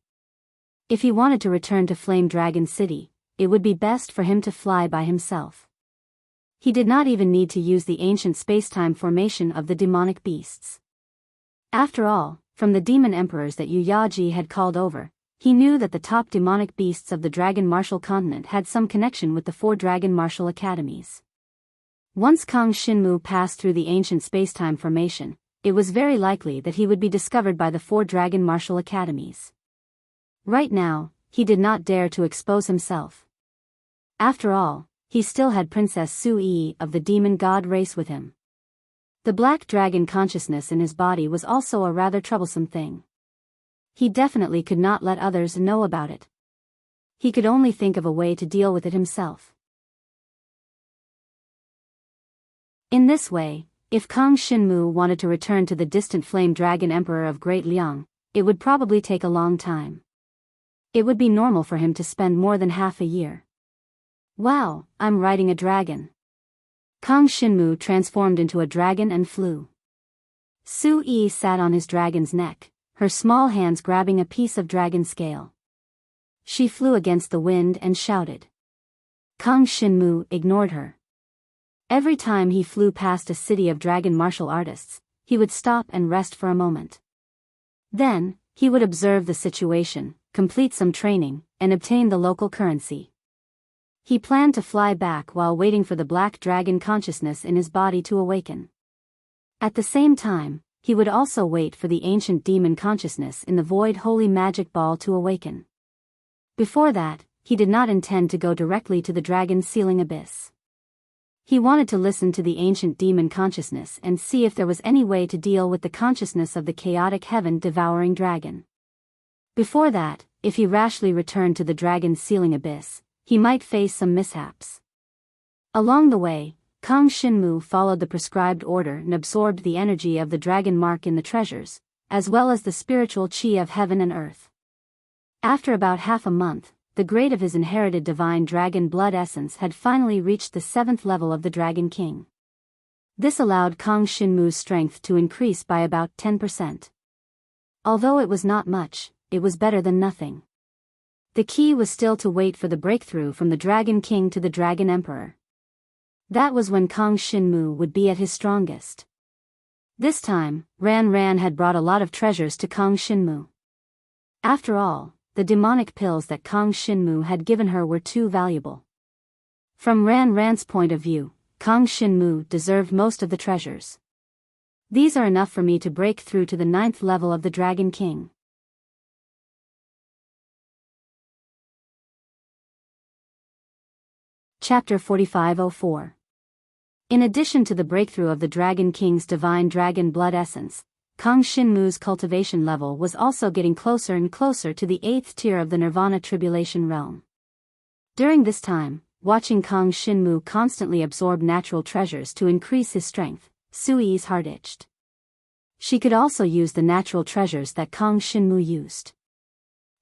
If he wanted to return to Flame Dragon City, it would be best for him to fly by himself. He did not even need to use the ancient space-time formation of the demonic beasts. After all, from the demon emperors that Yu Yaji had called over, he knew that the top demonic beasts of the Dragon Martial Continent had some connection with the 4 Dragon Martial Academies. Once Kang Shinmu passed through the ancient space-time formation, it was very likely that he would be discovered by the 4 Dragon Martial Academies. Right now, he did not dare to expose himself. After all, he still had Princess Su-Yi of the demon god race with him. The black dragon consciousness in his body was also a rather troublesome thing. He definitely could not let others know about it. He could only think of a way to deal with it himself. In this way, if Kang Shinmu wanted to return to the distant flame dragon emperor of Great Liang, it would probably take a long time. It would be normal for him to spend more than half a year. Wow, I'm riding a dragon. Kang Shinmu transformed into a dragon and flew. Su-Yi sat on his dragon's neck, her small hands grabbing a piece of dragon scale. She flew against the wind and shouted. Kang Shinmu ignored her. Every time he flew past a city of dragon martial artists, he would stop and rest for a moment. Then, he would observe the situation, complete some training, and obtain the local currency. He planned to fly back while waiting for the black dragon consciousness in his body to awaken. At the same time, he would also wait for the ancient demon consciousness in the void holy magic ball to awaken. Before that, he did not intend to go directly to the dragon's sealing abyss. He wanted to listen to the ancient demon consciousness and see if there was any way to deal with the consciousness of the chaotic heaven-devouring dragon. Before that, if he rashly returned to the dragon's sealing abyss, he might face some mishaps. Along the way, Kang Shinmu followed the prescribed order and absorbed the energy of the dragon mark in the treasures, as well as the spiritual chi of heaven and earth. After about half a month, the grade of his inherited divine dragon blood essence had finally reached the 7th level of the Dragon King. This allowed Kang Shinmu's strength to increase by about 10%. Although it was not much, it was better than nothing. The key was still to wait for the breakthrough from the Dragon King to the Dragon Emperor. That was when Kang Shinmu would be at his strongest. This time, Ran Ran had brought a lot of treasures to Kang Shinmu. After all, the demonic pills that Kang Shinmu had given her were too valuable. From Ran Ran's point of view, Kang Shinmu deserved most of the treasures. These are enough for me to break through to the 9th level of the Dragon King. Chapter 4504. In addition to the breakthrough of the Dragon King's divine dragon blood essence, Kang Shinmu's cultivation level was also getting closer and closer to the 8th tier of the Nirvana Tribulation realm. During this time, watching Kang Shinmu constantly absorb natural treasures to increase his strength, Su-Yi's heart itched. She could also use the natural treasures that Kang Shinmu used.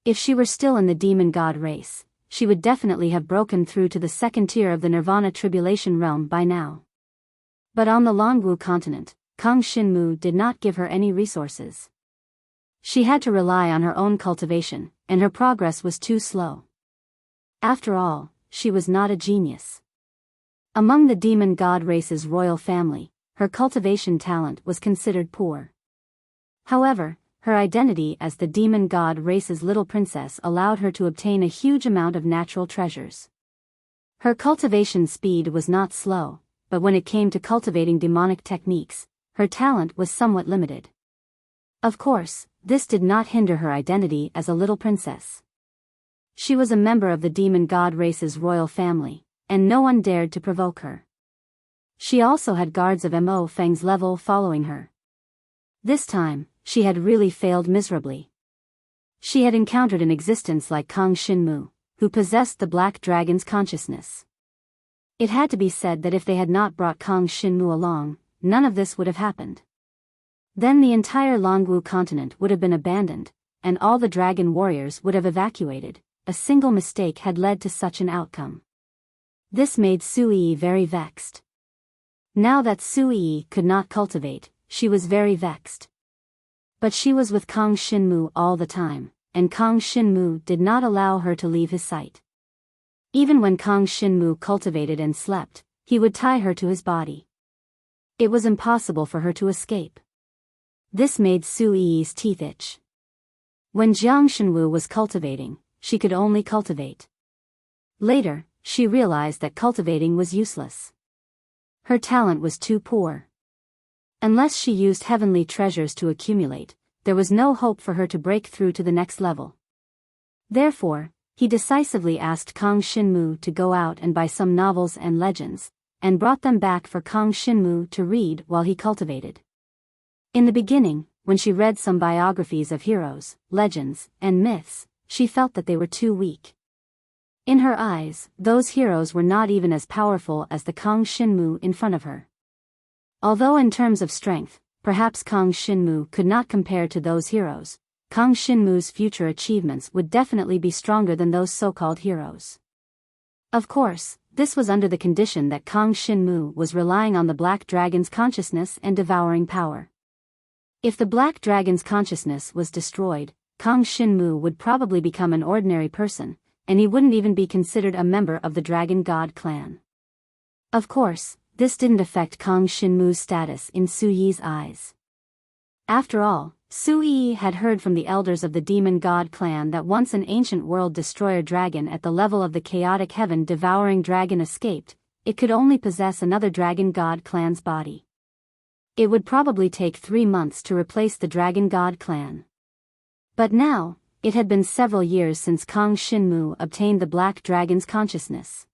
If she were still in the demon god race, she would definitely have broken through to the 2nd tier of the Nirvana Tribulation realm by now. But on the Longwu continent, Kang Shinmu did not give her any resources. She had to rely on her own cultivation, and her progress was too slow. After all, she was not a genius. Among the demon god race's royal family, her cultivation talent was considered poor. However, her identity as the demon god race's little princess allowed her to obtain a huge amount of natural treasures. Her cultivation speed was not slow, but when it came to cultivating demonic techniques, her talent was somewhat limited. Of course, this did not hinder her identity as a little princess. She was a member of the demon god race's royal family, and no one dared to provoke her. She also had guards of Mo Feng's level following her. This time, she had really failed miserably. She had encountered an existence like Kang Shinmu, who possessed the black dragon's consciousness. It had to be said that if they had not brought Kang Shinmu along, none of this would have happened. Then the entire Longwu continent would have been abandoned, and all the dragon warriors would have evacuated. A single mistake had led to such an outcome. This made Su-Yi very vexed. Now that Su-Yi could not cultivate, she was very vexed. But she was with Kang Shinmu all the time, and Kang Shinmu did not allow her to leave his sight. Even when Kang Shinmu cultivated and slept, he would tie her to his body. It was impossible for her to escape. This made Su Yi's teeth itch. When Jiang Shenwu was cultivating, she could only cultivate. Later, she realized that cultivating was useless. Her talent was too poor. Unless she used heavenly treasures to accumulate, there was no hope for her to break through to the next level. Therefore, he decisively asked Kang Xinmu to go out and buy some novels and legends, and brought them back for Kang Xinmu to read while he cultivated. In the beginning, when she read some biographies of heroes, legends, and myths, she felt that they were too weak. In her eyes, those heroes were not even as powerful as the Kang Xinmu in front of her. Although in terms of strength, perhaps Kang Xinmu could not compare to those heroes, Kang Xinmu's future achievements would definitely be stronger than those so-called heroes. Of course, this was under the condition that Kang Xinmu was relying on the Black Dragon's consciousness and devouring power. If the Black Dragon's consciousness was destroyed, Kang Xinmu would probably become an ordinary person, and he wouldn't even be considered a member of the Dragon God clan. Of course, this didn't affect Kang Xinmu's status in Su Yi's eyes. After all, Su Yi had heard from the elders of the Demon God clan that once an ancient world destroyer dragon at the level of the chaotic heaven devouring dragon escaped, it could only possess another Dragon God clan's body. It would probably take 3 months to replace the Dragon God clan. But now, it had been several years since Kang Xinmu obtained the Black Dragon's consciousness.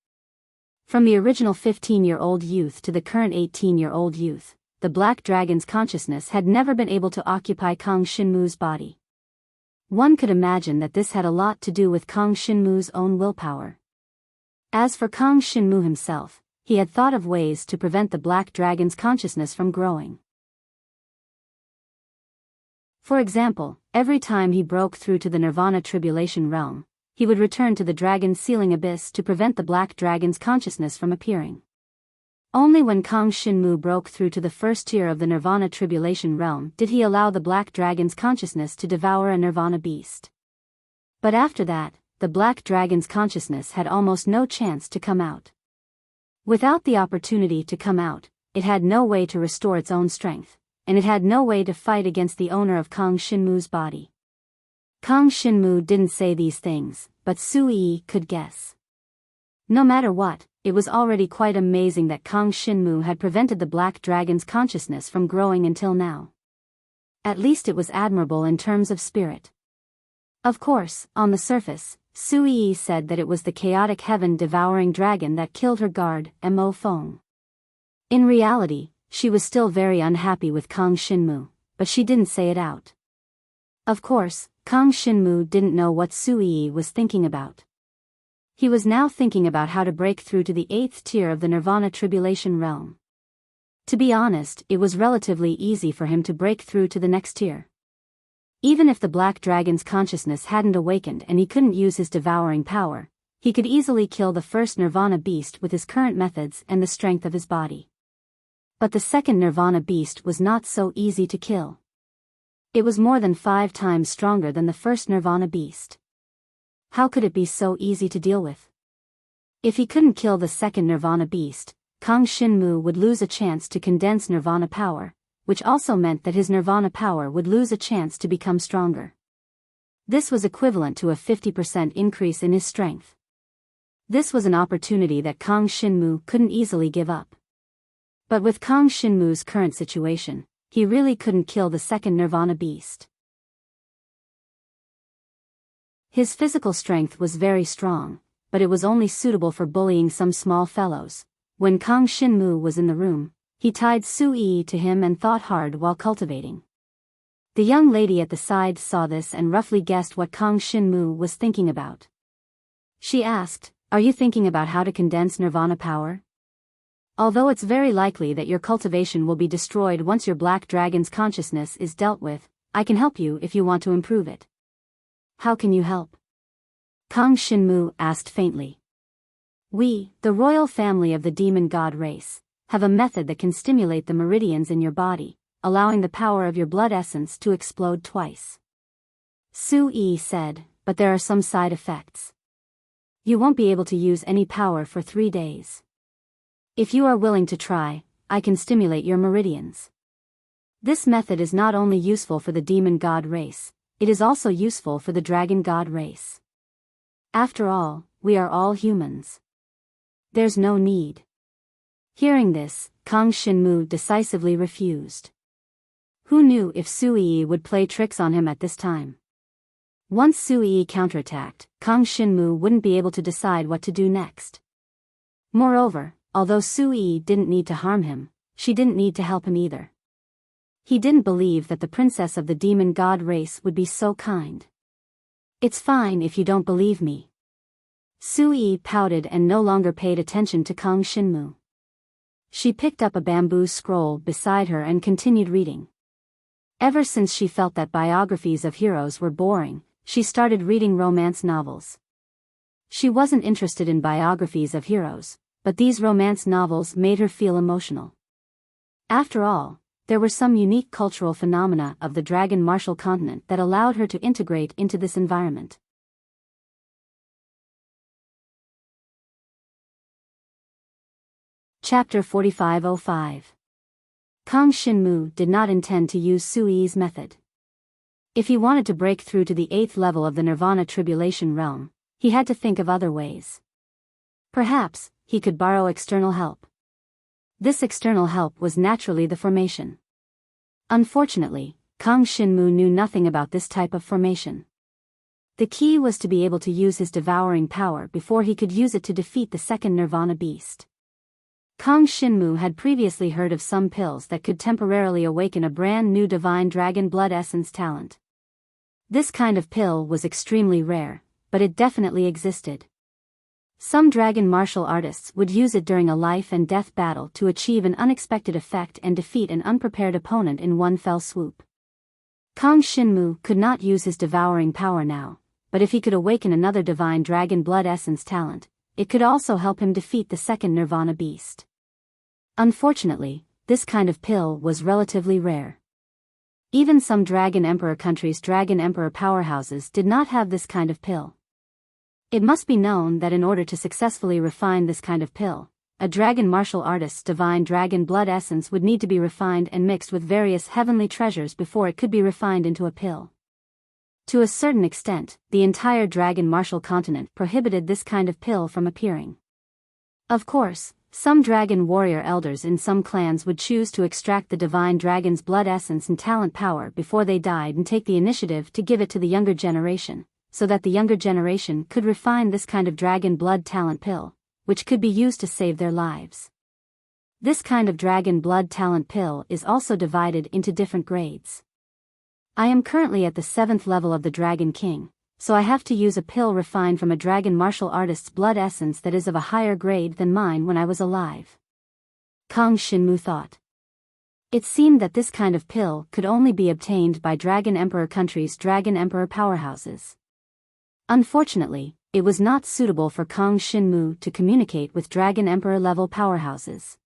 From the original 15-year-old youth to the current 18-year-old youth, the Black Dragon's consciousness had never been able to occupy Kang Xinmu's body. One could imagine that this had a lot to do with Kang Xinmu's own willpower. As for Kang Xinmu himself, he had thought of ways to prevent the Black Dragon's consciousness from growing. For example, every time he broke through to the Nirvana Tribulation realm, he would return to the Dragon's Sealing Abyss to prevent the Black Dragon's consciousness from appearing. Only when Kang Xinmu broke through to the first tier of the Nirvana Tribulation realm did he allow the Black Dragon's consciousness to devour a Nirvana beast. But after that, the Black Dragon's consciousness had almost no chance to come out. Without the opportunity to come out, it had no way to restore its own strength, and it had no way to fight against the owner of Kang Xinmu's body. Kang Xinmu didn't say these things, but Su Yi could guess. No matter what, it was already quite amazing that Kang Xinmu had prevented the Black Dragon's consciousness from growing until now. At least it was admirable in terms of spirit. Of course, on the surface, Su Yi said that it was the chaotic heaven-devouring dragon that killed her guard, Mo Feng. In reality, she was still very unhappy with Kang Xinmu, but she didn't say it out. Of course, Kang Xinmu didn't know what Su Yi was thinking about. He was now thinking about how to break through to the 8th tier of the Nirvana Tribulation realm. To be honest, it was relatively easy for him to break through to the next tier. Even if the Black Dragon's consciousness hadn't awakened and he couldn't use his devouring power, he could easily kill the first Nirvana beast with his current methods and the strength of his body. But the second Nirvana beast was not so easy to kill. It was more than 5 times stronger than the first Nirvana beast. How could it be so easy to deal with? If he couldn't kill the second Nirvana beast, Kang Xinmu would lose a chance to condense Nirvana power, which also meant that his Nirvana power would lose a chance to become stronger. This was equivalent to a 50% increase in his strength. This was an opportunity that Kang Xinmu couldn't easily give up. But with Kang Xinmu's current situation, he really couldn't kill the second Nirvana beast. His physical strength was very strong, but it was only suitable for bullying some small fellows. When Kang Xinmu was in the room, he tied Su Yi to him and thought hard while cultivating. The young lady at the side saw this and roughly guessed what Kang Xinmu was thinking about. She asked, "Are you thinking about how to condense Nirvana power? Although it's very likely that your cultivation will be destroyed once your Black Dragon's consciousness is dealt with, I can help you if you want to improve it." "How can you help?" Kang Xinmu asked faintly. "We, the royal family of the demon god race, have a method that can stimulate the meridians in your body, allowing the power of your blood essence to explode twice." Su Yi said, "But there are some side effects. You won't be able to use any power for 3 days." If you are willing to try, I can stimulate your meridians. This method is not only useful for the demon god race, it is also useful for the dragon god race. After all, we are all humans. There's no need. Hearing this, Kang Shinmu decisively refused. Who knew if Sui would play tricks on him at this time? Once Sui counterattacked, Kang Shinmu wouldn't be able to decide what to do next. Moreover, although Sui didn't need to harm him, she didn't need to help him either. He didn't believe that the princess of the demon god race would be so kind. It's fine if you don't believe me. Sui pouted and no longer paid attention to Kang Shinmu. She picked up a bamboo scroll beside her and continued reading. Ever since she felt that biographies of heroes were boring, she started reading romance novels. She wasn't interested in biographies of heroes, but these romance novels made her feel emotional. After all, there were some unique cultural phenomena of the dragon martial continent that allowed her to integrate into this environment. Chapter 4505. Kang Shinmu did not intend to use Sui's method. If he wanted to break through to the 8th level of the Nirvana Tribulation realm, he had to think of other ways. Perhaps, he could borrow external help. This external help was naturally the formation. Unfortunately, Kang Shinmu knew nothing about this type of formation. The key was to be able to use his devouring power before he could use it to defeat the second Nirvana beast. Kang Shinmu had previously heard of some pills that could temporarily awaken a brand new divine dragon blood essence talent. This kind of pill was extremely rare, but it definitely existed. Some dragon martial artists would use it during a life and death battle to achieve an unexpected effect and defeat an unprepared opponent in one fell swoop. Kang Shinmu could not use his devouring power now, but if he could awaken another divine dragon blood essence talent, it could also help him defeat the second Nirvana beast. Unfortunately, this kind of pill was relatively rare. Even some Dragon Emperor countries' Dragon Emperor powerhouses did not have this kind of pill. It must be known that in order to successfully refine this kind of pill, a dragon martial artist's divine dragon blood essence would need to be refined and mixed with various heavenly treasures before it could be refined into a pill. To a certain extent, the entire dragon martial continent prohibited this kind of pill from appearing. Of course, some dragon warrior elders in some clans would choose to extract the divine dragon's blood essence and talent power before they died and take the initiative to give it to the younger generation, so that the younger generation could refine this kind of dragon blood talent pill, which could be used to save their lives. This kind of dragon blood talent pill is also divided into different grades. I am currently at the 7th level of the Dragon King, so I have to use a pill refined from a dragon martial artist's blood essence that is of a higher grade than mine when I was alive. Kang Shinmu thought. It seemed that this kind of pill could only be obtained by Dragon Emperor countries' Dragon Emperor powerhouses. Unfortunately, it was not suitable for Kang Shinmu to communicate with Dragon Emperor level powerhouses.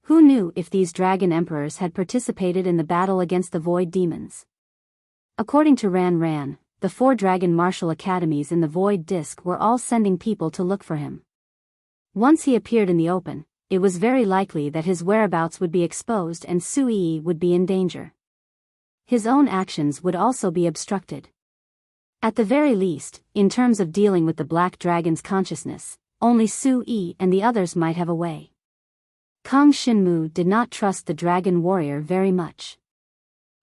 Who knew if these Dragon Emperors had participated in the battle against the Void Demons? According to Ran, the 4 Dragon Martial Academies in the Void Disk were all sending people to look for him. Once he appeared in the open, it was very likely that his whereabouts would be exposed and Sui would be in danger. His own actions would also be obstructed. At the very least, in terms of dealing with the Black Dragon's consciousness, only Sui and the others might have a way. Kang Shinmu did not trust the dragon warrior very much.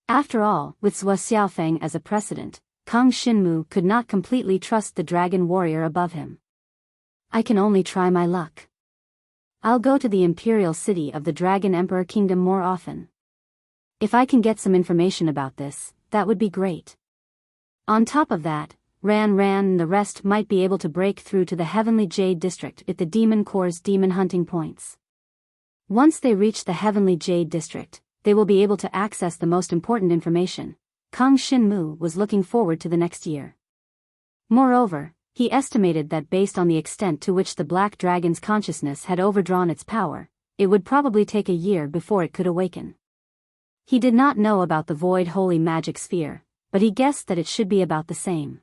After all, with Zhou Xiaofeng as a precedent, Kang Shinmu could not completely trust the dragon warrior above him. I can only try my luck. I'll go to the imperial city of the Dragon Emperor Kingdom more often. If I can get some information about this, that would be great. On top of that, Ran and the rest might be able to break through to the Heavenly Jade District at the Demon Corps' demon hunting points. Once they reach the Heavenly Jade District, they will be able to access the most important information. Kang Shinmu was looking forward to the next year. Moreover, he estimated that based on the extent to which the Black Dragon's consciousness had overdrawn its power, it would probably take a year before it could awaken. He did not know about the Void Holy Magic Sphere, but he guessed that it should be about the same.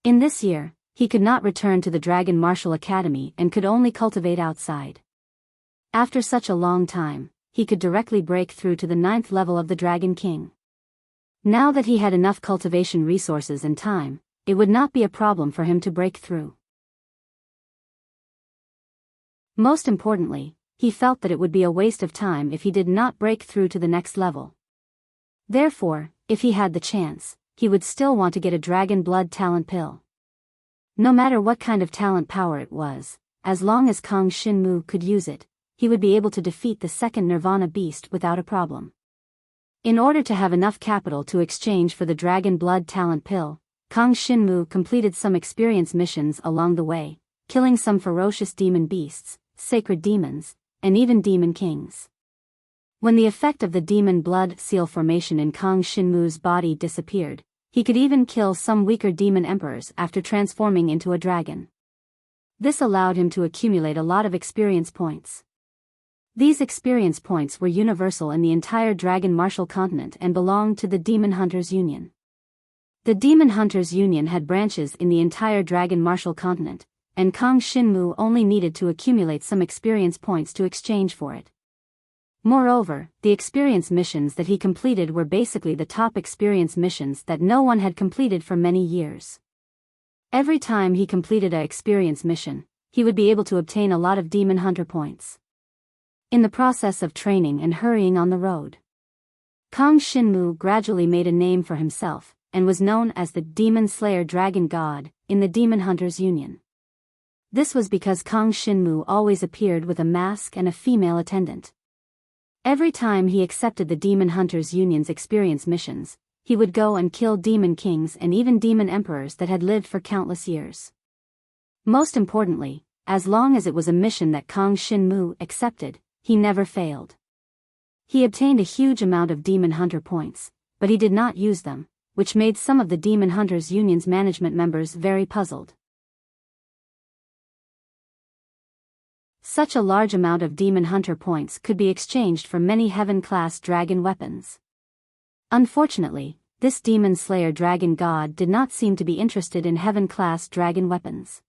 In this year, he could not return to the Dragon Martial Academy and could only cultivate outside. After such a long time, he could directly break through to the 9th level of the Dragon King. Now that he had enough cultivation resources and time, it would not be a problem for him to break through. Most importantly, he felt that it would be a waste of time if he did not break through to the next level. Therefore, if he had the chance, he would still want to get a dragon blood talent pill. No matter what kind of talent power it was, as long as Kang Shinmu could use it, he would be able to defeat the second Nirvana beast without a problem. In order to have enough capital to exchange for the dragon blood talent pill, Kang Shinmu completed some experience missions along the way, killing some ferocious demon beasts, sacred demons, and even demon kings. When the effect of the demon blood seal formation in Kang Shinmu's body disappeared, he could even kill some weaker demon emperors after transforming into a dragon. This allowed him to accumulate a lot of experience points. These experience points were universal in the entire Dragon Martial Continent and belonged to the Demon Hunters Union. The Demon Hunters Union had branches in the entire Dragon Martial Continent, and Kang Shinmu only needed to accumulate some experience points to exchange for it. Moreover, the experience missions that he completed were basically the top experience missions that no one had completed for many years. Every time he completed a experience mission, he would be able to obtain a lot of Demon Hunter points. In the process of training and hurrying on the road, Kang Shinmu gradually made a name for himself, and was known as the Demon Slayer Dragon God in the Demon Hunters Union. This was because Kang Shinmu always appeared with a mask and a female attendant. Every time he accepted the Demon Hunters Union's experience missions, he would go and kill demon kings and even demon emperors that had lived for countless years. Most importantly, as long as it was a mission that Kang Shinmu accepted, he never failed. He obtained a huge amount of Demon Hunter points, but he did not use them, which made some of the Demon Hunters Union's management members very puzzled. Such a large amount of Demon Hunter points could be exchanged for many Heaven-class dragon weapons. Unfortunately, this Demon Slayer Dragon God did not seem to be interested in Heaven-class dragon weapons.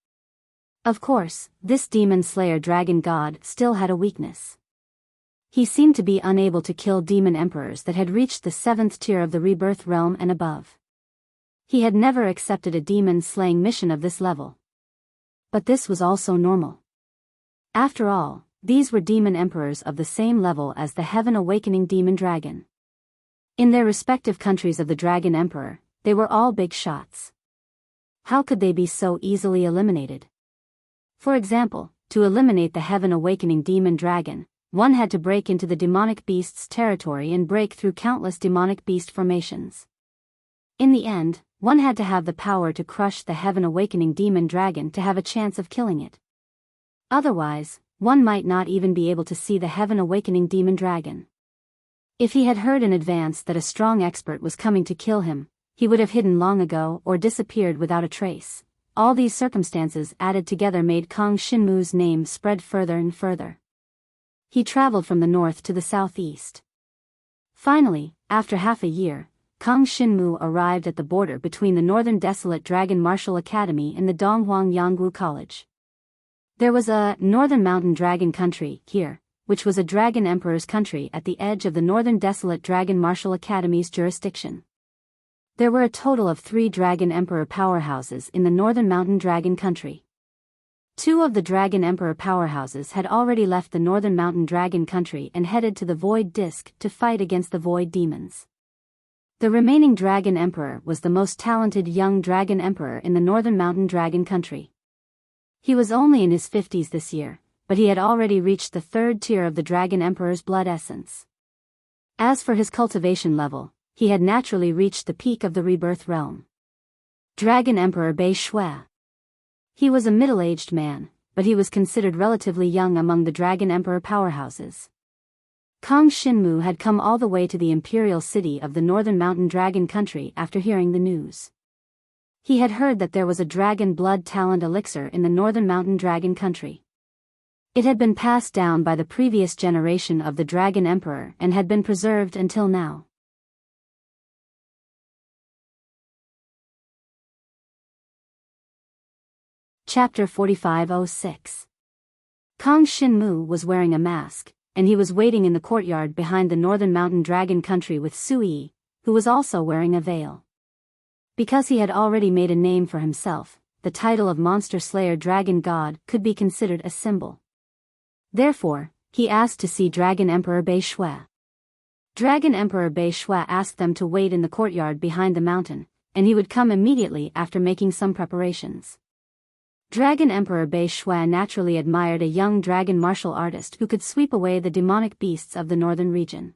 Of course, this Demon Slayer Dragon God still had a weakness. He seemed to be unable to kill demon emperors that had reached the 7th tier of the rebirth realm and above. He had never accepted a demon-slaying mission of this level. But this was also normal. After all, these were demon emperors of the same level as the Heaven Awakening Demon Dragon. In their respective countries of the Dragon Emperor, they were all big shots. How could they be so easily eliminated? For example, to eliminate the Heaven Awakening Demon Dragon, one had to break into the demonic beast's territory and break through countless demonic beast formations. In the end, one had to have the power to crush the Heaven Awakening Demon Dragon to have a chance of killing it. Otherwise, one might not even be able to see the Heaven Awakening Demon Dragon. If he had heard in advance that a strong expert was coming to kill him, he would have hidden long ago or disappeared without a trace. All these circumstances added together made Kang Shinmu's name spread further and further. He traveled from the north to the southeast. Finally, after half a year, Kang Shinmu arrived at the border between the Northern Desolate Dragon Martial Academy and the Donghuang Yangwu College. There was a Northern Mountain Dragon Country here, which was a Dragon Emperor's country at the edge of the Northern Desolate Dragon Martial Academy's jurisdiction. There were a total of 3 Dragon Emperor powerhouses in the Northern Mountain Dragon Country. 2 of the Dragon Emperor powerhouses had already left the Northern Mountain Dragon Country and headed to the Void Disk to fight against the Void Demons. The remaining Dragon Emperor was the most talented young Dragon Emperor in the Northern Mountain Dragon Country. He was only in his 50s this year, but he had already reached the 3rd tier of the Dragon Emperor's blood essence. As for his cultivation level, he had naturally reached the peak of the rebirth realm. Dragon Emperor Bei Shui. He was a middle-aged man, but he was considered relatively young among the Dragon Emperor powerhouses. Kang Shinmu had come all the way to the imperial city of the Northern Mountain Dragon Country after hearing the news. He had heard that there was a dragon blood talent elixir in the Northern Mountain Dragon Country. It had been passed down by the previous generation of the Dragon Emperor and had been preserved until now. Chapter 4506. Kong Shinmu was wearing a mask, and he was waiting in the courtyard behind the northern mountain dragon country with Sui, who was also wearing a veil. Because he had already made a name for himself, the title of Monster Slayer Dragon God could be considered a symbol. Therefore, he asked to see Dragon Emperor Bei Shui. Dragon Emperor Bei Shui asked them to wait in the courtyard behind the mountain, and he would come immediately after making some preparations. Dragon Emperor Bei Shui naturally admired a young dragon martial artist who could sweep away the demonic beasts of the northern region.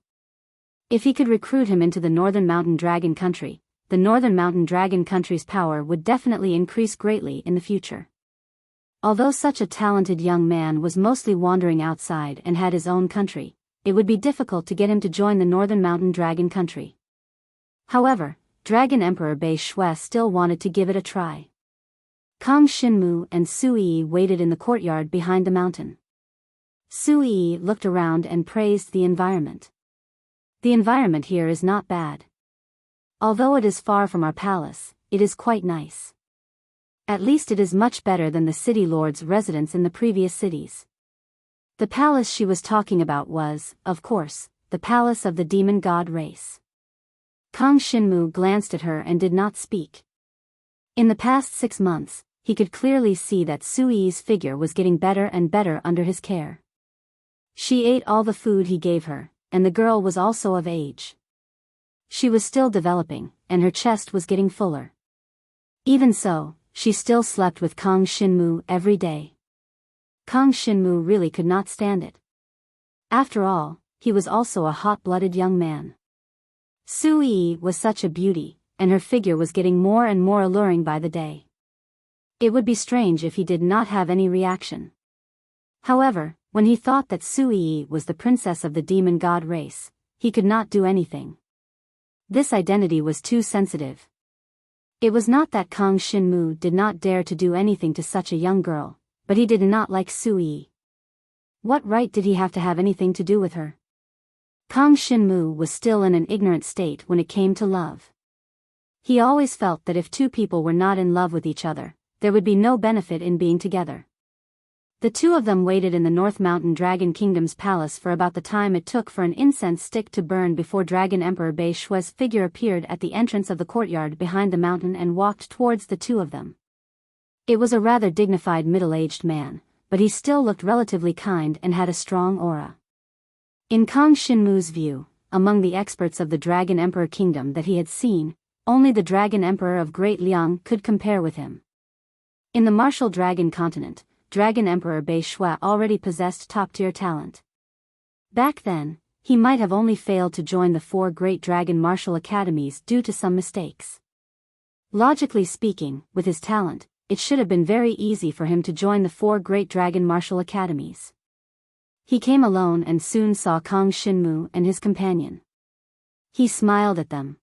If he could recruit him into the northern mountain dragon country, the northern mountain dragon country's power would definitely increase greatly in the future. Although such a talented young man was mostly wandering outside and had his own country, it would be difficult to get him to join the northern mountain dragon country. However, Dragon Emperor Bei Shui still wanted to give it a try. Kong Shinmu and Sui waited in the courtyard behind the mountain. Sui looked around and praised the environment. The environment here is not bad. Although it is far from our palace, it is quite nice. At least it is much better than the city lord's residence in the previous cities. The palace she was talking about was, of course, the palace of the demon god race. Kong Shinmu glanced at her and did not speak. In the past 6 months, he could clearly see that Sui's figure was getting better and better under his care. She ate all the food he gave her, and the girl was also of age. She was still developing, and her chest was getting fuller. Even so, she still slept with Kong Shinmu every day. Kong Shinmu really could not stand it. After all, he was also a hot-blooded young man. Sui was such a beauty, and her figure was getting more and more alluring by the day. It would be strange if he did not have any reaction. However, when he thought that Sui was the princess of the demon god race, he could not do anything. This identity was too sensitive. It was not that Kong Shinmu did not dare to do anything to such a young girl, but he did not like Sui. What right did he have to have anything to do with her? Kong Shinmu was still in an ignorant state when it came to love. He always felt that if two people were not in love with each other, there would be no benefit in being together. The two of them waited in the North Mountain Dragon Kingdom's palace for about the time it took for an incense stick to burn before Dragon Emperor Bei Shui's figure appeared at the entrance of the courtyard behind the mountain and walked towards the two of them. It was a rather dignified middle-aged man, but he still looked relatively kind and had a strong aura. In Kong Shinmu's view, among the experts of the Dragon Emperor Kingdom that he had seen, only the Dragon Emperor of Great Liang could compare with him. In the martial dragon continent, Dragon Emperor Bei Shui already possessed top-tier talent. Back then, he might have only failed to join the 4 great dragon martial academies due to some mistakes. Logically speaking, with his talent, it should have been very easy for him to join the 4 great dragon martial academies. He came alone and soon saw Kong Shinmu and his companion. He smiled at them.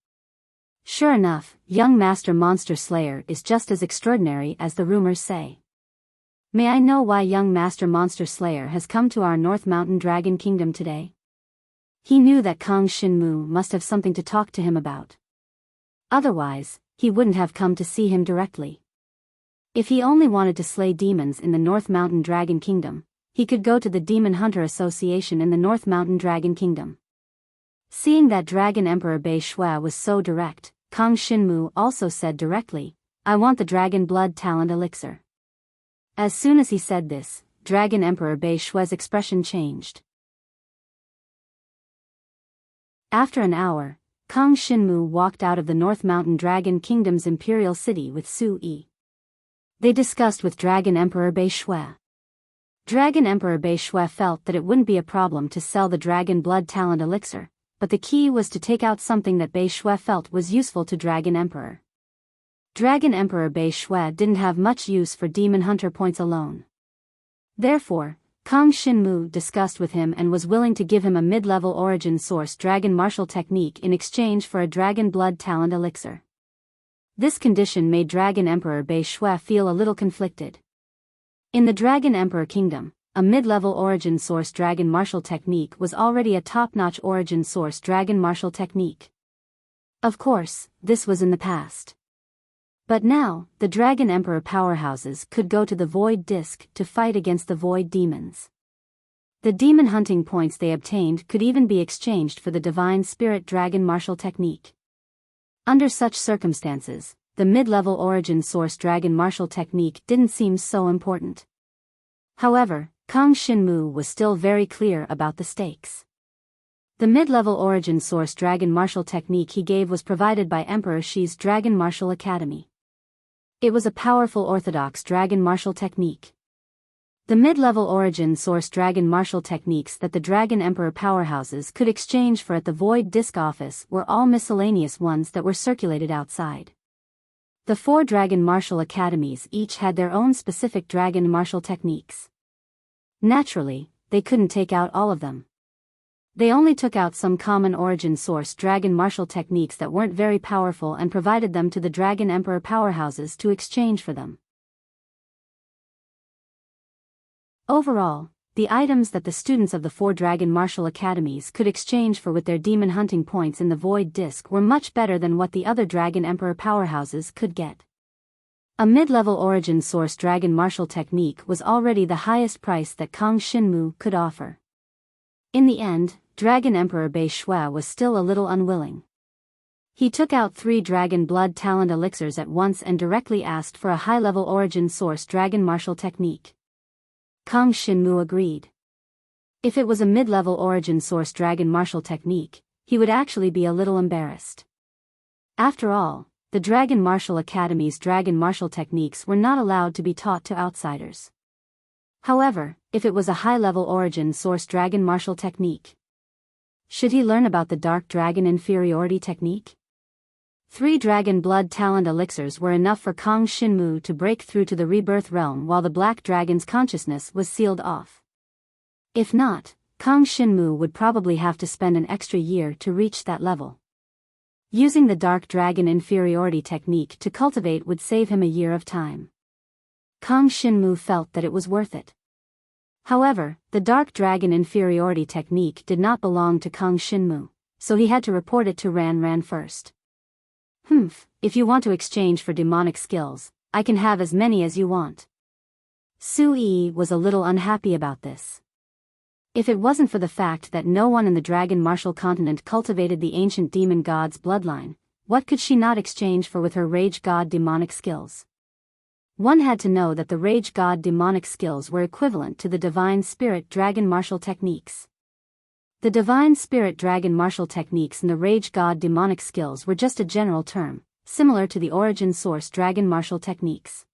Sure enough, young Master Monster Slayer is just as extraordinary as the rumors say. May I know why young Master Monster Slayer has come to our North Mountain Dragon Kingdom today? He knew that Kong Shinmu must have something to talk to him about. Otherwise, he wouldn't have come to see him directly. If he only wanted to slay demons in the North Mountain Dragon Kingdom, he could go to the Demon Hunter Association in the North Mountain Dragon Kingdom. Seeing that Dragon Emperor Bei Shui was so direct, Kong Shinmu also said directly, "I want the Dragon Blood Talent Elixir." As soon as he said this, Dragon Emperor Bei Shui's expression changed. After an hour, Kong Shinmu walked out of the North Mountain Dragon Kingdom's imperial city with Su Yi. They discussed with Dragon Emperor Bei Shui. Dragon Emperor Bei Shui felt that it wouldn't be a problem to sell the Dragon Blood Talent Elixir, but the key was to take out something that Bei Shui felt was useful to Dragon Emperor. Dragon Emperor Bei Shui didn't have much use for Demon Hunter points alone. Therefore, Kong Shinmu discussed with him and was willing to give him a mid-level origin source dragon martial technique in exchange for a Dragon Blood Talent Elixir. This condition made Dragon Emperor Bei Shui feel a little conflicted. In the Dragon Emperor Kingdom, a mid-level origin source dragon martial technique was already a top-notch origin source dragon martial technique. Of course, this was in the past. But now, the Dragon Emperor powerhouses could go to the Void Disk to fight against the Void Demons. The demon hunting points they obtained could even be exchanged for the divine spirit dragon martial technique. Under such circumstances, the mid-level origin source dragon martial technique didn't seem so important. However, Kang Shinmu was still very clear about the stakes. The mid-level origin source dragon martial technique he gave was provided by Emperor Shi's Dragon Martial Academy. It was a powerful orthodox dragon martial technique. The mid-level origin source dragon martial techniques that the Dragon Emperor powerhouses could exchange for at the Void Disc office were all miscellaneous ones that were circulated outside. The 4 dragon martial academies each had their own specific dragon martial techniques. Naturally, they couldn't take out all of them. They only took out some common origin source dragon martial techniques that weren't very powerful and provided them to the Dragon Emperor powerhouses to exchange for them. Overall, the items that the students of the 4 dragon martial academies could exchange for with their demon hunting points in the Void Disc were much better than what the other Dragon Emperor powerhouses could get. A mid-level origin source dragon martial technique was already the highest price that Kang Shinmu could offer. In the end, Dragon Emperor Bei Shui was still a little unwilling. He took out 3 dragon blood talent elixirs at once and directly asked for a high-level origin source dragon martial technique. Kang Shinmu agreed. If it was a mid-level origin source dragon martial technique, he would actually be a little embarrassed. After all, the Dragon Martial Academy's dragon martial techniques were not allowed to be taught to outsiders. However, if it was a high-level origin source dragon martial technique, should he learn about the Dark Dragon Inferiority technique? 3 dragon blood talent elixirs were enough for Kang Shinmu to break through to the rebirth realm while the Black Dragon's consciousness was sealed off. If not, Kang Shinmu would probably have to spend an extra year to reach that level. Using the Dark Dragon Inferiority technique to cultivate would save him a year of time. Kang Shinmu felt that it was worth it. However, the Dark Dragon Inferiority technique did not belong to Kang Shinmu, so he had to report it to Ran first. If you want to exchange for demonic skills, I can have as many as you want. Su Yi was a little unhappy about this. If it wasn't for the fact that no one in the Dragon Martial Continent cultivated the ancient demon god's bloodline, what could she not exchange for with her Rage God demonic skills? One had to know that the Rage God demonic skills were equivalent to the Divine Spirit Dragon Martial techniques. The Divine Spirit Dragon Martial techniques and the Rage God demonic skills were just a general term, similar to the Origin Source Dragon Martial techniques.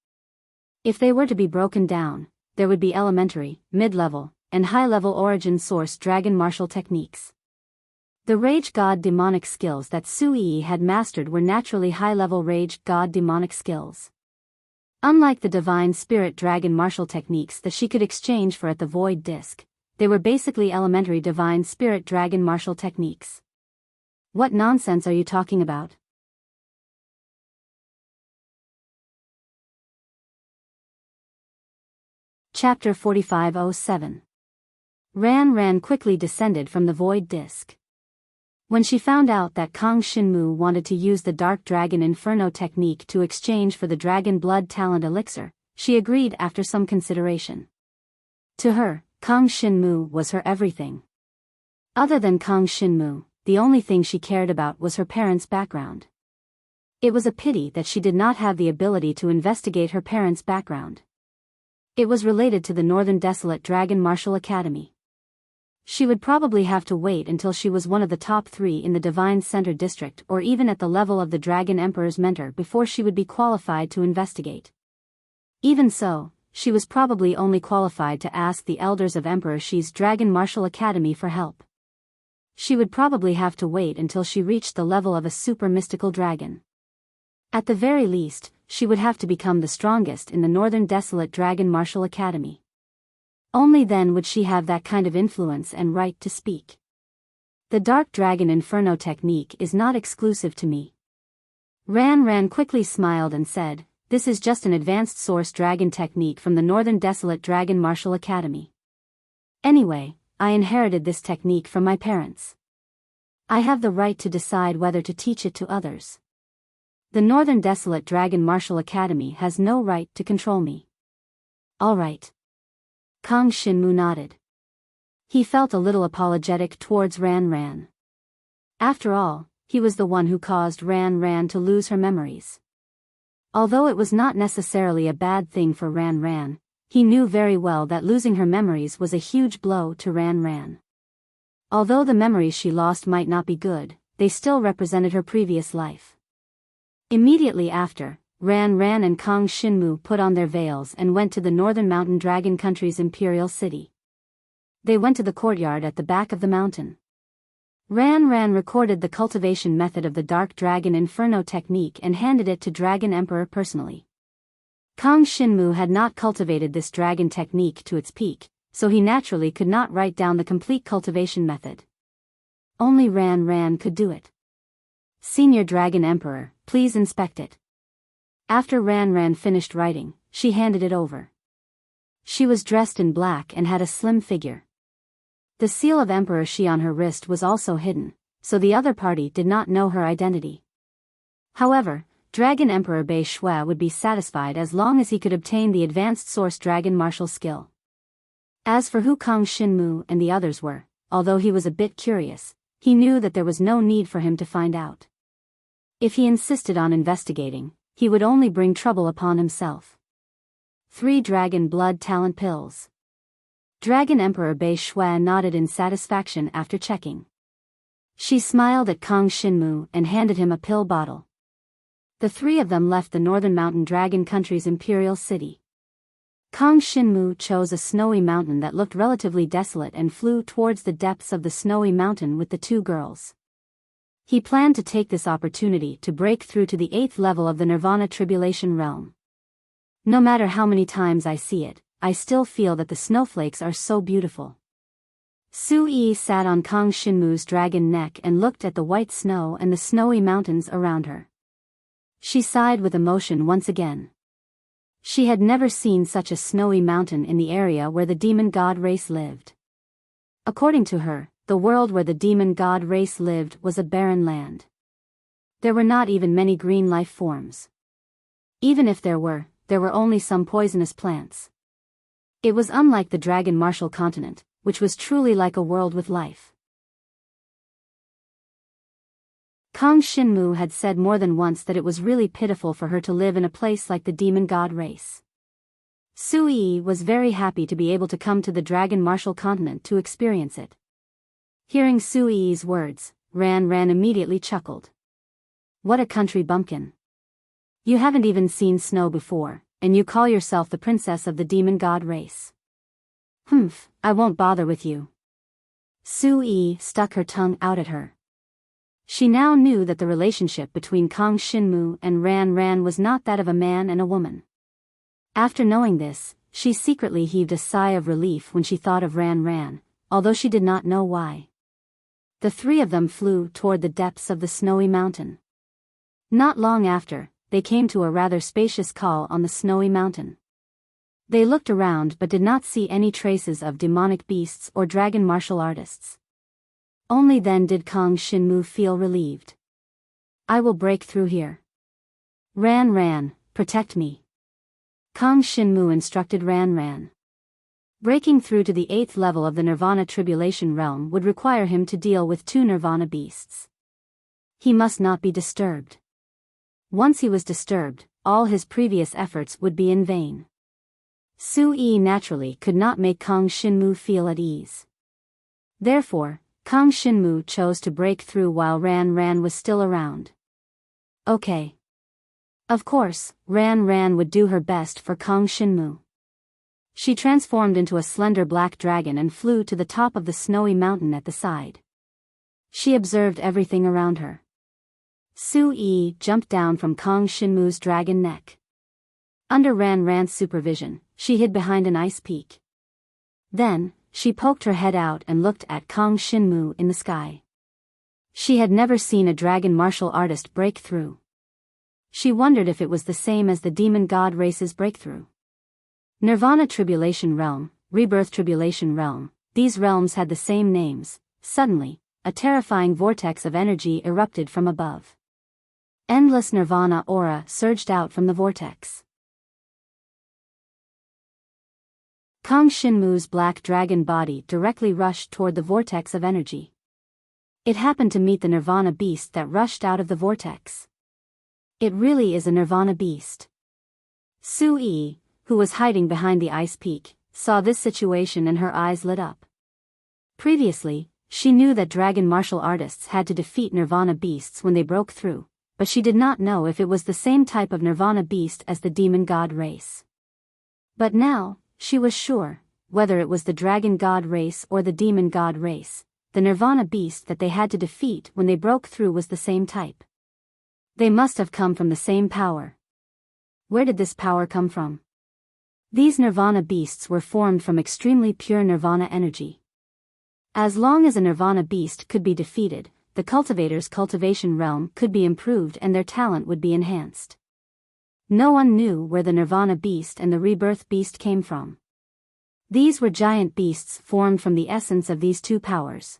If they were to be broken down, there would be elementary, mid-level, and high-level Origin Source Dragon Martial techniques. The Rage God demonic skills that Su Yi had mastered were naturally high-level Rage God demonic skills. Unlike the Divine Spirit Dragon Martial techniques that she could exchange for at the Void Disc, they were basically elementary Divine Spirit Dragon Martial techniques. What nonsense are you talking about? Chapter 4507. Ran quickly descended from the Void Disc. When she found out that Kang Shinmu wanted to use the Dark Dragon Inferno technique to exchange for the Dragon Blood Talent Elixir, she agreed after some consideration. To her, Kang Shinmu was her everything. Other than Kang Shinmu, the only thing she cared about was her parents' background. It was a pity that she did not have the ability to investigate her parents' background. It was related to the Northern Desolate Dragon Martial Academy. She would probably have to wait until she was one of the top 3 in the Divine Center District or even at the level of the Dragon Emperor's mentor before she would be qualified to investigate. Even so, she was probably only qualified to ask the elders of Emperor Shi's Dragon Martial Academy for help. She would probably have to wait until she reached the level of a super mystical dragon. At the very least, she would have to become the strongest in the Northern Desolate Dragon Martial Academy. Only then would she have that kind of influence and right to speak. The Dark Dragon Inferno technique is not exclusive to me. Ran quickly smiled and said, "This is just an advanced source dragon technique from the Northern Desolate Dragon Martial Academy. Anyway, I inherited this technique from my parents. I have the right to decide whether to teach it to others. The Northern Desolate Dragon Martial Academy has no right to control me." All right. Kang Shinmu nodded. He felt a little apologetic towards Ran Ran. After all, he was the one who caused Ran Ran to lose her memories. Although it was not necessarily a bad thing for Ran Ran, he knew very well that losing her memories was a huge blow to Ran Ran. Although the memories she lost might not be good, they still represented her previous life. Immediately after, Ran Ran and Kang Shinmu put on their veils and went to the northern mountain dragon country's imperial city. They went to the courtyard at the back of the mountain. Ran Ran recorded the cultivation method of the Dark Dragon Inferno technique and handed it to Dragon Emperor personally. Kang Shinmu had not cultivated this dragon technique to its peak, so he naturally could not write down the complete cultivation method. Only Ran Ran could do it. Senior Dragon Emperor, please inspect it. After Ran Ran finished writing, she handed it over. She was dressed in black and had a slim figure. The seal of Emperor Shi on her wrist was also hidden, so the other party did not know her identity. However, Dragon Emperor Bei Shui would be satisfied as long as he could obtain the advanced source dragon martial skill. As for who Kang Shinmu and the others were, although he was a bit curious, he knew that there was no need for him to find out. If he insisted on investigating, he would only bring trouble upon himself. 3 Dragon Blood Talent Pills. Dragon Emperor Bei Shui nodded in satisfaction after checking. She smiled at Kang Shinmu and handed him a pill bottle. The 3 of them left the northern mountain dragon country's imperial city. Kang Shinmu chose a snowy mountain that looked relatively desolate and flew towards the depths of the snowy mountain with the 2 girls. He planned to take this opportunity to break through to the 8th level of the Nirvana Tribulation realm. No matter how many times I see it, I still feel that the snowflakes are so beautiful. Su Yi sat on Kang Shinmu's dragon neck and looked at the white snow and the snowy mountains around her. She sighed with emotion once again. She had never seen such a snowy mountain in the area where the demon god race lived. According to her, the world where the demon god race lived was a barren land. There were not even many green life forms. Even if there were only some poisonous plants. It was unlike the dragon martial continent, which was truly like a world with life. Kang Shinmu had said more than once that it was really pitiful for her to live in a place like the demon god race. Su Yi was very happy to be able to come to the dragon martial continent to experience it. Hearing Su Yi's words, Ran Ran immediately chuckled. What a country bumpkin. You haven't even seen snow before, and you call yourself the princess of the demon god race. Humph, I won't bother with you. Su Yi stuck her tongue out at her. She now knew that the relationship between Kang Shinmu and Ran Ran was not that of a man and a woman. After knowing this, she secretly heaved a sigh of relief when she thought of Ran Ran, although she did not know why. The 3 of them flew toward the depths of the snowy mountain. Not long after, they came to a rather spacious col on the snowy mountain. They looked around but did not see any traces of demonic beasts or dragon martial artists. Only then did Kang Shinmu feel relieved. I will break through here. Ran Ran, protect me. Kang Shinmu instructed Ran Ran. Breaking through to the 8th level of the Nirvana Tribulation realm would require him to deal with 2 Nirvana beasts. He must not be disturbed. Once he was disturbed, all his previous efforts would be in vain. Su Yi naturally could not make Kang Shinmu feel at ease. Therefore, Kang Shinmu chose to break through while Ran Ran was still around. Okay. Of course, Ran Ran would do her best for Kang Shinmu. She transformed into a slender black dragon and flew to the top of the snowy mountain at the side. She observed everything around her. Su Yi jumped down from Kang Shinmu's dragon neck. Under Ran Ran's supervision, she hid behind an ice peak. Then, she poked her head out and looked at Kang Shinmu in the sky. She had never seen a dragon martial artist break through. She wondered if it was the same as the demon god race's breakthrough. Nirvana Tribulation Realm, Rebirth Tribulation Realm, these realms had the same names. Suddenly, a terrifying vortex of energy erupted from above. Endless Nirvana aura surged out from the vortex. Kang Shinmu's black dragon body directly rushed toward the vortex of energy. It happened to meet the Nirvana beast that rushed out of the vortex. It really is a Nirvana beast. Su-yi, who was hiding behind the ice peak, saw this situation and her eyes lit up. Previously, she knew that dragon martial artists had to defeat Nirvana beasts when they broke through, but she did not know if it was the same type of Nirvana beast as the demon god race. But now, she was sure, whether it was the dragon god race or the demon god race, the Nirvana beast that they had to defeat when they broke through was the same type. They must have come from the same power. Where did this power come from? These Nirvana beasts were formed from extremely pure Nirvana energy. As long as a Nirvana beast could be defeated, the cultivator's cultivation realm could be improved and their talent would be enhanced. No one knew where the Nirvana beast and the rebirth beast came from. These were giant beasts formed from the essence of these two powers.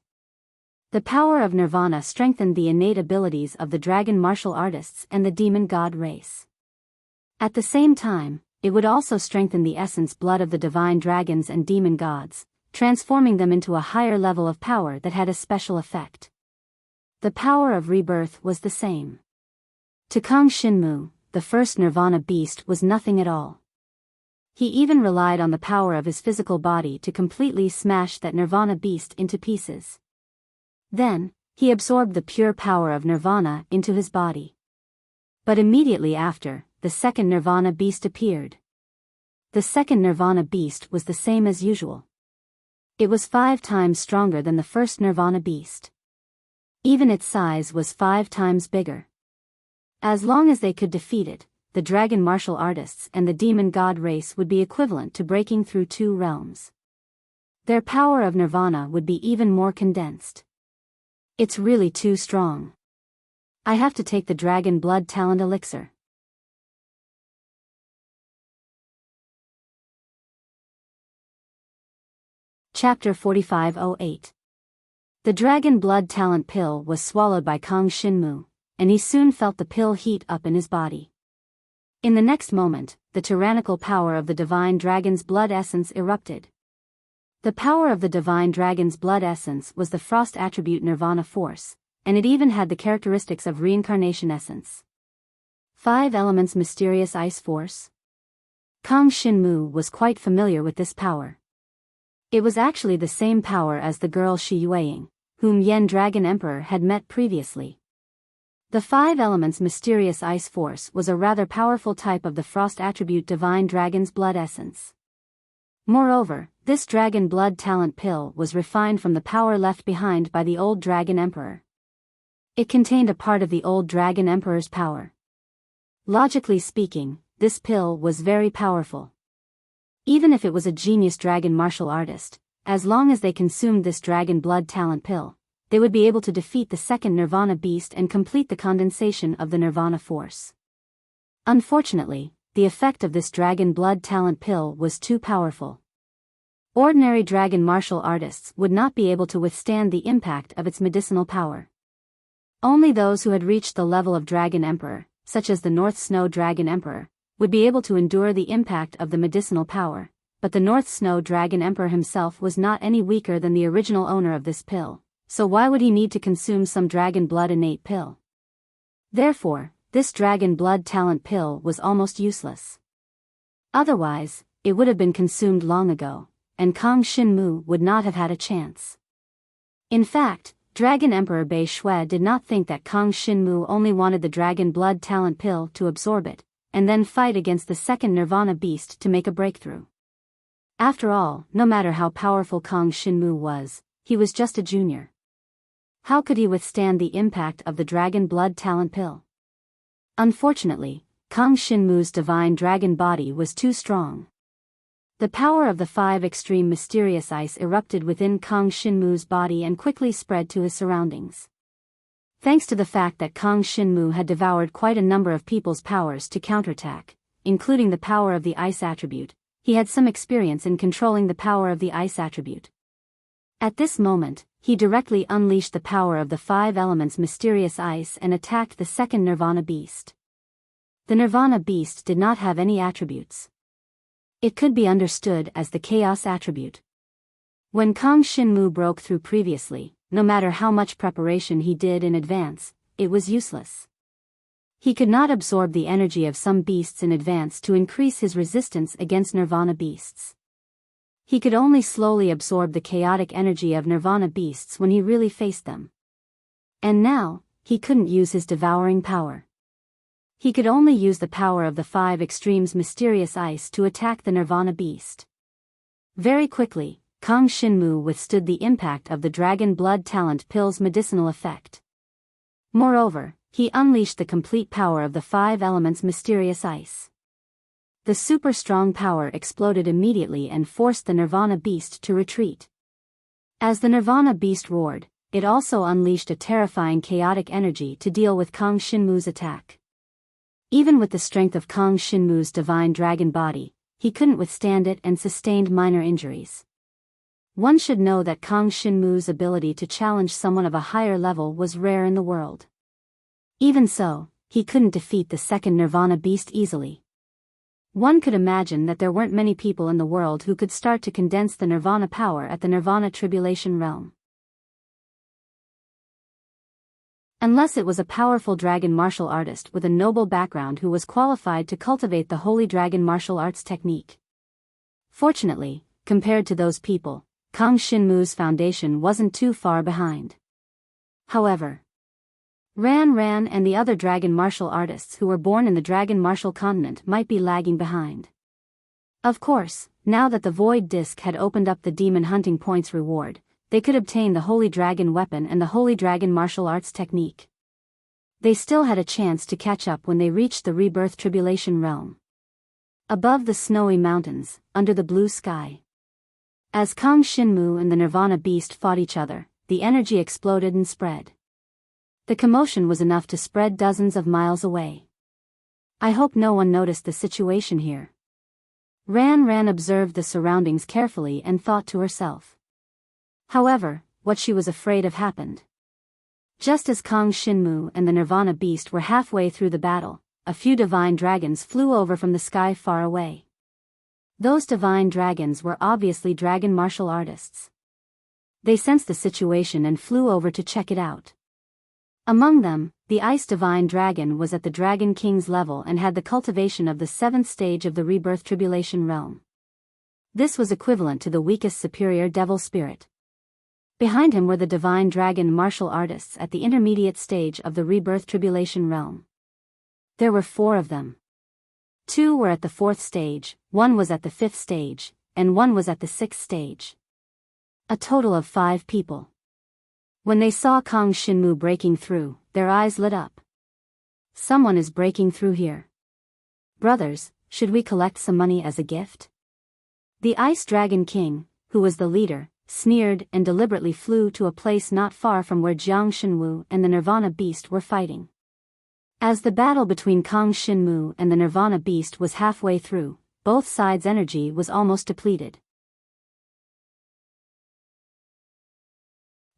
The power of Nirvana strengthened the innate abilities of the dragon martial artists and the demon god race. At the same time, it would also strengthen the essence blood of the divine dragons and demon gods, transforming them into a higher level of power that had a special effect. The power of rebirth was the same. To Kang Shinmu, the first Nirvana beast was nothing at all. He even relied on the power of his physical body to completely smash that Nirvana beast into pieces. Then, he absorbed the pure power of Nirvana into his body. But immediately after, the second Nirvana beast appeared. The second Nirvana beast was the same as usual. It was 5 times stronger than the first Nirvana beast. Even its size was 5 times bigger. As long as they could defeat it, the dragon martial artists and the demon god race would be equivalent to breaking through 2 realms. Their power of Nirvana would be even more condensed. It's really too strong. I have to take the dragon blood talent elixir. Chapter 4508. The dragon blood talent pill was swallowed by Kang Shinmu, and he soon felt the pill heat up in his body. In the next moment, the tyrannical power of the divine dragon's blood essence erupted. The power of the divine dragon's blood essence was the frost attribute Nirvana force, and it even had the characteristics of reincarnation essence. 5 elements mysterious ice force. Kang Shinmu was quite familiar with this power. It was actually the same power as the girl Shi Yueying, whom Yen Dragon Emperor had met previously. The 5 elements mysterious ice force was a rather powerful type of the frost attribute divine dragon's blood essence. Moreover, this dragon blood talent pill was refined from the power left behind by the old dragon emperor. It contained a part of the old dragon emperor's power. Logically speaking, this pill was very powerful. Even if it was a genius dragon martial artist, as long as they consumed this dragon blood talent pill, they would be able to defeat the second Nirvana beast and complete the condensation of the Nirvana force. Unfortunately, the effect of this dragon blood talent pill was too powerful. Ordinary dragon martial artists would not be able to withstand the impact of its medicinal power. Only those who had reached the level of Dragon Emperor, such as the North Snow Dragon Emperor, would be able to endure the impact of the medicinal power, but the North Snow Dragon Emperor himself was not any weaker than the original owner of this pill, so why would he need to consume some dragon blood innate pill? Therefore, this dragon blood talent pill was almost useless. Otherwise, it would have been consumed long ago, and Kang Shinmu would not have had a chance. In fact, Dragon Emperor Bei Shui did not think that Kang Shinmu only wanted the dragon blood talent pill to absorb it, and then fight against the second Nirvana beast to make a breakthrough. After all, no matter how powerful Kang Shinmu was, he was just a junior. How could he withstand the impact of the dragon blood talent pill? Unfortunately, Kang Shinmu's divine dragon body was too strong. The power of the 5 extreme mysterious ice erupted within Kang Shinmu's body and quickly spread to his surroundings. Thanks to the fact that Kang Shinmu had devoured quite a number of people's powers to counterattack, including the power of the ice attribute, he had some experience in controlling the power of the ice attribute. At this moment, he directly unleashed the power of the 5 elements mysterious ice and attacked the second Nirvana beast. The Nirvana beast did not have any attributes. It could be understood as the chaos attribute. When Kang Shinmu broke through previously, no matter how much preparation he did in advance, it was useless. He could not absorb the energy of some beasts in advance to increase his resistance against Nirvana beasts. He could only slowly absorb the chaotic energy of Nirvana beasts when he really faced them. And now, he couldn't use his devouring power. He could only use the power of the 5 extremes mysterious ice to attack the Nirvana beast. Very quickly, Kang Shinmu withstood the impact of the Dragon Blood Talent Pill's medicinal effect. Moreover, he unleashed the complete power of the 5 elements mysterious ice. The super strong power exploded immediately and forced the Nirvana beast to retreat. As the Nirvana beast roared, it also unleashed a terrifying chaotic energy to deal with Kang Shinmu's attack. Even with the strength of Kang Shinmu's divine dragon body, he couldn't withstand it and sustained minor injuries. One should know that Kang Shinmu's ability to challenge someone of a higher level was rare in the world. Even so, he couldn't defeat the second Nirvana beast easily. One could imagine that there weren't many people in the world who could start to condense the Nirvana power at the Nirvana Tribulation realm. Unless it was a powerful dragon martial artist with a noble background who was qualified to cultivate the holy dragon martial arts technique. Fortunately, compared to those people, Kang Shinmu's foundation wasn't too far behind. However, Ran and the other dragon martial artists who were born in the dragon martial continent might be lagging behind. Of course, now that the Void Disc had opened up the demon hunting points reward, they could obtain the Holy Dragon weapon and the Holy Dragon martial arts technique. They still had a chance to catch up when they reached the Rebirth Tribulation realm. Above the snowy mountains, under the blue sky. As Kang Shinmu and the Nirvana beast fought each other, the energy exploded and spread. The commotion was enough to spread dozens of miles away. I hope no one noticed the situation here. Ran observed the surroundings carefully and thought to herself. However, what she was afraid of happened. Just as Kang Shinmu and the Nirvana beast were halfway through the battle, a few divine dragons flew over from the sky far away. Those divine dragons were obviously dragon martial artists. They sensed the situation and flew over to check it out. Among them, the Ice Divine Dragon was at the Dragon King's level and had the cultivation of the 7th stage of the Rebirth Tribulation realm. This was equivalent to the weakest superior devil spirit. Behind him were the Divine Dragon martial artists at the intermediate stage of the Rebirth Tribulation realm. There were 4 of them. 2 were at the 4th stage, 1 was at the 5th stage, and 1 was at the 6th stage. A total of 5 people. When they saw Kang Shinmu breaking through, their eyes lit up. Someone is breaking through here. Brothers, should we collect some money as a gift? The Ice Dragon King, who was the leader, sneered and deliberately flew to a place not far from where Jiang Shenwu and the Nirvana beast were fighting. As the battle between Kang Shinmu and the Nirvana beast was halfway through, both sides' energy was almost depleted.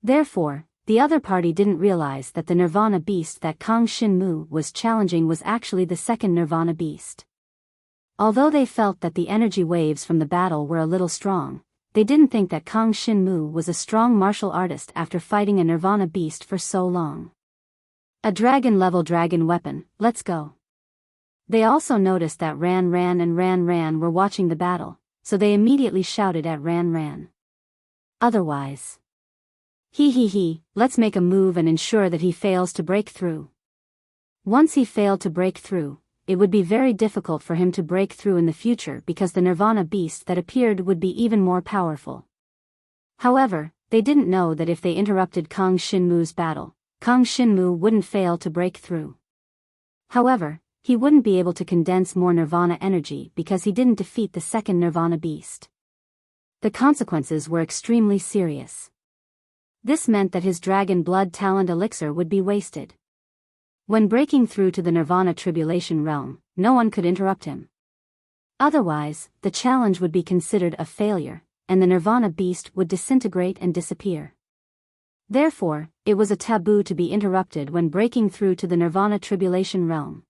Therefore, the other party didn't realize that the Nirvana beast that Kang Shinmu was challenging was actually the second Nirvana beast. Although they felt that the energy waves from the battle were a little strong, they didn't think that Kang Shinmu was a strong martial artist after fighting a Nirvana beast for so long. A dragon-level dragon weapon, let's go. They also noticed that Ran were watching the battle, so they immediately shouted at Ran. Otherwise, let's make a move and ensure that he fails to break through. Once he failed to break through, it would be very difficult for him to break through in the future because the Nirvana beast that appeared would be even more powerful. However, they didn't know that if they interrupted Kang Shinmu's battle, Kang Shinmu wouldn't fail to break through. However, he wouldn't be able to condense more Nirvana energy because he didn't defeat the second Nirvana beast. The consequences were extremely serious. This meant that his dragon blood talent elixir would be wasted. When breaking through to the Nirvana Tribulation realm, no one could interrupt him. Otherwise, the challenge would be considered a failure, and the Nirvana beast would disintegrate and disappear. Therefore, it was a taboo to be interrupted when breaking through to the Nirvana Tribulation realm.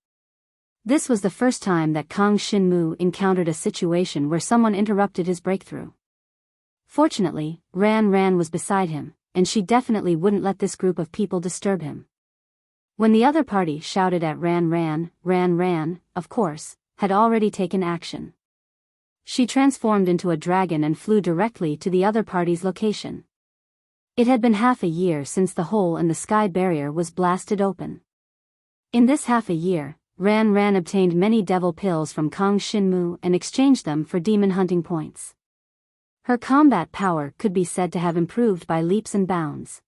This was the first time that Kang Shinmu encountered a situation where someone interrupted his breakthrough. Fortunately, Ran Ran was beside him, and she definitely wouldn't let this group of people disturb him. When the other party shouted at Ran Ran, of course, had already taken action. She transformed into a dragon and flew directly to the other party's location. It had been half a year since the hole in the sky barrier was blasted open. In this half a year, Ran Ran obtained many devil pills from Kang Shinmu and exchanged them for demon hunting points. Her combat power could be said to have improved by leaps and bounds.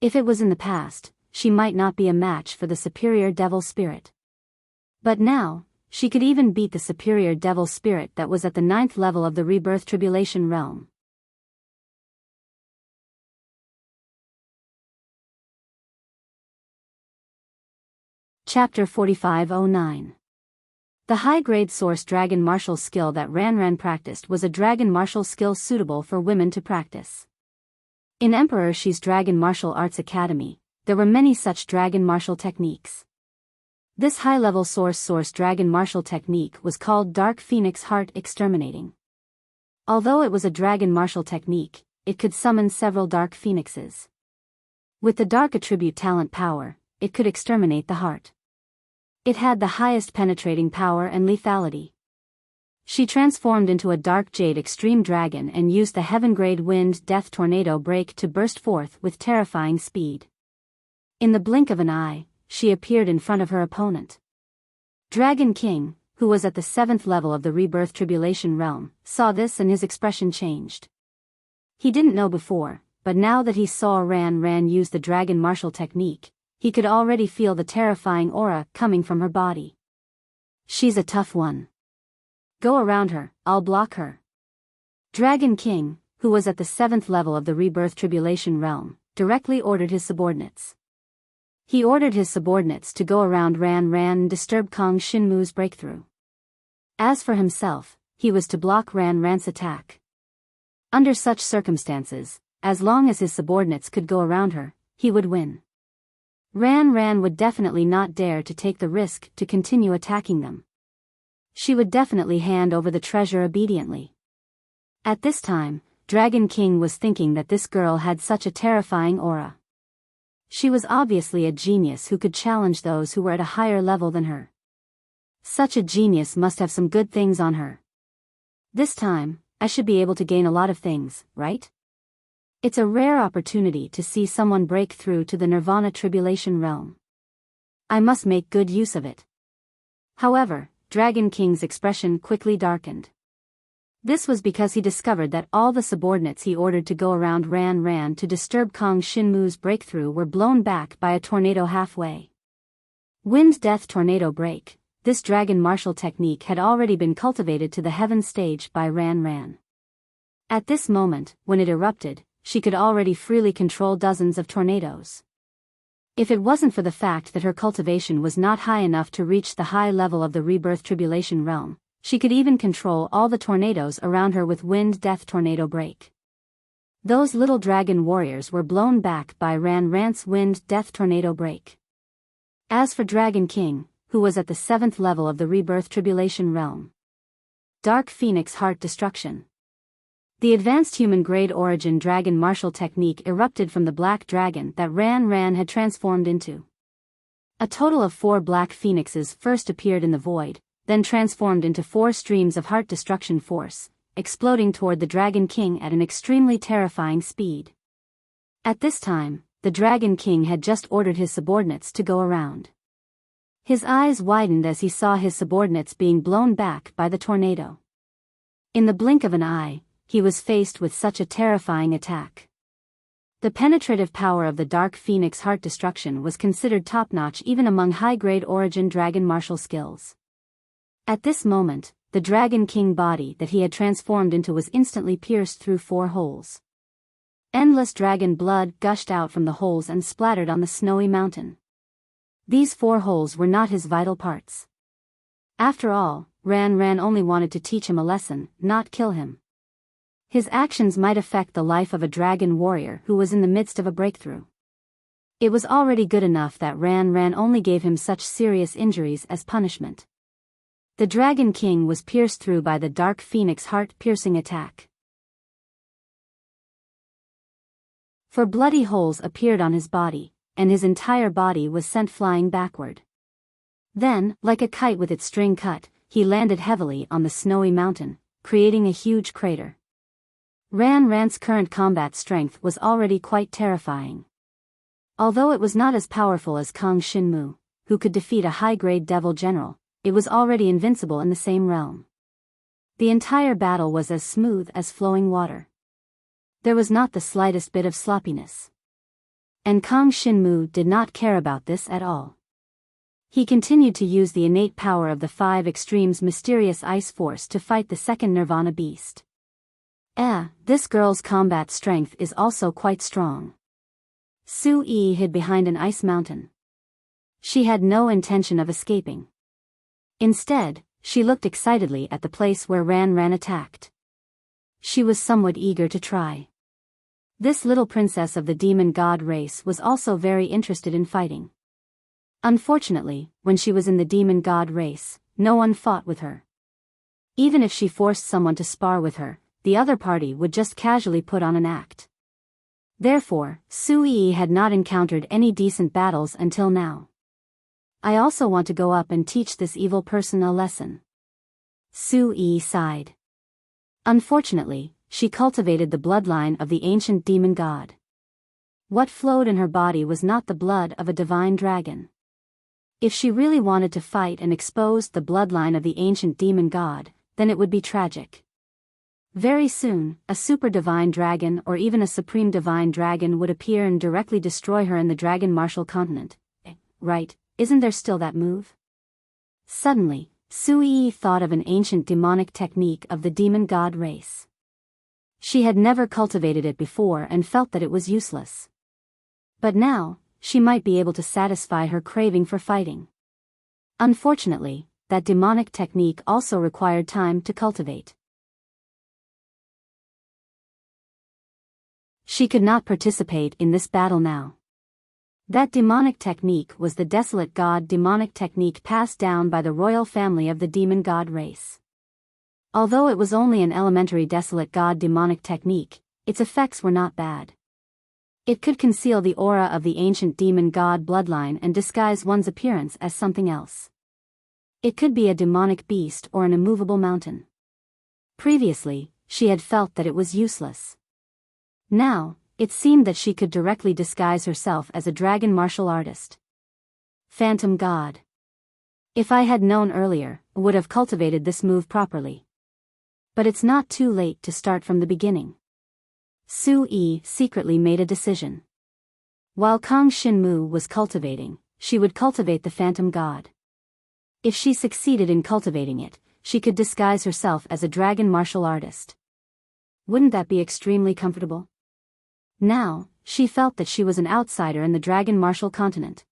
If it was in the past, she might not be a match for the superior devil spirit. But now, she could even beat the superior devil spirit that was at the 9th level of the rebirth tribulation realm. Chapter 4509. The high-grade source dragon martial skill that Ran Ran practiced was a dragon martial skill suitable for women to practice. In Emperor Shi's Dragon Martial Arts Academy, there were many such dragon martial techniques. This high-level source dragon martial technique was called Dark Phoenix Heart Exterminating. Although it was a dragon martial technique, it could summon several dark phoenixes. With the dark attribute talent power, it could exterminate the heart. It had the highest penetrating power and lethality. She transformed into a dark jade extreme dragon and used the heaven-grade wind death tornado break to burst forth with terrifying speed. In the blink of an eye, she appeared in front of her opponent. Dragon King, who was at the 7th level of the rebirth tribulation realm, saw this and his expression changed. He didn't know before, but now that he saw Ran Ran use the dragon martial technique, he could already feel the terrifying aura coming from her body. She's a tough one. Go around her, I'll block her. Dragon King, who was at the 7th level of the rebirth tribulation realm, directly ordered his subordinates. He ordered his subordinates to go around Ran Ran and disturb Kang Shinmu's breakthrough. As for himself, he was to block Ran Ran's attack. Under such circumstances, as long as his subordinates could go around her, he would win. Ran Ran would definitely not dare to take the risk to continue attacking them. She would definitely hand over the treasure obediently. At this time, Dragon King was thinking that this girl had such a terrifying aura. She was obviously a genius who could challenge those who were at a higher level than her. Such a genius must have some good things on her. This time, I should be able to gain a lot of things, right? It's a rare opportunity to see someone break through to the Nirvana tribulation realm. I must make good use of it. However, Dragon King's expression quickly darkened. This was because he discovered that all the subordinates he ordered to go around Ran Ran to disturb Kang Shinmu's breakthrough were blown back by a tornado halfway. Wind Death Tornado Break. This dragon martial technique had already been cultivated to the heaven stage by Ran Ran. At this moment, when it erupted, she could already freely control dozens of tornadoes. If it wasn't for the fact that her cultivation was not high enough to reach the high level of the rebirth tribulation realm, she could even control all the tornadoes around her with Wind Death Tornado Break. Those little dragon warriors were blown back by Ran Ran's Wind Death Tornado Break. As for Dragon King, who was at the 7th level of the rebirth tribulation realm. Dark Phoenix Heart Destruction. The advanced human-grade origin dragon martial technique erupted from the black dragon that Ran Ran had transformed into. A total of 4 black phoenixes first appeared in the void, then transformed into 4 streams of heart destruction force, exploding toward the Dragon King at an extremely terrifying speed. At this time, the Dragon King had just ordered his subordinates to go around. His eyes widened as he saw his subordinates being blown back by the tornado. In the blink of an eye, he was faced with such a terrifying attack. The penetrative power of the Dark Phoenix Heart Destruction was considered top-notch even among high-grade origin dragon martial skills. At this moment, the Dragon King body that he had transformed into was instantly pierced through 4 holes. Endless dragon blood gushed out from the holes and splattered on the snowy mountain. These 4 holes were not his vital parts. After all, Ran Ran only wanted to teach him a lesson, not kill him. His actions might affect the life of a dragon warrior who was in the midst of a breakthrough. It was already good enough that Ran only gave him such serious injuries as punishment. The Dragon King was pierced through by the Dark Phoenix heart-piercing attack. Four bloody holes appeared on his body, and his entire body was sent flying backward. Then, like a kite with its string cut, he landed heavily on the snowy mountain, creating a huge crater. Ran's current combat strength was already quite terrifying. Although it was not as powerful as Kang Shinmu, who could defeat a high-grade devil general, it was already invincible in the same realm. The entire battle was as smooth as flowing water. There was not the slightest bit of sloppiness. And Kang Shinmu did not care about this at all. He continued to use the innate power of the Five Extremes' mysterious ice force to fight the second Nirvana beast. This girl's combat strength is also quite strong. Su-yi hid behind an ice mountain. She had no intention of escaping. Instead, she looked excitedly at the place where Ran attacked. She was somewhat eager to try. This little princess of the demon god race was also very interested in fighting. Unfortunately, when she was in the demon god race, no one fought with her. Even if she forced someone to spar with her, the other party would just casually put on an act. Therefore, Su-yi had not encountered any decent battles until now. I also want to go up and teach this evil person a lesson. Su-yi sighed. Unfortunately, she cultivated the bloodline of the ancient demon god. What flowed in her body was not the blood of a divine dragon. If she really wanted to fight and exposed the bloodline of the ancient demon god, then it would be tragic. Very soon, a super divine dragon or even a supreme divine dragon would appear and directly destroy her in the dragon martial continent. Right, isn't there still that move? Suddenly, Su-yi thought of an ancient demonic technique of the demon god race. She had never cultivated it before and felt that it was useless. But now, she might be able to satisfy her craving for fighting. Unfortunately, that demonic technique also required time to cultivate. She could not participate in this battle now. That demonic technique was the Desolate God demonic technique passed down by the royal family of the demon god race. Although it was only an elementary Desolate God demonic technique, its effects were not bad. It could conceal the aura of the ancient demon god bloodline and disguise one's appearance as something else. It could be a demonic beast or an immovable mountain. Previously, she had felt that it was useless. Now, it seemed that she could directly disguise herself as a dragon martial artist. Phantom God. If I had known earlier, I would have cultivated this move properly. But it's not too late to start from the beginning. Su-yi secretly made a decision. While Kang Shinmu was cultivating, she would cultivate the Phantom God. If she succeeded in cultivating it, she could disguise herself as a dragon martial artist. Wouldn't that be extremely comfortable? Now, she felt that she was an outsider in the dragon martial continent.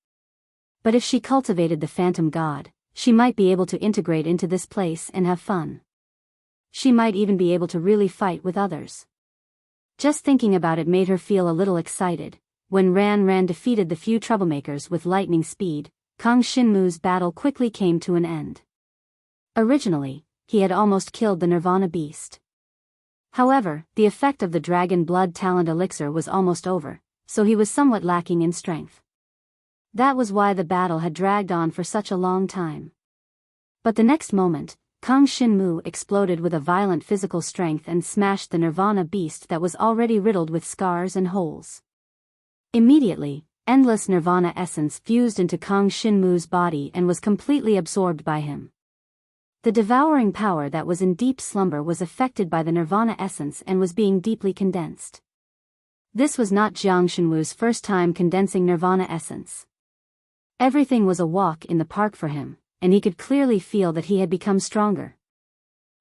But if she cultivated the Phantom God, she might be able to integrate into this place and have fun. She might even be able to really fight with others. Just thinking about it made her feel a little excited. When Ran defeated the few troublemakers with lightning speed, Kang Shinmu's battle quickly came to an end. Originally, he had almost killed the Nirvana beast. However, the effect of the dragon blood talent elixir was almost over, so he was somewhat lacking in strength. That was why the battle had dragged on for such a long time. But the next moment, Kang Shinmu exploded with a violent physical strength and smashed the Nirvana beast that was already riddled with scars and holes. Immediately, endless Nirvana essence fused into Kang Shinmu's body and was completely absorbed by him. The devouring power that was in deep slumber was affected by the Nirvana essence and was being deeply condensed. This was not Jiang Shenwu's first time condensing Nirvana essence. Everything was a walk in the park for him, and he could clearly feel that he had become stronger.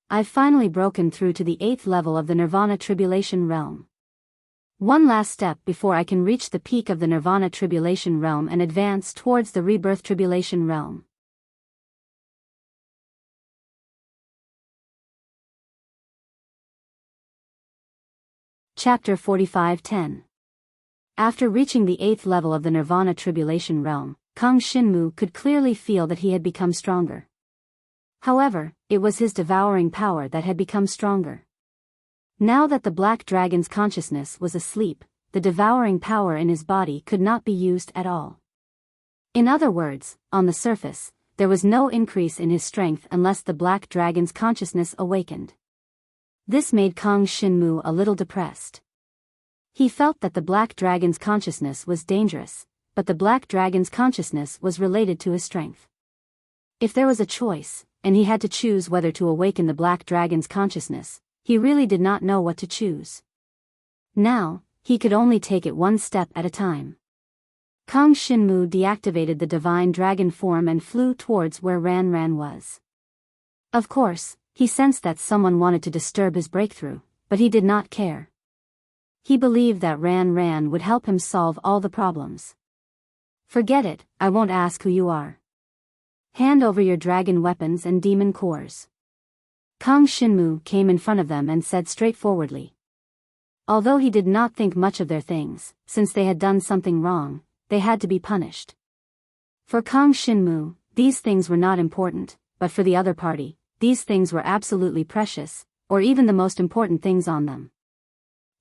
I've finally broken through to the 8th level of the Nirvana Tribulation Realm. One last step before I can reach the peak of the Nirvana Tribulation Realm and advance towards the Rebirth Tribulation Realm. Chapter 45:10. After reaching the 8th level of the Nirvana Tribulation Realm, Kang Shinmu could clearly feel that he had become stronger. However, it was his devouring power that had become stronger. Now that the Black Dragon's consciousness was asleep, the devouring power in his body could not be used at all. In other words, on the surface, there was no increase in his strength unless the Black Dragon's consciousness awakened. This made Kang Shinmu a little depressed. He felt that the Black Dragon's consciousness was dangerous, but the Black Dragon's consciousness was related to his strength. If there was a choice, and he had to choose whether to awaken the Black Dragon's consciousness, he really did not know what to choose. Now, he could only take it one step at a time. Kang Shinmu deactivated the divine dragon form and flew towards where Ran Ran was. Of course, he sensed that someone wanted to disturb his breakthrough, but he did not care. He believed that Ran Ran would help him solve all the problems. Forget it, I won't ask who you are. Hand over your dragon weapons and demon cores. Kang Shinmu came in front of them and said straightforwardly. Although he did not think much of their things, since they had done something wrong, they had to be punished. For Kang Shinmu, these things were not important, but for the other party, these things were absolutely precious, or even the most important things on them.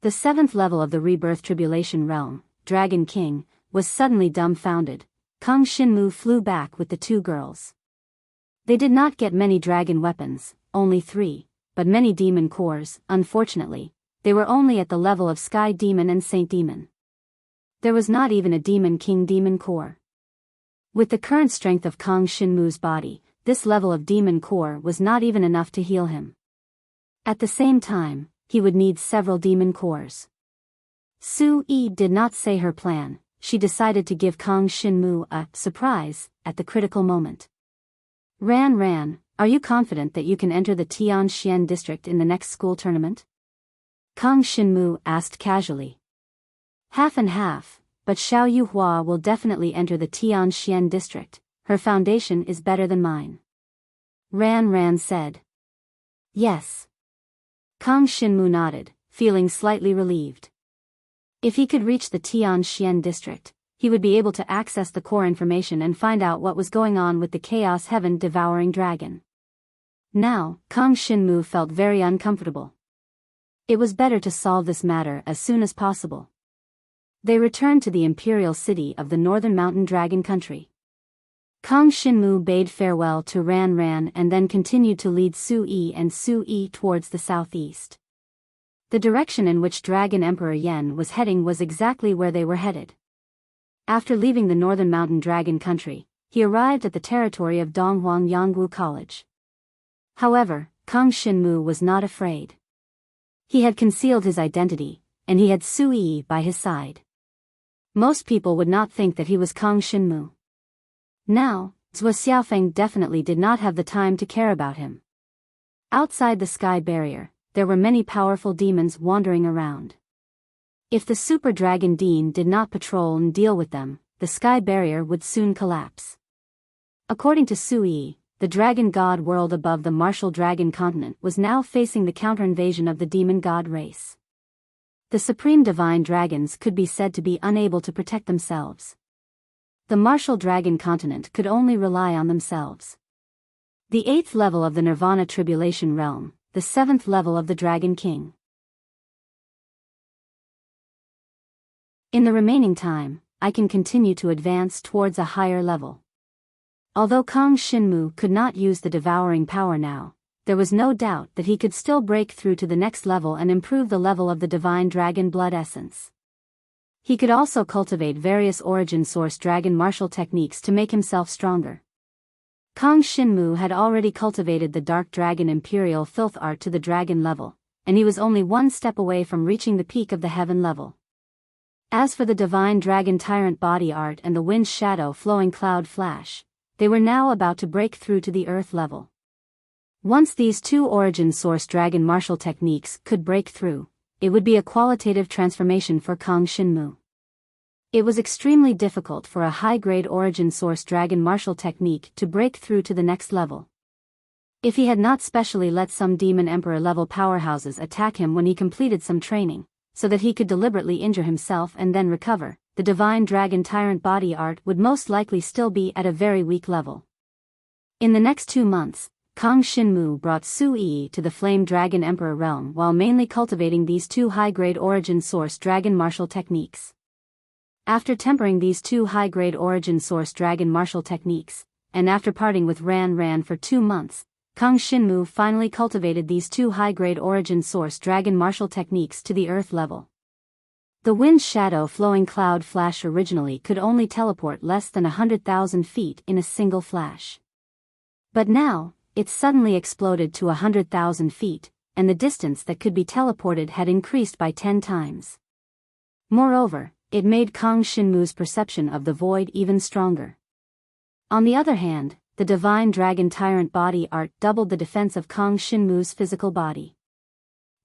The 7th level of the Rebirth Tribulation Realm, Dragon King, was suddenly dumbfounded. Kang Shinmu flew back with the 2 girls. They did not get many dragon weapons, only 3, but many demon cores. Unfortunately, they were only at the level of Sky Demon and Saint Demon. There was not even a Demon King demon core. With the current strength of Kang Shinmu's body, this level of demon core was not even enough to heal him. At the same time, he would need several demon cores. Su-yi did not say her plan. She decided to give Kang Shinmu a surprise at the critical moment. Ran Ran, are you confident that you can enter the Tianxian district in the next school tournament? Kang Shinmu asked casually. Half and half, but Xiao Yuhua will definitely enter the Tianxian district. Her foundation is better than mine. Ran Ran said. Yes. Kang Shinmu nodded, feeling slightly relieved. If he could reach the Tianxian district, he would be able to access the core information and find out what was going on with the Chaos Heaven devouring dragon. Now, Kang Shinmu felt very uncomfortable. It was better to solve this matter as soon as possible. They returned to the imperial city of the Northern Mountain Dragon Country. Kang Shinmu bade farewell to Ran Ran and then continued to lead Su-yi and Su-yi towards the southeast. The direction in which Dragon Emperor Yen was heading was exactly where they were headed. After leaving the Northern Mountain Dragon Country, he arrived at the territory of Donghuang Yangwu College. However, Kang Shinmu was not afraid. He had concealed his identity, and he had Su-yi by his side. Most people would not think that he was Kang Shinmu. Now, Zhou Xiaofeng definitely did not have the time to care about him. Outside the sky barrier, there were many powerful demons wandering around. If the Super Dragon Dean did not patrol and deal with them, the sky barrier would soon collapse. According to Su-yi, the dragon god world above the martial dragon continent was now facing the counter-invasion of the demon god race. The supreme divine dragons could be said to be unable to protect themselves. The martial dragon continent could only rely on themselves. The 8th level of the Nirvana Tribulation Realm, the 7th level of the Dragon King. In the remaining time, I can continue to advance towards a higher level. Although Kang Shinmu could not use the devouring power now, there was no doubt that he could still break through to the next level and improve the level of the divine dragon blood essence. He could also cultivate various origin source dragon martial techniques to make himself stronger. Kang Shinmu had already cultivated the Dark Dragon Imperial Filth Art to the dragon level, and he was only one step away from reaching the peak of the heaven level. As for the Divine Dragon Tyrant Body Art and the Wind Shadow Flowing Cloud Flash, they were now about to break through to the earth level. Once these 2 origin source dragon martial techniques could break through, it would be a qualitative transformation for Kang Shinmu. It was extremely difficult for a high-grade origin source dragon martial technique to break through to the next level. If he had not specially let some demon emperor level powerhouses attack him when he completed some training, so that he could deliberately injure himself and then recover, the divine dragon tyrant body art would most likely still be at a very weak level. In the next 2 months, Kang Shinmu brought Su Yi to the Flame Dragon Emperor realm while mainly cultivating these 2 high-grade origin source dragon martial techniques. After tempering these 2 high-grade origin source dragon martial techniques, and after parting with Ran for 2 months, Kang Shinmu finally cultivated these 2 high-grade origin source dragon martial techniques to the earth level. The wind's shadow flowing cloud flash originally could only teleport less than 100,000 feet in a single flash. But now, it suddenly exploded to 100,000 feet, and the distance that could be teleported had increased by 10 times. Moreover, it made Kang Shinmu's perception of the void even stronger. On the other hand, the divine dragon tyrant body art doubled the defense of Kang Shinmu's physical body.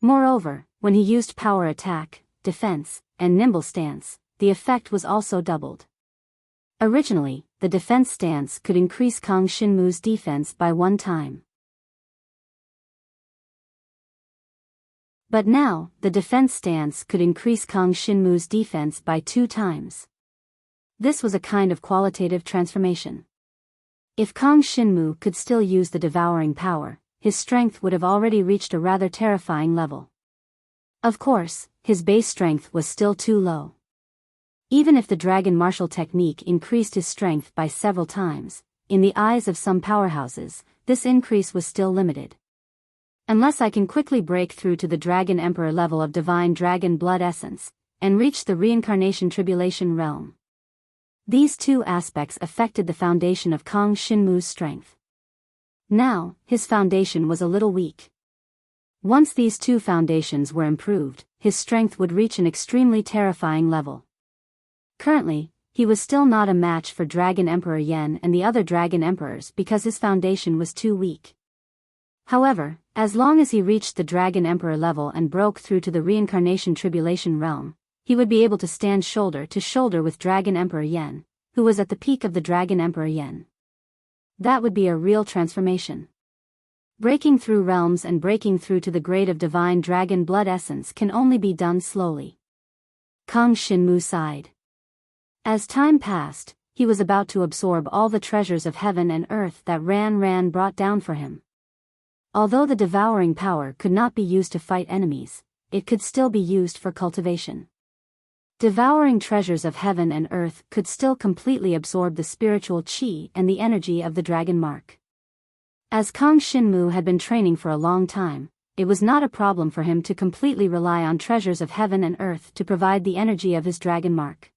Moreover, when he used power attack, defense, and nimble stance, the effect was also doubled. Originally, the defense stance could increase Kang Shinmu's defense by 1 time. But now, the defense stance could increase Kang Shinmu's defense by 2 times. This was a kind of qualitative transformation. If Kang Shinmu could still use the devouring power, his strength would have already reached a rather terrifying level. Of course, his base strength was still too low. Even if the dragon martial technique increased his strength by several times, in the eyes of some powerhouses, this increase was still limited. Unless I can quickly break through to the Dragon Emperor level of divine dragon blood essence, and reach the reincarnation tribulation realm. These 2 aspects affected the foundation of Kang Shinmu's strength. Now, his foundation was a little weak. Once these 2 foundations were improved, his strength would reach an extremely terrifying level. Currently, he was still not a match for Dragon Emperor Yen and the other Dragon Emperors because his foundation was too weak. However, as long as he reached the Dragon Emperor level and broke through to the reincarnation tribulation realm, he would be able to stand shoulder to shoulder with Dragon Emperor Yen, who was at the peak of the Dragon Emperor Yen. That would be a real transformation. Breaking through realms and breaking through to the grade of divine dragon blood essence can only be done slowly. Kang Shinmu sighed. As time passed, he was about to absorb all the treasures of heaven and earth that Ran brought down for him. Although the devouring power could not be used to fight enemies, it could still be used for cultivation. Devouring treasures of heaven and earth could still completely absorb the spiritual qi and the energy of the dragon mark. As Kang Shinmu had been training for a long time, it was not a problem for him to completely rely on treasures of heaven and earth to provide the energy of his dragon mark.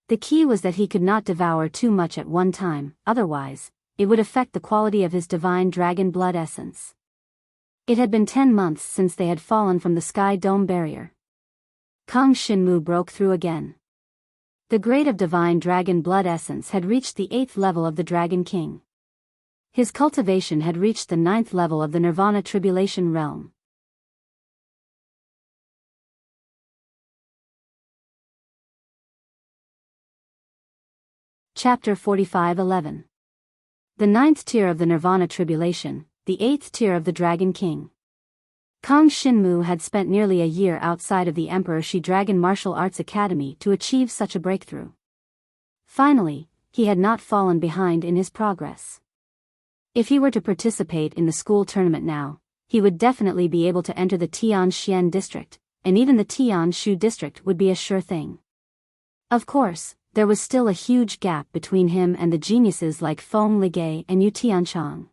The key was that he could not devour too much at one time, otherwise, it would affect the quality of his divine dragon blood essence. It had been 10 months since they had fallen from the sky dome barrier. Kang Shinmu broke through again. The grade of divine dragon blood essence had reached the 8th level of the Dragon King. His cultivation had reached the 9th level of the Nirvana Tribulation realm. Chapter 45:11. The 9th tier of the Nirvana Tribulation, the 8th tier of the Dragon King. Kang Shinmu had spent nearly a year outside of the Emperor Shi Dragon Martial Arts Academy to achieve such a breakthrough. Finally, he had not fallen behind in his progress. If he were to participate in the school tournament now, he would definitely be able to enter the Tianxian district, and even the Tianshu district would be a sure thing. Of course, there was still a huge gap between him and the geniuses like Feng Ligei and Yu Tianchang.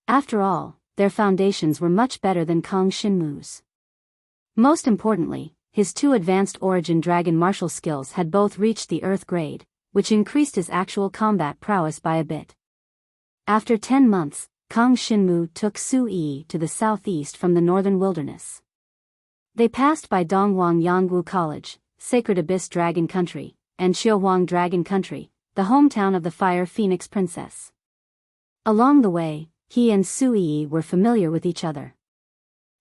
After all, their foundations were much better than Kang Shinmu's. Most importantly, his 2 advanced origin dragon martial skills had both reached the earth grade, which increased his actual combat prowess by a bit. After 10 months, Kang Shinmu took Su Yi to the southeast from the northern wilderness. They passed by Donghuang Yangwu College, Sacred Abyss Dragon Country, and Xiaohuang Dragon Country, the hometown of the Fire Phoenix Princess. Along the way, he and Su Yi were familiar with each other.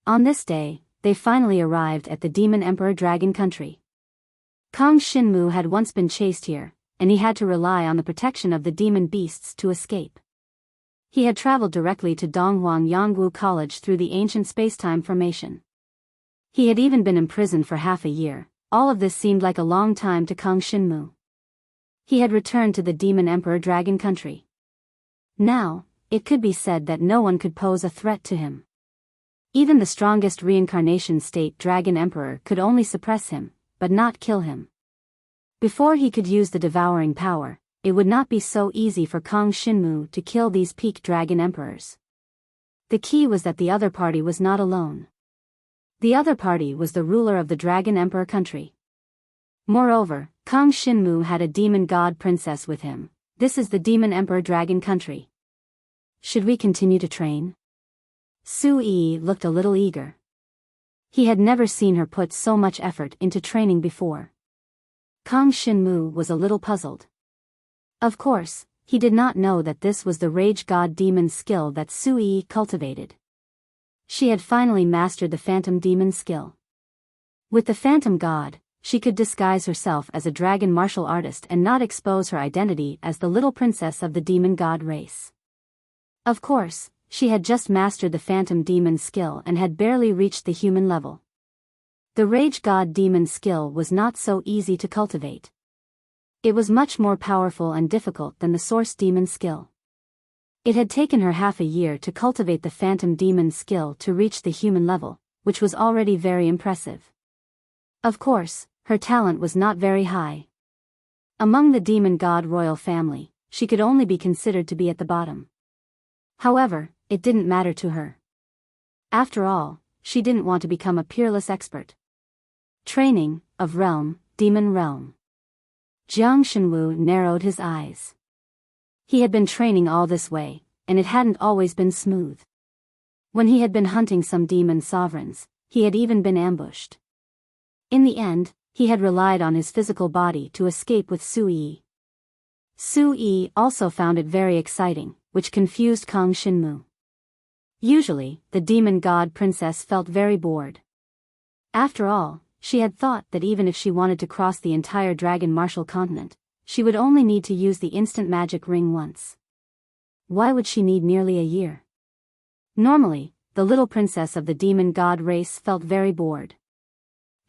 On this day, they finally arrived at the Demon Emperor Dragon Country. Kang Shinmu had once been chased here, and he had to rely on the protection of the demon beasts to escape. He had traveled directly to Donghuang Yangwu College through the ancient spacetime formation. He had even been imprisoned for half a year. All of this seemed like a long time to Kang Shinmu. He had returned to the Demon Emperor Dragon Country. Now, it could be said that no one could pose a threat to him. Even the strongest reincarnation state Dragon Emperor could only suppress him, but not kill him. Before he could use the devouring power, it would not be so easy for Kang Shinmu to kill these peak Dragon Emperors. The key was that the other party was not alone. The other party was the ruler of the Dragon Emperor country. Moreover, Kang Shinmu had a demon god princess with him. This is the Demon Emperor Dragon country. Should we continue to train? Su-yi looked a little eager. He had never seen her put so much effort into training before. Kang Shinmu was a little puzzled. Of course, he did not know that this was the rage god demon skill that Su-yi cultivated. She had finally mastered the phantom demon skill. With the phantom god, she could disguise herself as a dragon martial artist and not expose her identity as the little princess of the demon god race. Of course, she had just mastered the phantom demon skill and had barely reached the human level. The rage god demon skill was not so easy to cultivate. It was much more powerful and difficult than the source demon skill. It had taken her half a year to cultivate the phantom demon skill to reach the human level, which was already very impressive. Of course, her talent was not very high. Among the demon god royal family, she could only be considered to be at the bottom. However, it didn't matter to her. After all, she didn't want to become a peerless expert. Training, of realm, demon realm. Jiang Shenwu narrowed his eyes. He had been training all this way, and it hadn't always been smooth. When he had been hunting some demon sovereigns, he had even been ambushed. In the end, he had relied on his physical body to escape with Su-yi. Su-yi also found it very exciting, which confused Kang Shinmu. Usually, the demon god princess felt very bored. After all, she had thought that even if she wanted to cross the entire dragon martial continent, she would only need to use the instant magic ring once. Why would she need nearly a year? Normally, the little princess of the demon god race felt very bored.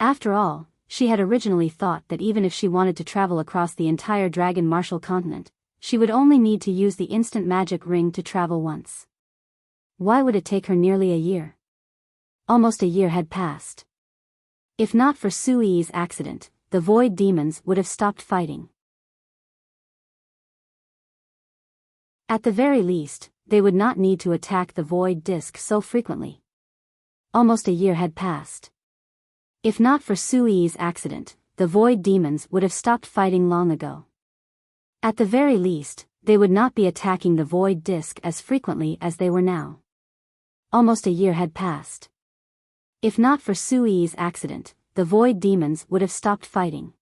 After all, she had originally thought that even if she wanted to travel across the entire dragon martial continent, she would only need to use the instant magic ring to travel once. Why would it take her nearly a year? Almost a year had passed. If not for Su-yi's accident, the void demons would have stopped fighting. At the very least, they would not need to attack the void disk so frequently. Almost a year had passed. If not for Su-yi's accident, the void demons would have stopped fighting long ago. At the very least, they would not be attacking the void disk as frequently as they were now. Almost a year had passed. If not for Su-yi's accident, the void demons would have stopped fighting.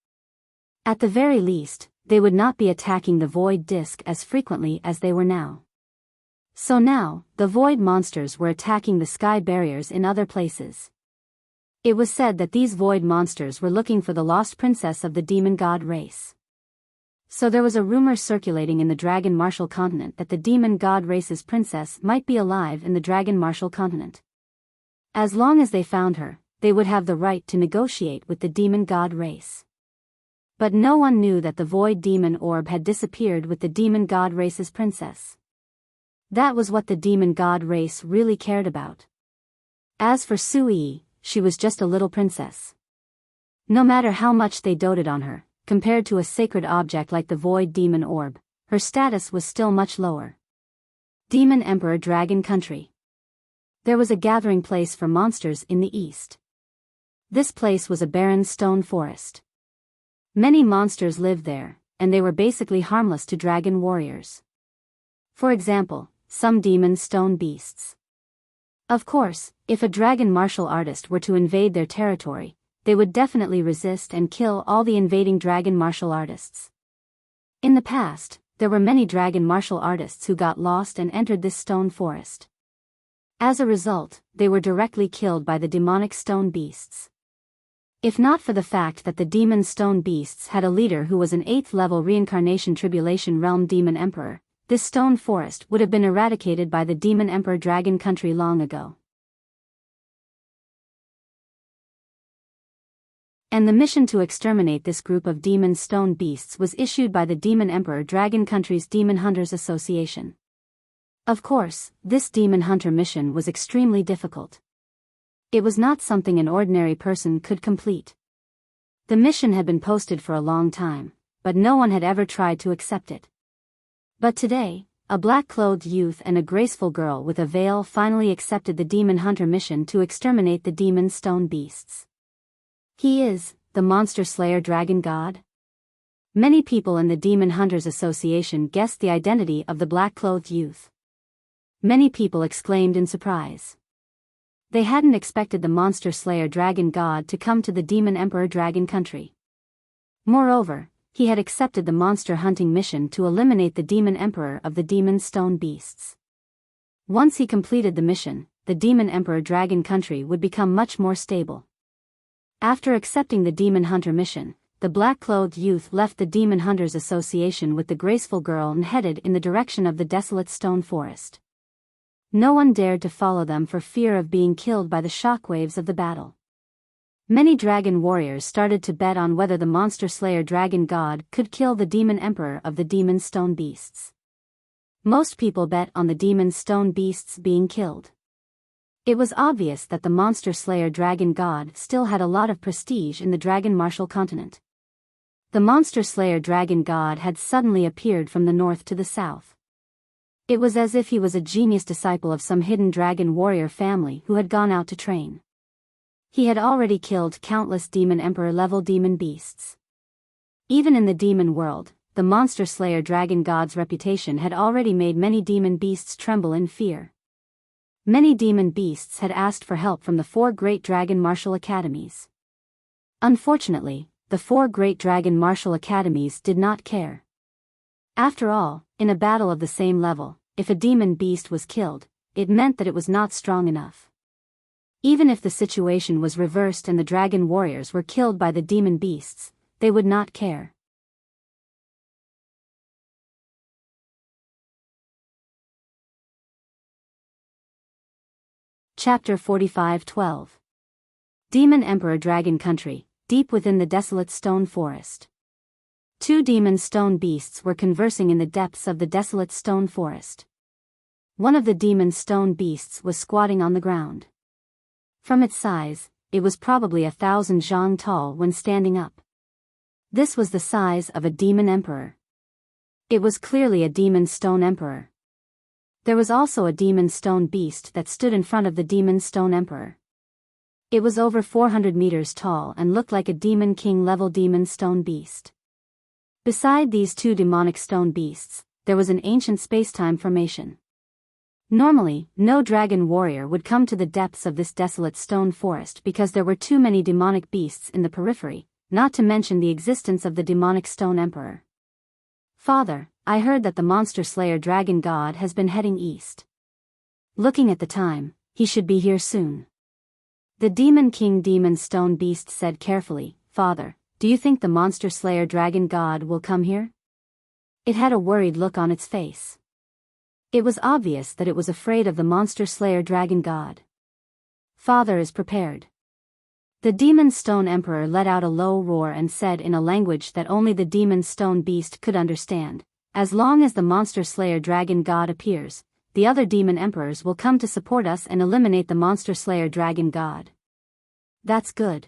At the very least, they would not be attacking the void disk as frequently as they were now. So now, the void monsters were attacking the sky barriers in other places. It was said that these void monsters were looking for the lost princess of the demon god race. So there was a rumor circulating in the Dragon Martial Continent that the demon god race's princess might be alive in the Dragon Martial Continent. As long as they found her, they would have the right to negotiate with the demon god race. But no one knew that the void demon orb had disappeared with the demon god race's princess. That was what the demon god race really cared about. As for Su-yi, she was just a little princess. No matter how much they doted on her, compared to a sacred object like the void demon orb, her status was still much lower. Demon Emperor Dragon Country. There was a gathering place for monsters in the east. This place was a barren stone forest. Many monsters lived there, and they were basically harmless to dragon warriors. For example, some demon stone beasts. Of course, if a dragon martial artist were to invade their territory, they would definitely resist and kill all the invading dragon martial artists. In the past, there were many dragon martial artists who got lost and entered this stone forest. As a result, they were directly killed by the demonic stone beasts. If not for the fact that the demon stone beasts had a leader who was an 8th level reincarnation tribulation realm demon emperor, this stone forest would have been eradicated by the demon emperor Dragon Country long ago. And the mission to exterminate this group of demon stone beasts was issued by the Demon Emperor Dragon Country's Demon Hunters Association. Of course, this demon hunter mission was extremely difficult. It was not something an ordinary person could complete. The mission had been posted for a long time, but no one had ever tried to accept it. But today, a black-clothed youth and a graceful girl with a veil finally accepted the demon hunter mission to exterminate the demon stone beasts. He is the monster slayer dragon god? Many people in the Demon Hunters Association guessed the identity of the black-clothed youth. Many people exclaimed in surprise. They hadn't expected the monster slayer dragon god to come to the Demon Emperor Dragon Country. Moreover, he had accepted the monster hunting mission to eliminate the Demon Emperor of the demon stone beasts. Once he completed the mission, the Demon Emperor Dragon Country would become much more stable. After accepting the Demon Hunter mission, the black-clothed youth left the Demon Hunters Association with the graceful girl and headed in the direction of the desolate stone forest. No one dared to follow them for fear of being killed by the shockwaves of the battle. Many dragon warriors started to bet on whether the monster slayer dragon god could kill the Demon Emperor of the demon stone beasts. Most people bet on the demon stone beasts being killed. It was obvious that the monster slayer dragon god still had a lot of prestige in the dragon martial continent. The monster slayer dragon god had suddenly appeared from the north to the south. It was as if he was a genius disciple of some hidden dragon warrior family who had gone out to train. He had already killed countless demon emperor level demon beasts. Even in the demon world, the monster slayer dragon god's reputation had already made many demon beasts tremble in fear. Many demon beasts had asked for help from the 4 great dragon martial academies. Unfortunately, the 4 great dragon martial academies did not care. After all, in a battle of the same level, if a demon beast was killed, it meant that it was not strong enough. Even if the situation was reversed and the dragon warriors were killed by the demon beasts, they would not care. Chapter 45-12. Demon Emperor Dragon Country, deep within the desolate stone forest. 2 demon stone beasts were conversing in the depths of the desolate stone forest. One of the demon stone beasts was squatting on the ground. From its size, it was probably 1,000 zhang tall when standing up. This was the size of a demon emperor. It was clearly a demon stone emperor. There was also a demon stone beast that stood in front of the demon stone emperor. It was over 400 meters tall and looked like a demon king level demon stone beast. Beside these 2 demonic stone beasts, there was an ancient space-time formation. Normally, no dragon warrior would come to the depths of this desolate stone forest because there were too many demonic beasts in the periphery, not to mention the existence of the demonic stone emperor. Father, I heard that the monster slayer dragon god has been heading east. Looking at the time, he should be here soon. The demon king demon stone beast said carefully, Father, do you think the monster slayer dragon god will come here? It had a worried look on its face. It was obvious that it was afraid of the monster slayer dragon god. Father is prepared. The demon stone emperor let out a low roar and said in a language that only the demon stone beast could understand, as long as the monster slayer dragon god appears, the other demon emperors will come to support us and eliminate the monster slayer dragon god. That's good.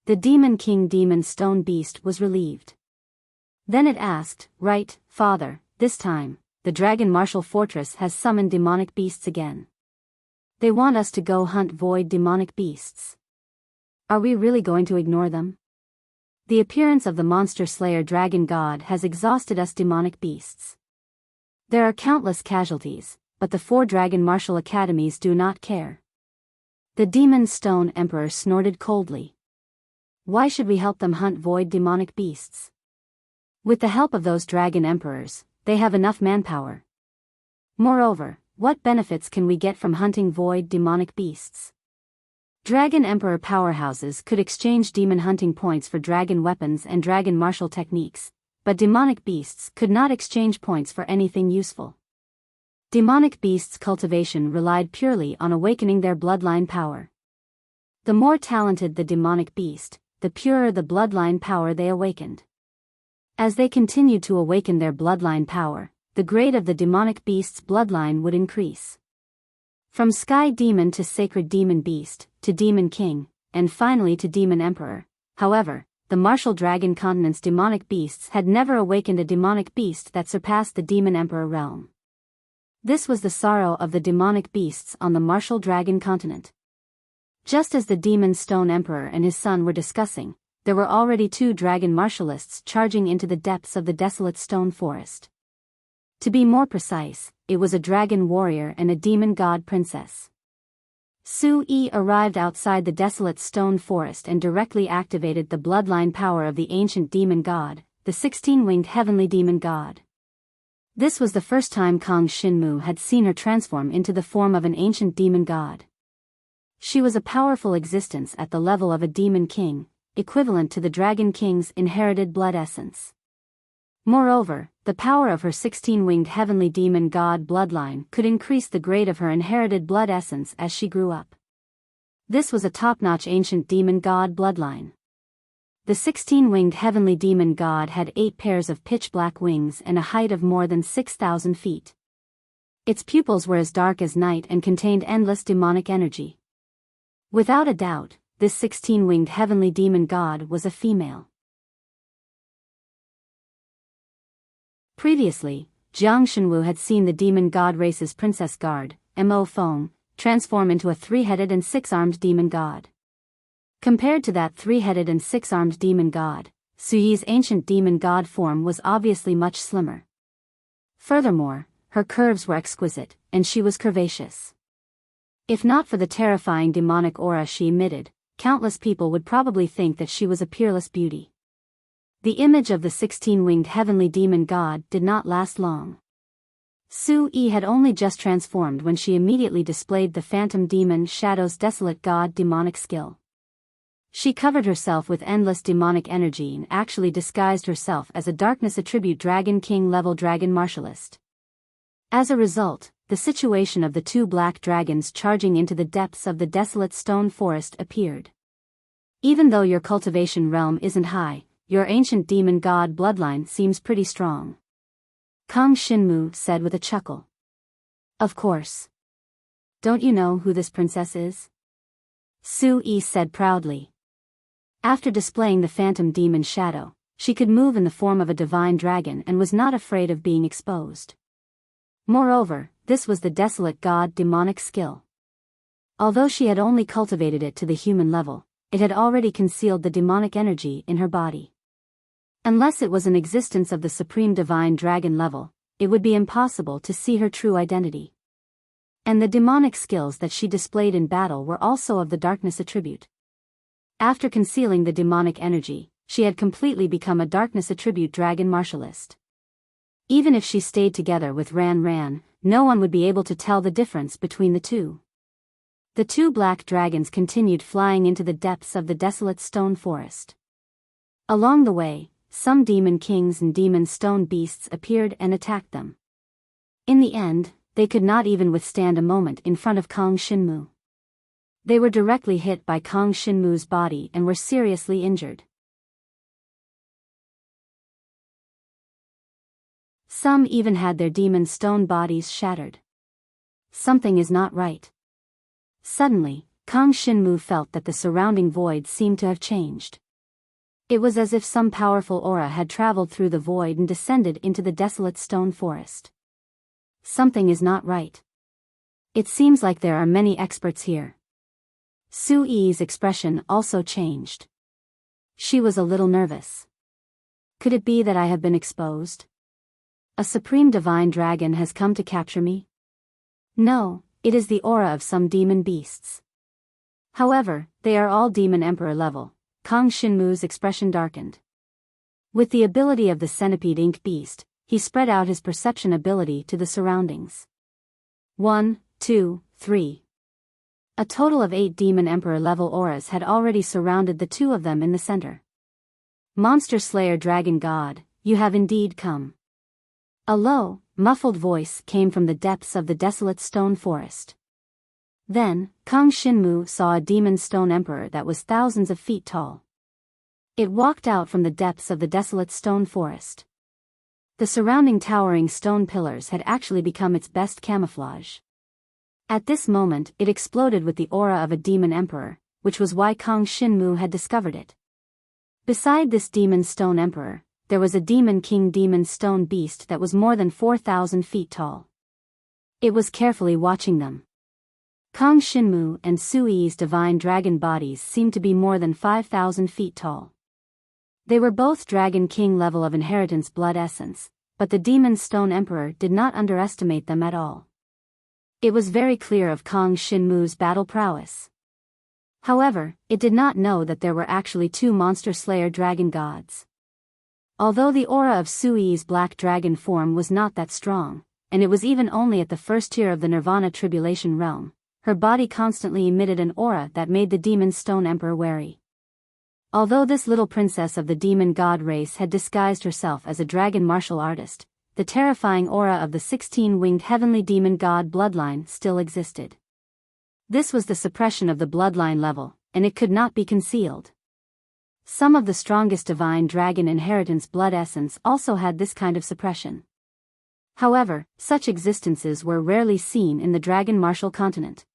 The demon king demon stone beast was relieved. Then it asked, Right, Father, this time, the dragon martial fortress has summoned demonic beasts again. They want us to go hunt void demonic beasts. Are we really going to ignore them? The appearance of the monster slayer dragon god has exhausted us demonic beasts. There are countless casualties, but the 4 dragon martial academies do not care. The demon stone emperor snorted coldly. Why should we help them hunt void demonic beasts? With the help of those dragon emperors, they have enough manpower. Moreover, what benefits can we get from hunting void demonic beasts? Dragon Emperor powerhouses could exchange demon hunting points for dragon weapons and dragon martial techniques, but demonic beasts could not exchange points for anything useful. Demonic beasts' cultivation relied purely on awakening their bloodline power. The more talented the demonic beast, the purer the bloodline power they awakened. As they continued to awaken their bloodline power, the grade of the demonic beast's bloodline would increase. From Sky Demon to Sacred Demon Beast, to Demon King, and finally to Demon Emperor. However, the martial dragon continent's demonic beasts had never awakened a demonic beast that surpassed the Demon Emperor realm. This was the sorrow of the demonic beasts on the martial dragon continent. Just as the Demon Stone Emperor and his son were discussing, there were already 2 dragon martialists charging into the depths of the desolate stone forest. To be more precise, it was a dragon warrior and a demon god princess. Su-yi arrived outside the desolate stone forest and directly activated the bloodline power of the ancient demon god, the 16-winged heavenly demon god. This was the first time Kang Shinmu had seen her transform into the form of an ancient demon god. She was a powerful existence at the level of a demon king, equivalent to the dragon king's inherited blood essence. Moreover, the power of her 16-winged heavenly demon god bloodline could increase the grade of her inherited blood essence as she grew up. This was a top-notch ancient demon god bloodline. The 16-winged heavenly demon god had 8 pairs of pitch-black wings and a height of more than 6,000 feet. Its pupils were as dark as night and contained endless demonic energy. Without a doubt, this 16-winged heavenly demon god was a female. Previously, Jiang Shenwu had seen the demon god race's princess guard, Mo Feng, transform into a 3-headed and 6-armed demon god. Compared to that 3-headed and 6-armed demon god, Su-yi's ancient demon god form was obviously much slimmer. Furthermore, her curves were exquisite, and she was curvaceous. If not for the terrifying demonic aura she emitted, countless people would probably think that she was a peerless beauty. The image of the 16-winged heavenly demon god did not last long. Su-yi had only just transformed when she immediately displayed the phantom demon Shadow's desolate god demonic skill. She covered herself with endless demonic energy and actually disguised herself as a darkness attribute dragon king level dragon martialist. As a result, the situation of the 2 black dragons charging into the depths of the desolate stone forest appeared. Even though your cultivation realm isn't high, your ancient demon god bloodline seems pretty strong. Kang Shinmu said with a chuckle. Of course. Don't you know who this princess is? Su-yi said proudly. After displaying the phantom demon shadow, she could move in the form of a divine dragon and was not afraid of being exposed. Moreover, this was the desolate god demonic skill. Although she had only cultivated it to the human level, it had already concealed the demonic energy in her body. Unless it was an existence of the supreme divine dragon level, it would be impossible to see her true identity. And the demonic skills that she displayed in battle were also of the darkness attribute. After concealing the demonic energy, she had completely become a darkness attribute dragon martialist. Even if she stayed together with Ran, no one would be able to tell the difference between the two. The 2 black dragons continued flying into the depths of the desolate stone forest. Along the way, some demon kings and demon stone beasts appeared and attacked them. In the end, they could not even withstand a moment in front of Kang Shinmu. They were directly hit by Kang Shinmu's body and were seriously injured. Some even had their demon stone bodies shattered. Something is not right. Suddenly, Kang Shinmu felt that the surrounding void seemed to have changed. It was as if some powerful aura had traveled through the void and descended into the desolate stone forest. Something is not right. It seems like there are many experts here. Su-yi's expression also changed. She was a little nervous. Could it be that I have been exposed? A supreme divine dragon has come to capture me? No, it is the aura of some demon beasts. However, they are all demon emperor level. Kang Shinmu's expression darkened. With the ability of the centipede ink beast, he spread out his perception ability to the surroundings. 1, 2, 3. A total of 8 demon emperor level auras had already surrounded the 2 of them in the center. Monster Slayer Dragon God, you have indeed come. A low, muffled voice came from the depths of the desolate stone forest. Then, Kang Shinmu saw a demon stone emperor that was thousands of feet tall. It walked out from the depths of the desolate stone forest. The surrounding towering stone pillars had actually become its best camouflage. At this moment, it exploded with the aura of a demon emperor, which was why Kang Shinmu had discovered it. Beside this demon stone emperor, there was a demon king demon stone beast that was more than 4,000 feet tall. It was carefully watching them. Kang Shinmu and Sui's divine dragon bodies seemed to be more than 5,000 feet tall. They were both Dragon King level of inheritance blood essence, but the Demon Stone Emperor did not underestimate them at all. It was very clear of Kang Shinmu's battle prowess. However, it did not know that there were actually two monster slayer dragon gods. Although the aura of Sui's black dragon form was not that strong, and it was even only at the first tier of the Nirvana Tribulation realm, her body constantly emitted an aura that made the Demon Stone Emperor wary. Although this little princess of the demon god race had disguised herself as a dragon martial artist, the terrifying aura of the 16-winged heavenly demon god bloodline still existed. This was the suppression of the bloodline level, and it could not be concealed. Some of the strongest divine dragon inheritance blood essence also had this kind of suppression. However, such existences were rarely seen in the dragon martial continent.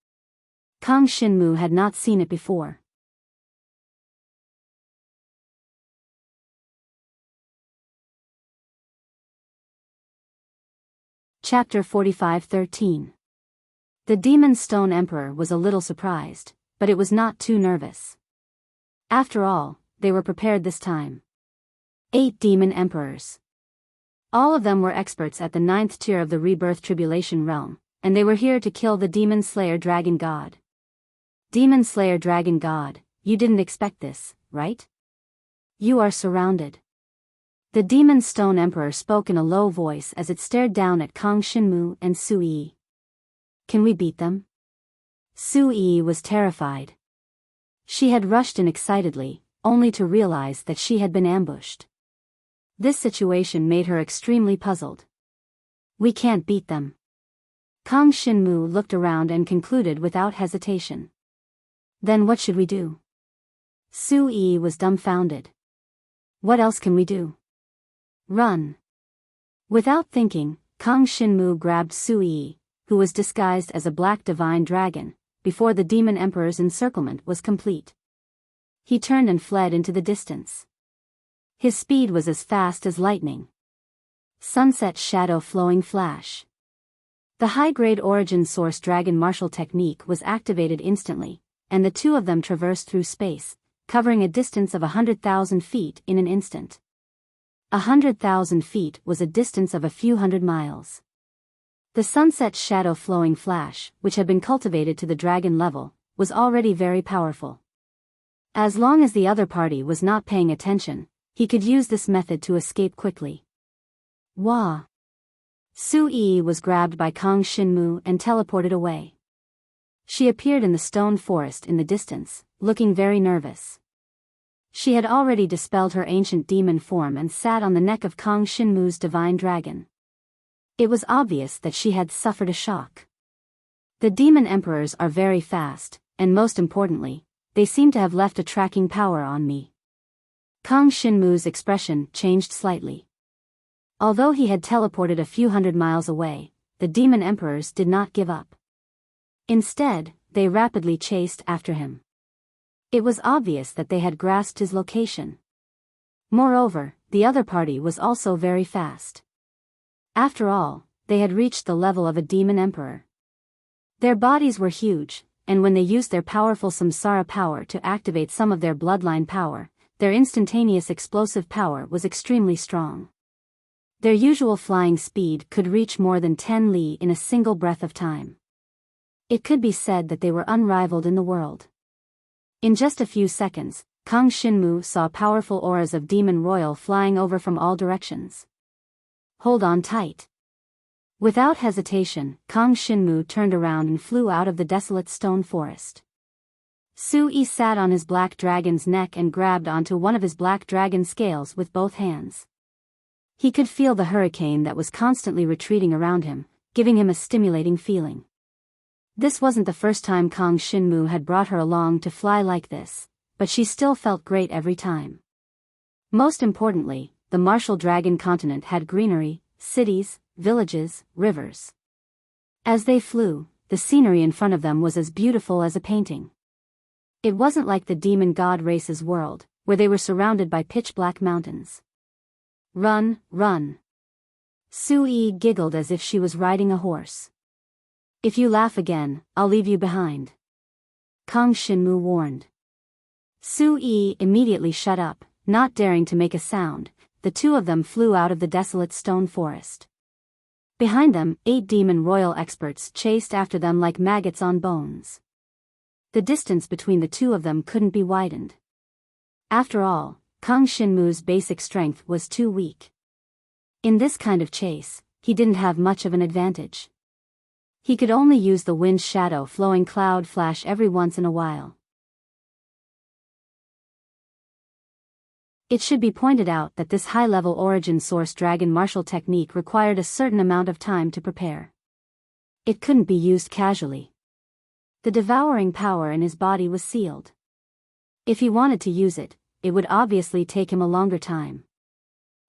Kang Shinmu had not seen it before. Chapter 45:13. The Demon Stone Emperor was a little surprised, but it was not too nervous. After all, they were prepared this time. 8 Demon Emperors. All of them were experts at the 9th tier of the Rebirth Tribulation realm, and they were here to kill the Demon Slayer Dragon God. Demon Slayer Dragon God, you didn't expect this, right? You are surrounded. The Demon Stone Emperor spoke in a low voice as it stared down at Kang Shinmu and Sui. Can we beat them? Sui was terrified. She had rushed in excitedly, only to realize that she had been ambushed. This situation made her extremely puzzled. We can't beat them. Kang Shinmu looked around and concluded without hesitation. Then what should we do? Sui was dumbfounded. What else can we do? Run. Without thinking, Kang Shinmu grabbed Sui, who was disguised as a black divine dragon, before the Demon Emperor's encirclement was complete. He turned and fled into the distance. His speed was as fast as lightning. Sunset Shadow Flowing Flash. The high-grade Origin Source Dragon Martial Technique was activated instantly, and the two of them traversed through space, covering a distance of 100,000 feet in an instant. 100,000 feet was a distance of a few hundred miles. The Sunset Shadow Flowing Flash, which had been cultivated to the dragon level, was already very powerful. As long as the other party was not paying attention, he could use this method to escape quickly. Wah! Sui was grabbed by Kang Shinmu and teleported away. She appeared in the stone forest in the distance, looking very nervous. She had already dispelled her ancient demon form and sat on the neck of Kang Shinmu's divine dragon. It was obvious that she had suffered a shock. The demon emperors are very fast, and most importantly, they seem to have left a tracking power on me. Kang Shinmu's expression changed slightly. Although he had teleported a few hundred miles away, the demon emperors did not give up. Instead, they rapidly chased after him. It was obvious that they had grasped his location. Moreover, the other party was also very fast. After all, they had reached the level of a demon emperor. Their bodies were huge, and when they used their powerful samsara power to activate some of their bloodline power, their instantaneous explosive power was extremely strong. Their usual flying speed could reach more than 10 li in a single breath of time. It could be said that they were unrivaled in the world. In just a few seconds, Kang Shinmu saw powerful auras of Demon Royal flying over from all directions. Hold on tight. Without hesitation, Kang Shinmu turned around and flew out of the desolate stone forest. Sui sat on his black dragon's neck and grabbed onto one of his black dragon scales with both hands. He could feel the hurricane that was constantly retreating around him, giving him a stimulating feeling. This wasn't the first time Kang Shinmu had brought her along to fly like this, but she still felt great every time. Most importantly, the martial dragon continent had greenery, cities, villages, rivers. As they flew, the scenery in front of them was as beautiful as a painting. It wasn't like the demon god race's world, where they were surrounded by pitch-black mountains. Run, run. Sui giggled as if she was riding a horse. If you laugh again, I'll leave you behind. Kang Shinmu warned. Sui immediately shut up, not daring to make a sound. The two of them flew out of the desolate stone forest. Behind them, 8 demon royal experts chased after them like maggots on bones. The distance between the two of them couldn't be widened. After all, Kang Shinmu's basic strength was too weak. In this kind of chase, he didn't have much of an advantage. He could only use the wind's shadow flowing cloud flash every once in a while. It should be pointed out that this high-level origin source dragon martial technique required a certain amount of time to prepare. It couldn't be used casually. The devouring power in his body was sealed. If he wanted to use it, it would obviously take him a longer time.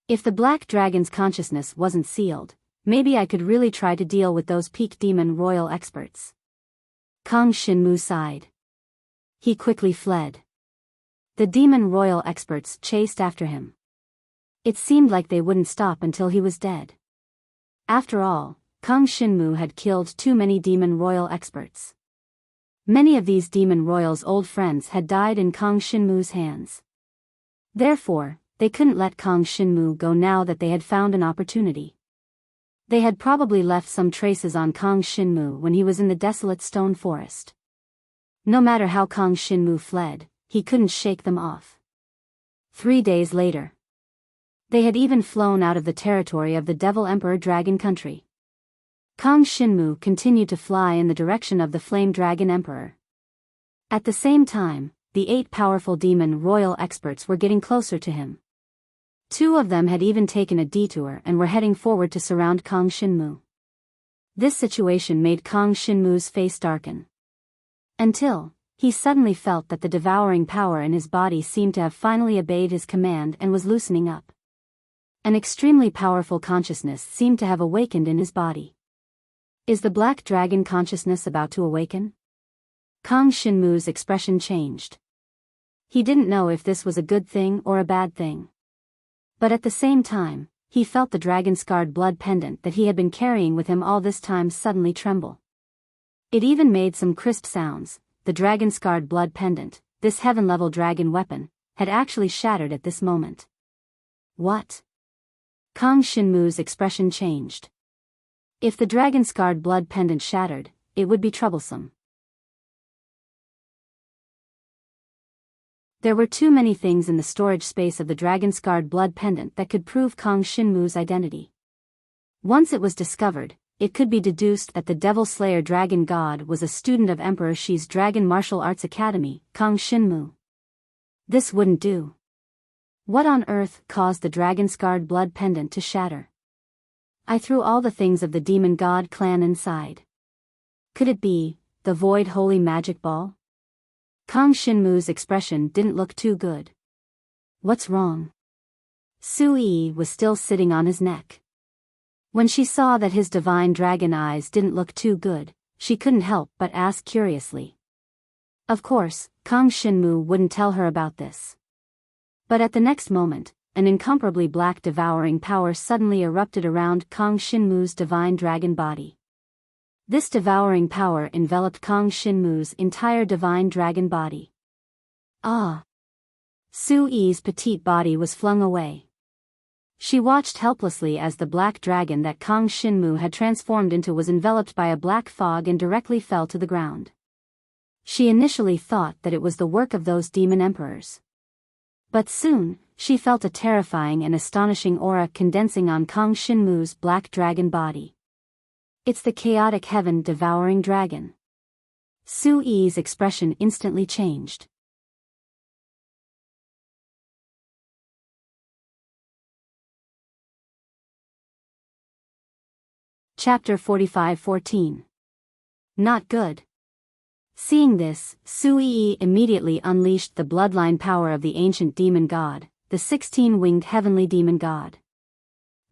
If the black dragon's consciousness wasn't sealed, maybe I could really try to deal with those peak demon royal experts. Kang Shinmu sighed. He quickly fled. The demon royal experts chased after him. It seemed like they wouldn't stop until he was dead. After all, Kang Shinmu had killed too many demon royal experts. Many of these demon royals' old friends had died in Kang Shinmu's hands. Therefore, they couldn't let Kang Shinmu go now that they had found an opportunity. They had probably left some traces on Kang Shinmu when he was in the desolate stone forest. No matter how Kang Shinmu fled, he couldn't shake them off. 3 days later. They had even flown out of the territory of the Devil Emperor Dragon Country. Kang Shinmu continued to fly in the direction of the Flame Dragon Emperor. At the same time, the 8 powerful demon royal experts were getting closer to him. 2 of them had even taken a detour and were heading forward to surround Kang Shinmu. This situation made Kang Shinmu's face darken. Until he suddenly felt that the devouring power in his body seemed to have finally obeyed his command and was loosening up. An extremely powerful consciousness seemed to have awakened in his body. Is the black dragon consciousness about to awaken? Kang Shinmu's expression changed. He didn't know if this was a good thing or a bad thing. But at the same time, he felt the dragon-scarred blood pendant that he had been carrying with him all this time suddenly tremble. It even made some crisp sounds. The dragon-scarred blood pendant, this heaven-level dragon weapon, had actually shattered at this moment. What? Kang Shinmu's expression changed. If the dragon-scarred blood pendant shattered, it would be troublesome. There were too many things in the storage space of the dragon-scarred blood pendant that could prove Kang Shinmu's identity. Once it was discovered, it could be deduced that the Devil Slayer Dragon God was a student of Emperor Shi's Dragon Martial Arts Academy, Kang Shinmu. This wouldn't do. What on earth caused the dragon-scarred blood pendant to shatter? I threw all the things of the Demon God clan inside. Could it be the Void Holy Magic Ball? Kang Shinmu's expression didn't look too good. What's wrong? Sui was still sitting on his neck. When she saw that his divine dragon eyes didn't look too good, she couldn't help but ask curiously. Of course, Kang Shinmu wouldn't tell her about this. But at the next moment, an incomparably black devouring power suddenly erupted around Kang Shinmu's divine dragon body. This devouring power enveloped Kang Shinmu's entire divine dragon body. Ah! Sui's petite body was flung away. She watched helplessly as the black dragon that Kang Shinmu had transformed into was enveloped by a black fog and directly fell to the ground. She initially thought that it was the work of those demon emperors. But soon, she felt a terrifying and astonishing aura condensing on Kang Shinmu's black dragon body. It's the chaotic heaven devouring dragon. Sui's expression instantly changed. Chapter 45-14. Not good. Seeing this, Sui immediately unleashed the bloodline power of the ancient demon god, the 16-winged heavenly demon god.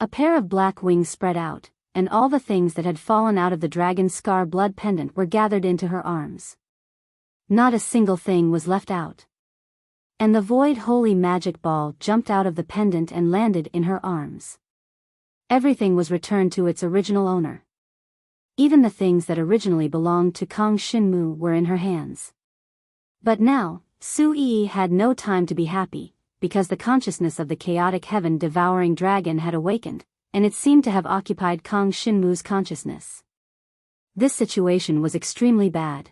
A pair of black wings spread out, and all the things that had fallen out of the dragon's scar blood pendant were gathered into her arms. Not a single thing was left out. And the void holy magic ball jumped out of the pendant and landed in her arms. Everything was returned to its original owner. Even the things that originally belonged to Kang Shinmu were in her hands. But now, Su Yi had no time to be happy, because the consciousness of the chaotic heaven-devouring dragon had awakened, and it seemed to have occupied Kang Shinmu's consciousness. This situation was extremely bad.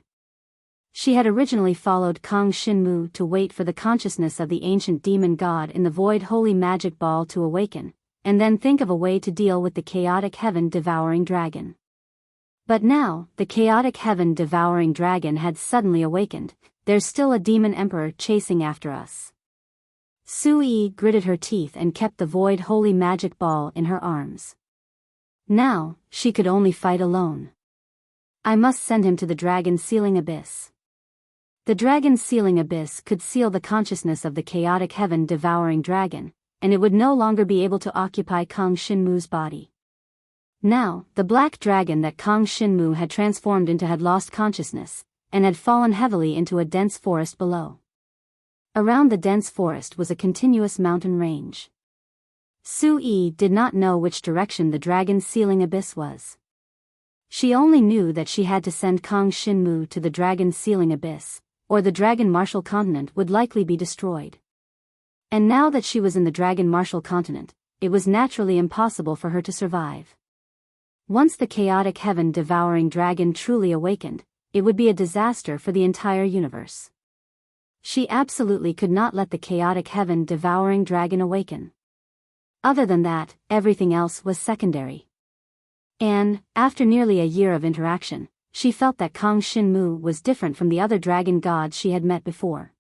She had originally followed Kang Shinmu to wait for the consciousness of the ancient demon god in the void holy magic ball to awaken, and then think of a way to deal with the chaotic heaven-devouring dragon. But now, the chaotic heaven-devouring dragon had suddenly awakened. There's still a demon emperor chasing after us. Su Yi gritted her teeth and kept the void holy magic ball in her arms. Now, she could only fight alone. I must send him to the dragon sealing abyss. The dragon sealing abyss could seal the consciousness of the chaotic heaven-devouring dragon, and it would no longer be able to occupy Kang Shinmu's body. Now, the black dragon that Kang Shinmu had transformed into had lost consciousness, and had fallen heavily into a dense forest below. Around the dense forest was a continuous mountain range. Su Yi did not know which direction the dragon sealing abyss was. She only knew that she had to send Kang Shinmu to the dragon sealing abyss, or the dragon martial continent would likely be destroyed. And now that she was in the dragon martial continent, it was naturally impossible for her to survive. Once the chaotic heaven-devouring dragon truly awakened, it would be a disaster for the entire universe. She absolutely could not let the chaotic heaven-devouring dragon awaken. Other than that, everything else was secondary. And, after nearly a year of interaction, she felt that Kang Shinmu was different from the other dragon gods she had met before.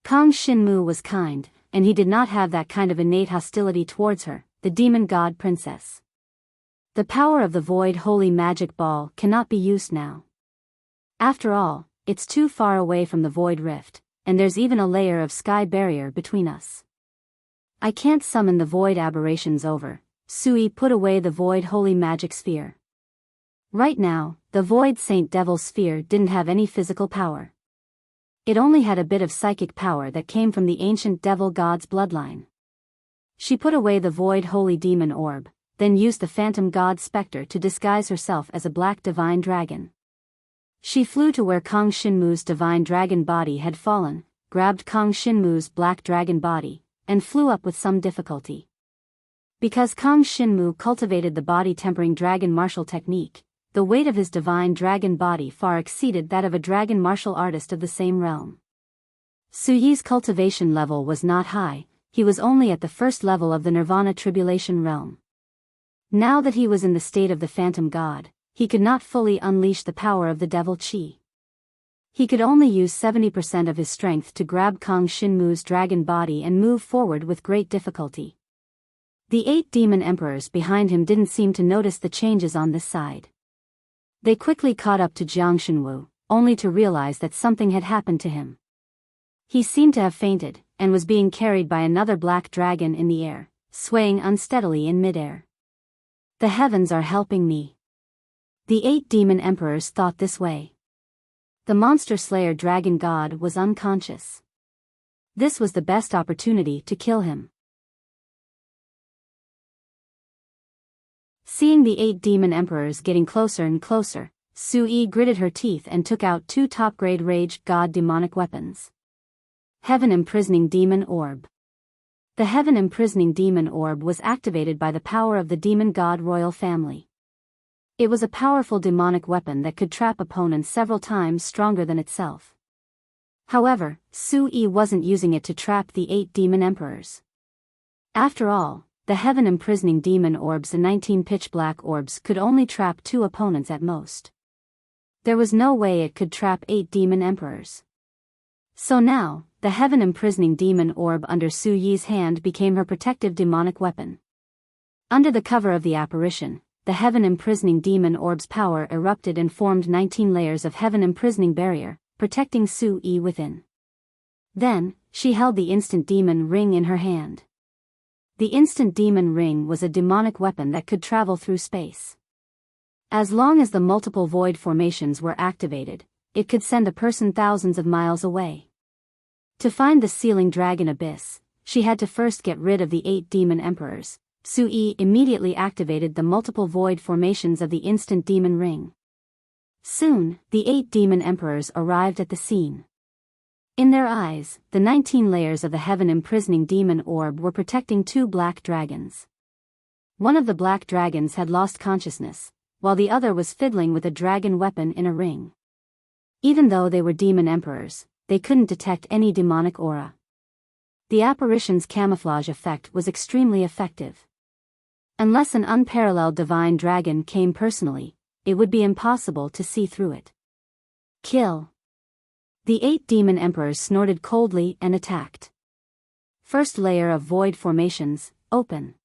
Kang Shinmu was kind, and he did not have that kind of innate hostility towards her, the demon god princess. The power of the void holy magic ball cannot be used now. After all, it's too far away from the void rift, and there's even a layer of sky barrier between us. I can't summon the void aberrations over. Sui put away the void holy magic sphere. Right now, the void Saint Devil sphere didn't have any physical power. It only had a bit of psychic power that came from the ancient devil god's bloodline. She put away the void holy demon orb, then used the phantom god specter to disguise herself as a black divine dragon. She flew to where Kang Shinmu's divine dragon body had fallen, grabbed Kang Shinmu's black dragon body, and flew up with some difficulty. Because Kang Shinmu cultivated the body-tempering dragon martial technique, the weight of his divine dragon body far exceeded that of a dragon martial artist of the same realm. Su Yi's cultivation level was not high, he was only at the first level of the Nirvana Tribulation realm. Now that he was in the state of the phantom god, he could not fully unleash the power of the devil chi. He could only use 70% of his strength to grab Kang Shinmu's dragon body and move forward with great difficulty. The 8 demon emperors behind him didn't seem to notice the changes on this side. They quickly caught up to Jiang Shenwu, only to realize that something had happened to him. He seemed to have fainted, and was being carried by another black dragon in the air, swaying unsteadily in midair. The heavens are helping me. The 8 demon emperors thought this way. The monster slayer dragon god was unconscious. This was the best opportunity to kill him. Seeing the 8 demon emperors getting closer and closer, Su Yi gritted her teeth and took out 2 top-grade rage god demonic weapons. Heaven Imprisoning Demon Orb. The Heaven Imprisoning Demon Orb was activated by the power of the demon god royal family. It was a powerful demonic weapon that could trap opponents several times stronger than itself. However, Su Yi wasn't using it to trap the 8 demon emperors. After all, the Heaven Imprisoning Demon Orbs and 19 pitch-black orbs could only trap 2 opponents at most. There was no way it could trap 8 demon emperors. So now, the Heaven Imprisoning Demon Orb under Su Yi's hand became her protective demonic weapon. Under the cover of the apparition, the Heaven Imprisoning Demon Orb's power erupted and formed 19 layers of Heaven Imprisoning Barrier, protecting Su Yi within. Then, she held the instant demon ring in her hand. The instant demon ring was a demonic weapon that could travel through space. As long as the multiple void formations were activated, it could send a person thousands of miles away. To find the sealing dragon abyss, she had to first get rid of the 8 demon emperors. Sui immediately activated the multiple void formations of the instant demon ring. Soon, the 8 demon emperors arrived at the scene. In their eyes, the 19 layers of the heaven-imprisoning demon orb were protecting 2 black dragons. One of the black dragons had lost consciousness, while the other was fiddling with a dragon weapon in a ring. Even though they were demon emperors, they couldn't detect any demonic aura. The apparition's camouflage effect was extremely effective. Unless an unparalleled divine dragon came personally, it would be impossible to see through it. Kill. The 8 demon emperors snorted coldly and attacked. First layer of void formations, open.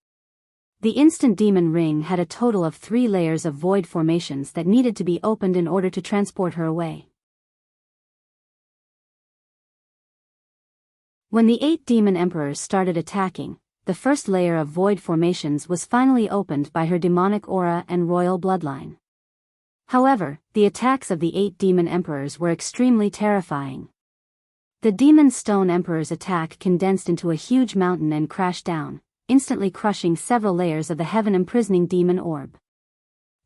The instant demon ring had a total of 3 layers of void formations that needed to be opened in order to transport her away. When the 8 demon emperors started attacking, the first layer of void formations was finally opened by her demonic aura and royal bloodline. However, the attacks of the 8 demon emperors were extremely terrifying. The demon stone emperor's attack condensed into a huge mountain and crashed down, instantly crushing several layers of the heaven-imprisoning demon orb.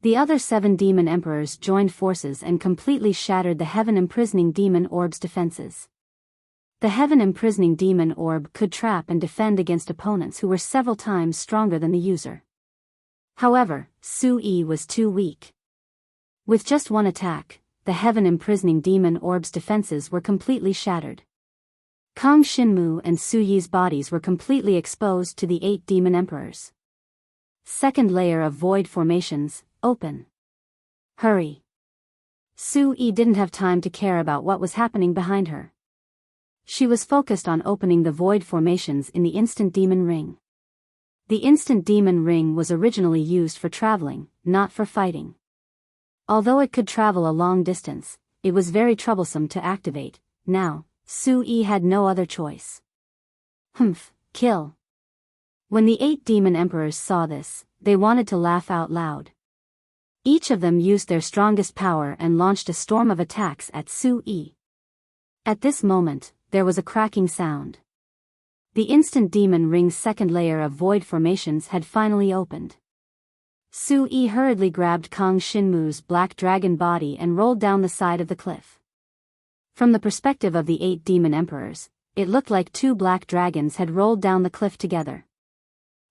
The other 7 demon emperors joined forces and completely shattered the heaven-imprisoning demon orb's defenses. The heaven-imprisoning demon orb could trap and defend against opponents who were several times stronger than the user. However, Sui was too weak. With just one attack, the heaven-imprisoning demon orb's defenses were completely shattered. Kang Xinmu and Suyi's bodies were completely exposed to the 8 demon emperors. Second layer of void formations, open. Hurry. Sui didn't have time to care about what was happening behind her. She was focused on opening the void formations in the instant demon ring. The instant demon ring was originally used for traveling, not for fighting. Although it could travel a long distance, it was very troublesome to activate. Now, Sui had no other choice. Kill. When the 8 demon emperors saw this, they wanted to laugh out loud. Each of them used their strongest power and launched a storm of attacks at Sui. At this moment, there was a cracking sound. The instant demon ring's second layer of void formations had finally opened. Sui hurriedly grabbed Kang Xinmu's black dragon body and rolled down the side of the cliff. From the perspective of the 8 demon emperors, it looked like 2 black dragons had rolled down the cliff together.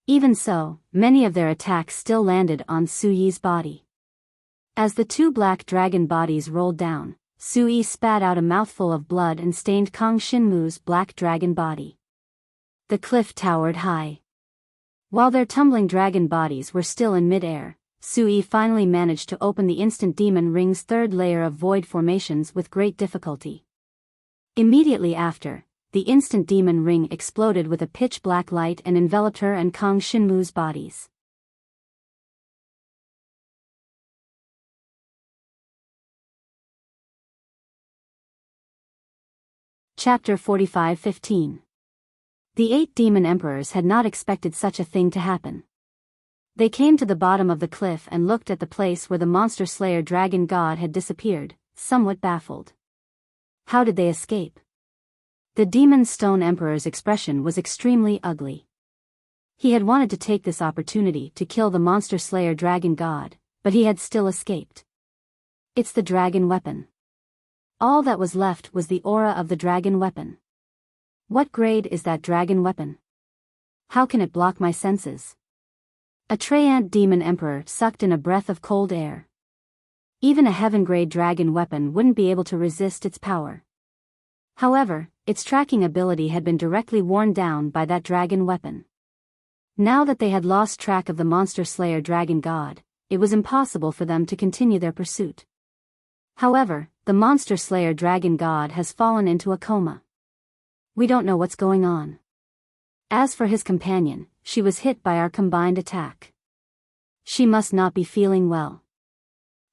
Even so, many of their attacks still landed on Suyi's body. As the 2 black dragon bodies rolled down, Sui spat out a mouthful of blood and stained Kang Xinmu's black dragon body. The cliff towered high. While their tumbling dragon bodies were still in mid-air, Sui finally managed to open the instant demon ring's third layer of void formations with great difficulty. Immediately after, the instant demon ring exploded with a pitch-black light and enveloped her and Kang Xinmu's bodies. Chapter 45-15. The 8 demon emperors had not expected such a thing to happen. They came to the bottom of the cliff and looked at the place where the monster slayer dragon god had disappeared, somewhat baffled. How did they escape? The demon stone emperor's expression was extremely ugly. He had wanted to take this opportunity to kill the monster slayer dragon god, but he had still escaped. It's the dragon weapon. All that was left was the aura of the dragon weapon. What grade is that dragon weapon? How can it block my senses? A Treant demon emperor sucked in a breath of cold air. Even a heaven-grade dragon weapon wouldn't be able to resist its power. However, its tracking ability had been directly worn down by that dragon weapon. Now that they had lost track of the monster slayer dragon god, it was impossible for them to continue their pursuit. However, the monster slayer dragon god has fallen into a coma. We don't know what's going on. As for his companion, she was hit by our combined attack. She must not be feeling well.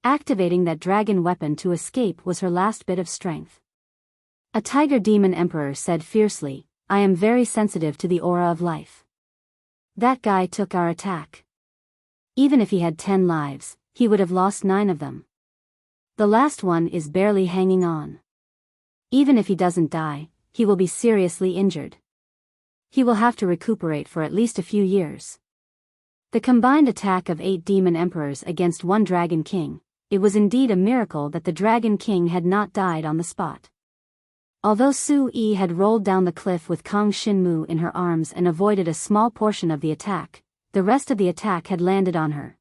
Activating that dragon weapon to escape was her last bit of strength. A tiger demon emperor said fiercely, I am very sensitive to the aura of life. That guy took our attack. Even if he had 10 lives, he would have lost 9 of them. The last one is barely hanging on. Even if he doesn't die, he will be seriously injured. He will have to recuperate for at least a few years. The combined attack of 8 demon emperors against 1 dragon king, it was indeed a miracle that the dragon king had not died on the spot. Although Su Yi had rolled down the cliff with Kang Shinmu in her arms and avoided a small portion of the attack, the rest of the attack had landed on her.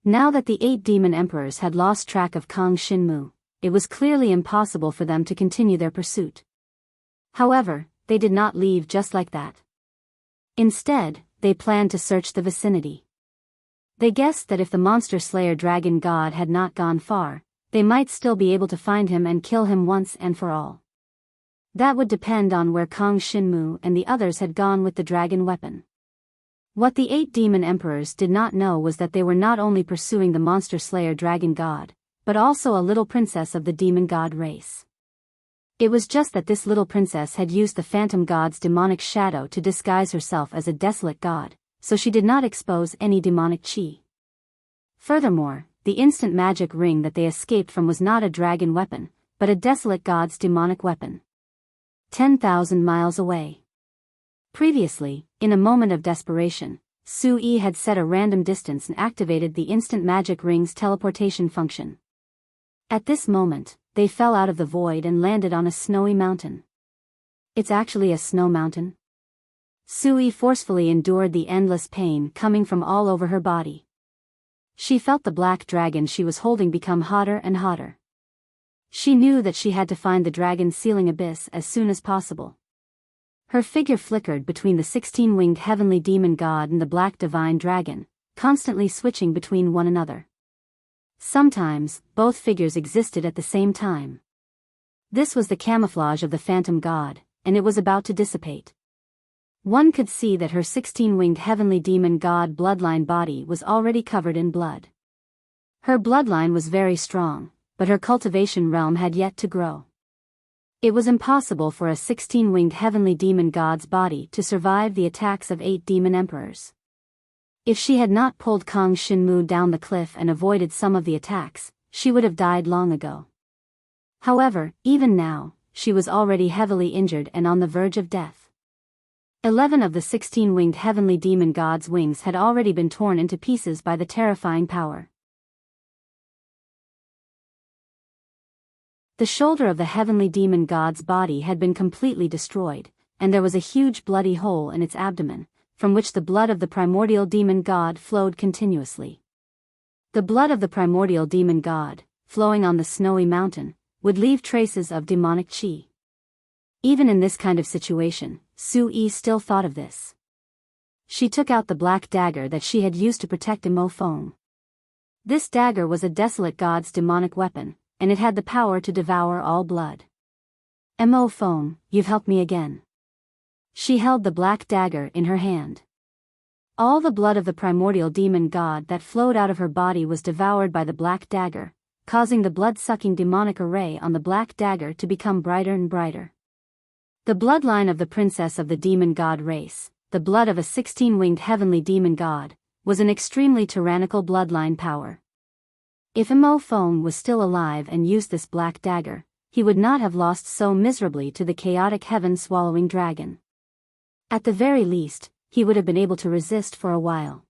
Now that the 8 demon emperors had lost track of Kang Shinmu, it was clearly impossible for them to continue their pursuit. However, they did not leave just like that. Instead, they planned to search the vicinity. They guessed that if the monster slayer dragon god had not gone far, they might still be able to find him and kill him once and for all. That would depend on where Kang Shinmu and the others had gone with the dragon weapon. What the 8 demon emperors did not know was that they were not only pursuing the monster slayer dragon god, but also a little princess of the demon god race. It was just that this little princess had used the phantom god's demonic shadow to disguise herself as a desolate god, so she did not expose any demonic chi. Furthermore, the instant magic ring that they escaped from was not a dragon weapon, but a desolate god's demonic weapon. 10,000 miles away. Previously, in a moment of desperation, Su Yi had set a random distance and activated the instant magic ring's teleportation function. At this moment, they fell out of the void and landed on a snowy mountain. It's actually a snow mountain. Su Yi forcefully endured the endless pain coming from all over her body. She felt the black dragon she was holding become hotter and hotter. She knew that she had to find the dragon's sealing abyss as soon as possible. Her figure flickered between the 16-winged heavenly demon god and the black divine dragon, constantly switching between one another. Sometimes, both figures existed at the same time. This was the camouflage of the phantom god, and it was about to dissipate. One could see that her 16-winged heavenly demon god bloodline body was already covered in blood. Her bloodline was very strong, but her cultivation realm had yet to grow. It was impossible for a 16-winged heavenly demon god's body to survive the attacks of 8 demon emperors. If she had not pulled Kang Shinmu down the cliff and avoided some of the attacks, she would have died long ago. However, even now, she was already heavily injured and on the verge of death. 11 of the 16-winged heavenly demon god's wings had already been torn into pieces by the terrifying power. The shoulder of the heavenly demon god's body had been completely destroyed, and there was a huge bloody hole in its abdomen, from which the blood of the primordial demon god flowed continuously. The blood of the primordial demon god, flowing on the snowy mountain, would leave traces of demonic chi. Even in this kind of situation, Su Yi still thought of this. She took out the black dagger that she had used to protect Imo Feng. This dagger was a desolate god's demonic weapon, and it had the power to devour all blood. Imo Feng, you've helped me again. She held the black dagger in her hand. All the blood of the primordial demon god that flowed out of her body was devoured by the black dagger, causing the blood-sucking demonic array on the black dagger to become brighter and brighter. The bloodline of the princess of the demon god race, the blood of a 16-winged heavenly demon god, was an extremely tyrannical bloodline power. If Imo Feng was still alive and used this black dagger, he would not have lost so miserably to the chaotic heaven-swallowing dragon. At the very least, he would have been able to resist for a while.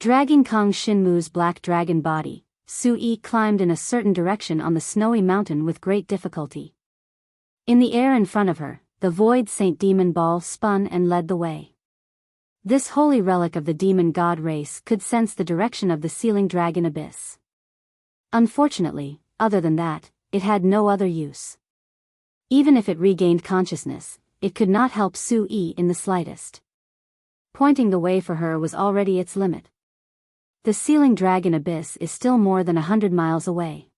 Dragging Kang Shinmu's black dragon body, Su Yi climbed in a certain direction on the snowy mountain with great difficulty. In the air in front of her, the void saint demon ball spun and led the way. This holy relic of the demon god race could sense the direction of the sealing dragon abyss. Unfortunately, other than that, it had no other use. Even if it regained consciousness, it could not help Su Yi in the slightest. Pointing the way for her was already its limit. The sealing dragon abyss is still more than 100 miles away.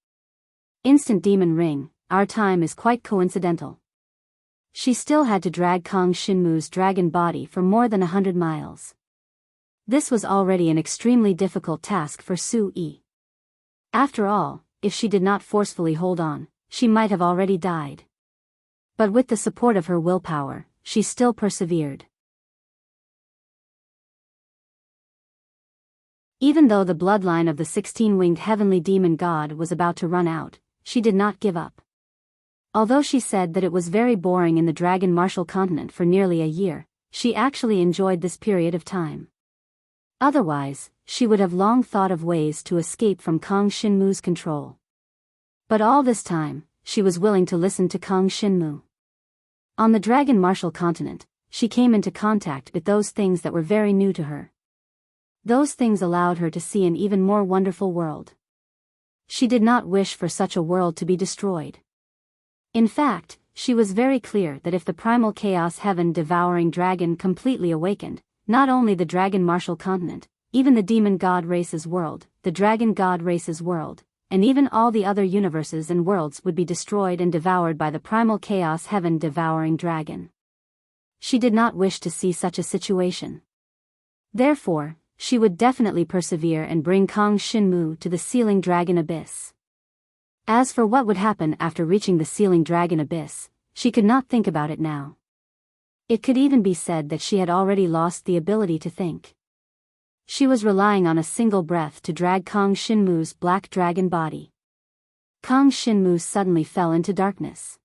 Instant demon ring, our time is quite coincidental. She still had to drag Kang Shinmu's dragon body for more than 100 miles. This was already an extremely difficult task for Su Yi. After all, if she did not forcefully hold on, she might have already died. But with the support of her willpower, she still persevered. Even though the bloodline of the 16-winged heavenly demon god was about to run out, she did not give up. Although she said that it was very boring in the Dragon Martial continent for nearly a year, she actually enjoyed this period of time. Otherwise, she would have long thought of ways to escape from Kang Shinmu's control. But all this time, she was willing to listen to Kang Shinmu. On the Dragon Martial continent, she came into contact with those things that were very new to her. Those things allowed her to see an even more wonderful world. She did not wish for such a world to be destroyed. In fact, she was very clear that if the primal chaos heaven-devouring dragon completely awakened, not only the Dragon Martial continent, even the demon god race's world, the dragon god race's world, and even all the other universes and worlds would be destroyed and devoured by the primal chaos heaven-devouring dragon. She did not wish to see such a situation. Therefore, she would definitely persevere and bring Kang Shinmu to the Sealing Dragon Abyss. As for what would happen after reaching the Sealing Dragon Abyss, she could not think about it now. It could even be said that she had already lost the ability to think. She was relying on a single breath to drag Kang Shinmu's black dragon body. Kang Shinmu suddenly fell into darkness.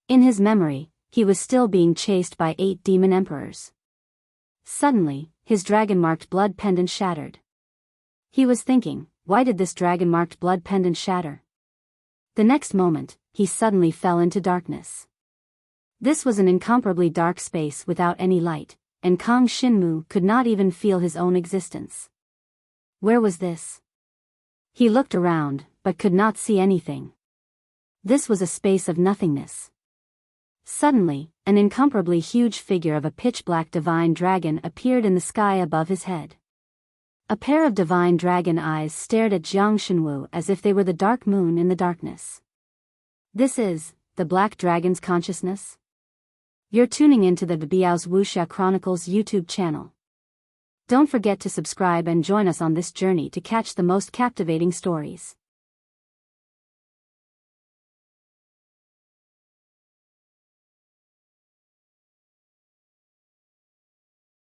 In his memory, he was still being chased by 8 demon emperors. Suddenly, his dragon-marked blood pendant shattered. He was thinking, why did this dragon-marked blood pendant shatter? The next moment, he suddenly fell into darkness. This was an incomparably dark space without any light, and Kang Shinmu could not even feel his own existence. Where was this? He looked around, but could not see anything. This was a space of nothingness. Suddenly, an incomparably huge figure of a pitch-black divine dragon appeared in the sky above his head. A pair of divine dragon eyes stared at Jiang Shenwu as if they were the dark moon in the darkness. This is the Black Dragon's consciousness? You're tuning into the Biyao's Wuxia Chronicles YouTube channel. Don't forget to subscribe and join us on this journey to catch the most captivating stories.